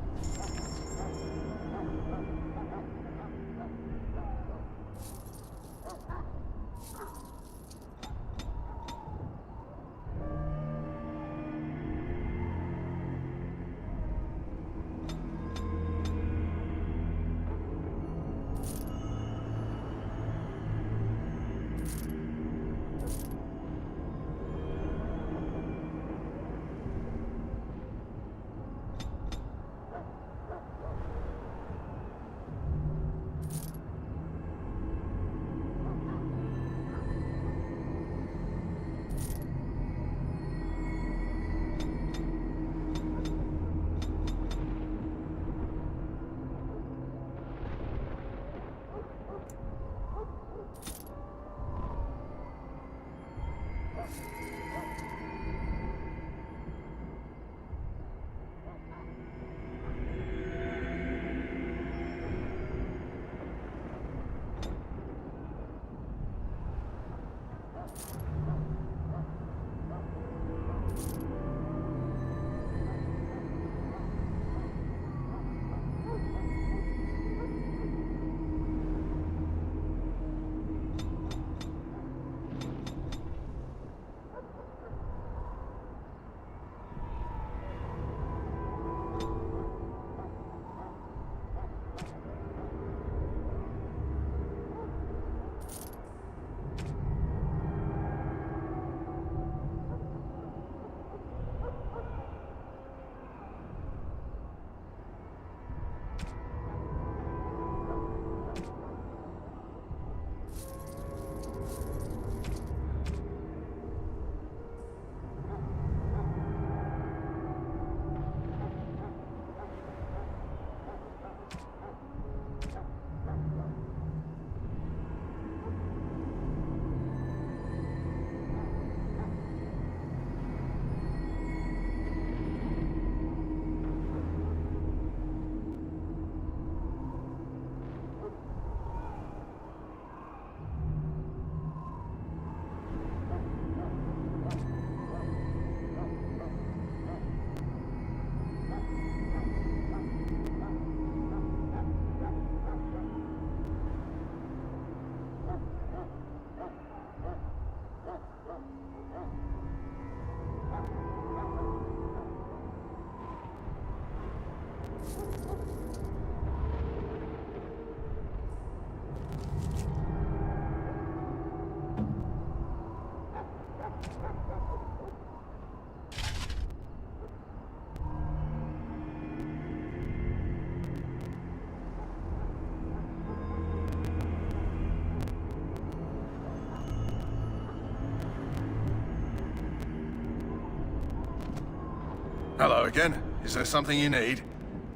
Hello again. Is there something you need?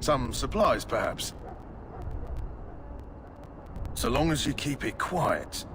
Some supplies, perhaps? So long as you keep it quiet.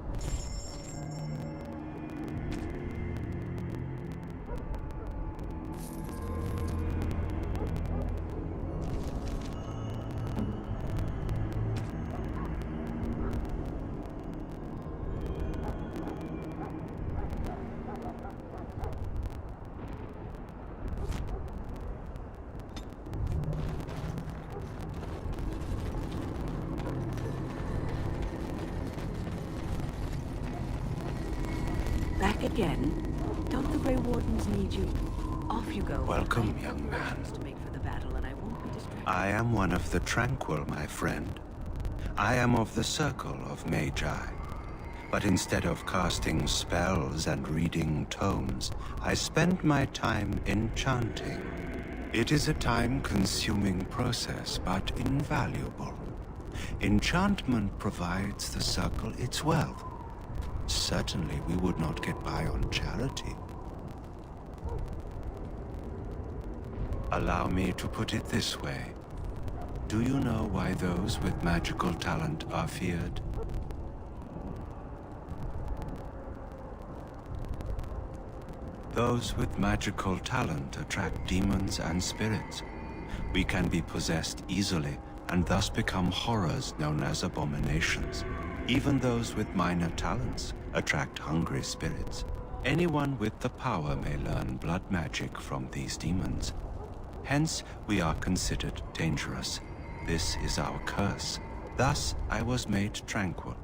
Back again? Don't the Grey Wardens need you? Off you go. Welcome, young man. To make for the battle, and I won't be distracted. I am one of the Tranquil, my friend. I am of the Circle of Magi. But instead of casting spells and reading tomes, I spend my time enchanting. It is a time-consuming process, but invaluable. Enchantment provides the Circle its wealth. Certainly we would not get by on charity. Allow me to put it this way. Do you know why those with magical talent are feared? Those with magical talent attract demons and spirits. We can be possessed easily, and thus become horrors known as abominations. Even those with minor talents attract hungry spirits. Anyone with the power may learn blood magic from these demons. Hence, we are considered dangerous. This is our curse. Thus, I was made tranquil,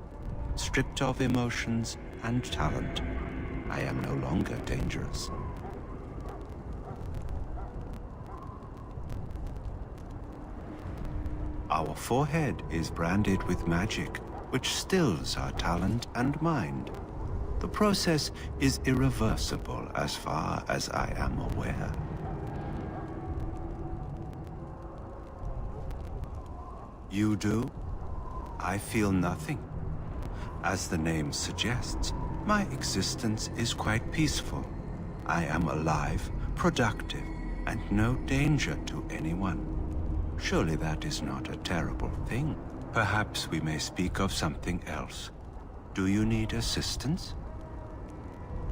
stripped of emotions and talent. I am no longer dangerous. Our forehead is branded with magic, which stills our talent and mind. The process is irreversible as far as I am aware. You do? I feel nothing. As the name suggests, my existence is quite peaceful. I am alive, productive, and no danger to anyone. Surely that is not a terrible thing. Perhaps we may speak of something else. Do you need assistance?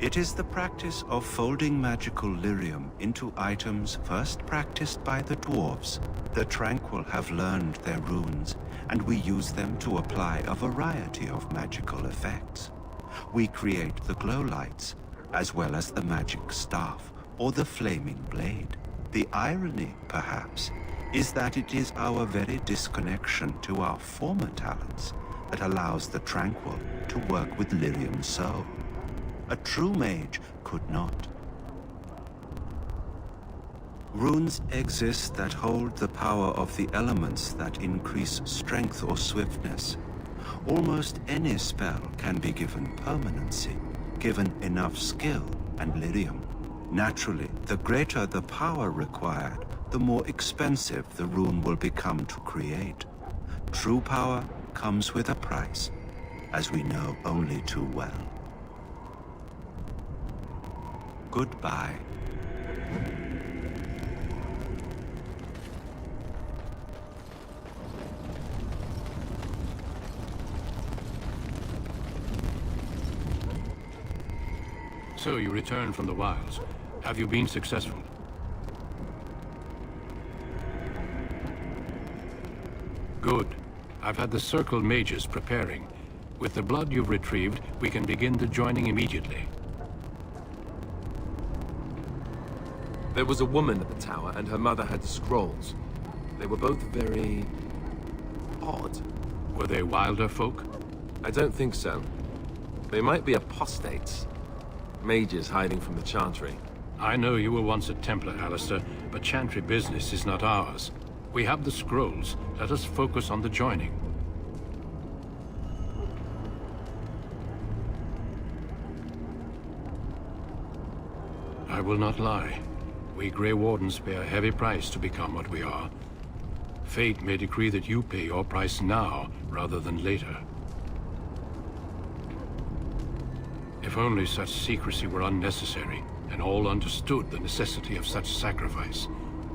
It is the practice of folding magical lyrium into items first practiced by the dwarves. The Tranquil have learned their runes, and we use them to apply a variety of magical effects. We create the glow lights, as well as the magic staff or the flaming blade. The irony, perhaps, is that it is our very disconnection to our former talents that allows the Tranquil to work with lyrium so. A true mage could not. Runes exist that hold the power of the elements that increase strength or swiftness. Almost any spell can be given permanency, given enough skill and lyrium. Naturally, the greater the power required, the more expensive the rune will become to create. True power comes with a price, as we know only too well. Goodbye. So you returned from the wilds. Have you been successful? Good. I've had the Circle mages preparing. With the blood you've retrieved, we can begin the joining immediately. There was a woman at the tower, and her mother had scrolls. They were both very odd. Were they wilder folk? I don't think so. They might be apostates. Mages hiding from the Chantry. I know you were once a Templar, Alistair, but Chantry business is not ours. We have the scrolls. Let us focus on the joining. I will not lie. We Grey Wardens pay a heavy price to become what we are. Fate may decree that you pay your price now, rather than later. If only such secrecy were unnecessary, and all understood the necessity of such sacrifice.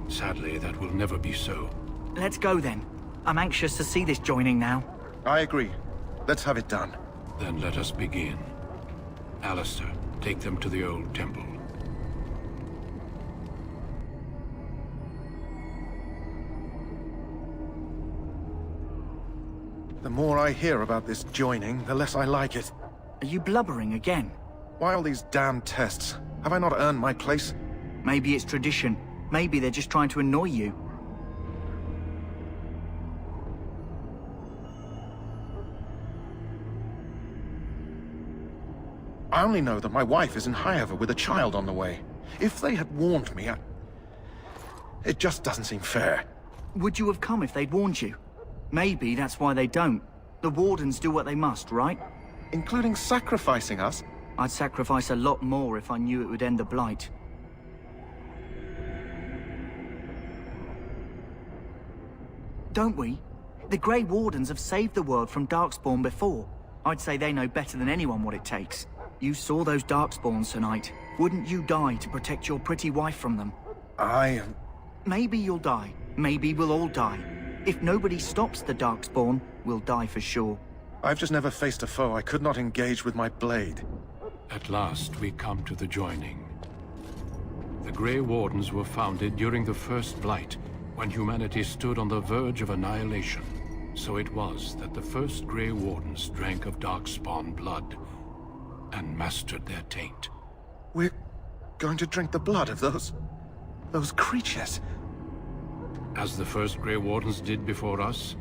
Sadly, that will never be so. Let's go then. I'm anxious to see this joining now. I agree. Let's have it done. Then let us begin. Alistair, take them to the old temple. The more I hear about this joining, the less I like it. Are you blubbering again? Why all these damn tests? Have I not earned my place? Maybe it's tradition. Maybe they're just trying to annoy you. I only know that my wife is in Highover with a child on the way. If they had warned me, it just doesn't seem fair. Would you have come if they'd warned you? Maybe that's why they don't. The Wardens do what they must, right? Including sacrificing us? I'd sacrifice a lot more if I knew it would end the Blight. Don't we? The Grey Wardens have saved the world from Darkspawn before. I'd say they know better than anyone what it takes. You saw those Darkspawns tonight. Wouldn't you die to protect your pretty wife from them? Maybe you'll die. Maybe we'll all die. If nobody stops the Darkspawn, we'll die for sure. I've just never faced a foe I could not engage with my blade. At last, we come to the joining. The Grey Wardens were founded during the First Blight, when humanity stood on the verge of annihilation. So it was that the first Grey Wardens drank of Darkspawn blood, and mastered their taint. We're going to drink the blood of those creatures? As the first Grey Wardens did before us,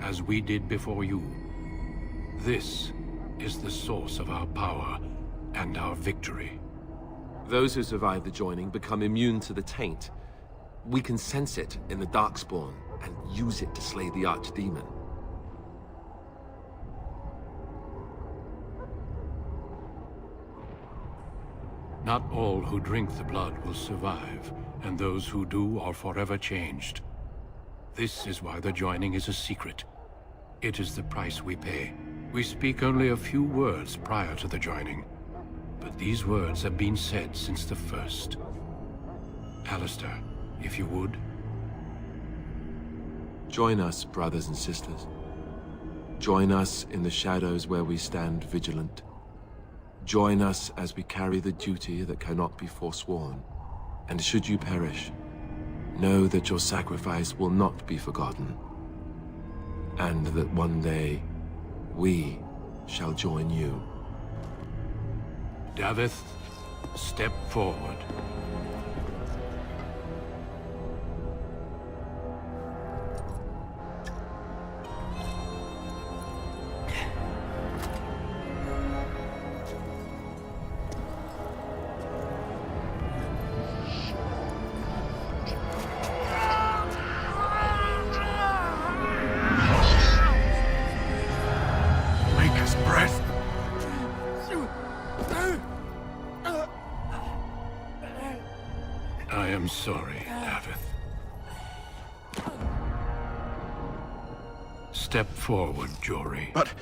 as we did before you. This is the source of our power and our victory. Those who survive the joining become immune to the taint. We can sense it in the Darkspawn and use it to slay the Archdemon. Not all who drink the blood will survive, and those who do are forever changed. This is why the joining is a secret. It is the price we pay. We speak only a few words prior to the joining, but these words have been said since the first. Alistair, if you would. Join us, brothers and sisters. Join us in the shadows where we stand vigilant. Join us as we carry the duty that cannot be forsworn. And should you perish, know that your sacrifice will not be forgotten. And that one day, we shall join you. Davith, step forward. I am sorry, Davith. Step forward, Jory. But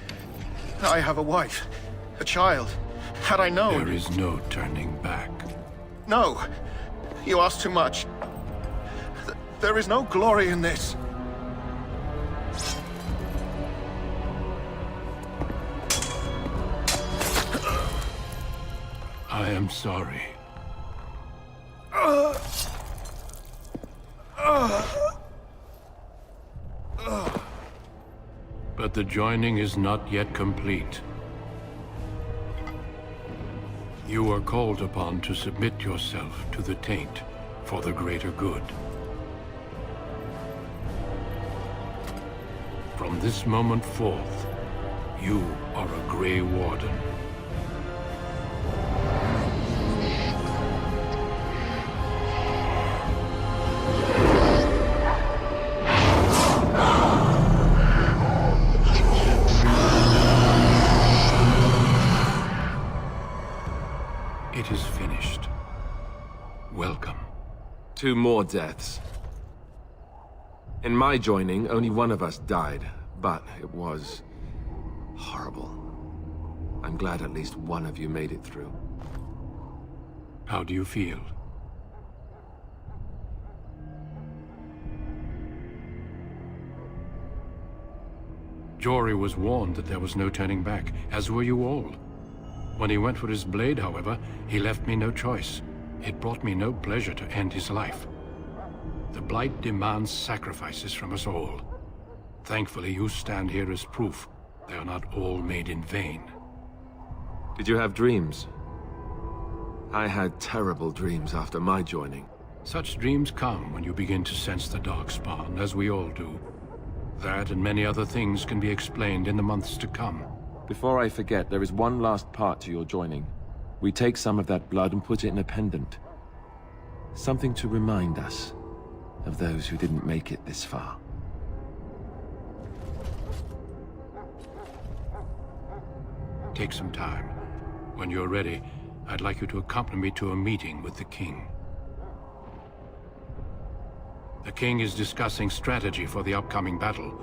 I have a wife, a child. Had I known... There is no turning back. No! You ask too much. There is no glory in this. I am sorry. But the joining is not yet complete. You are called upon to submit yourself to the taint for the greater good. From this moment forth, you are a Grey Warden. It is finished. Welcome. 2 more deaths. In my joining, only one of us died, but it was horrible. I'm glad at least one of you made it through. How do you feel? Jory was warned that there was no turning back, as were you all. When he went for his blade, however, he left me no choice. It brought me no pleasure to end his life. The Blight demands sacrifices from us all. Thankfully, you stand here as proof they are not all made in vain. Did you have dreams? I had terrible dreams after my joining. Such dreams come when you begin to sense the Darkspawn, as we all do. That and many other things can be explained in the months to come. Before I forget, there is one last part to your joining. We take some of that blood and put it in a pendant. Something to remind us of those who didn't make it this far. Take some time. When you're ready, I'd like you to accompany me to a meeting with the King. The King is discussing strategy for the upcoming battle.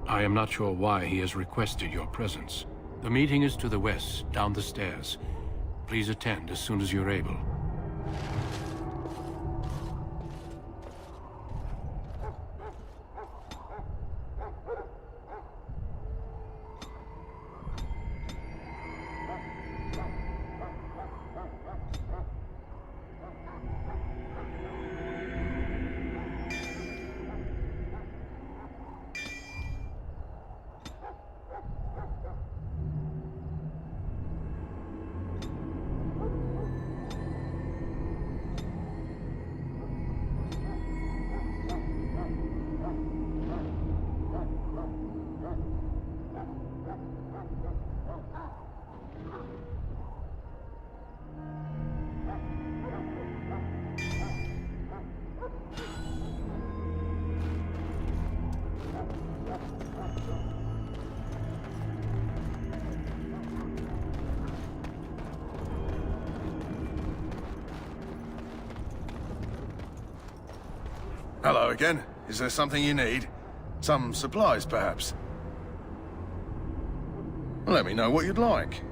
I am not sure why he has requested your presence. The meeting is to the west, down the stairs. Please attend as soon as you're able. Hello again. Is there something you need? Some supplies, perhaps? Let me know what you'd like.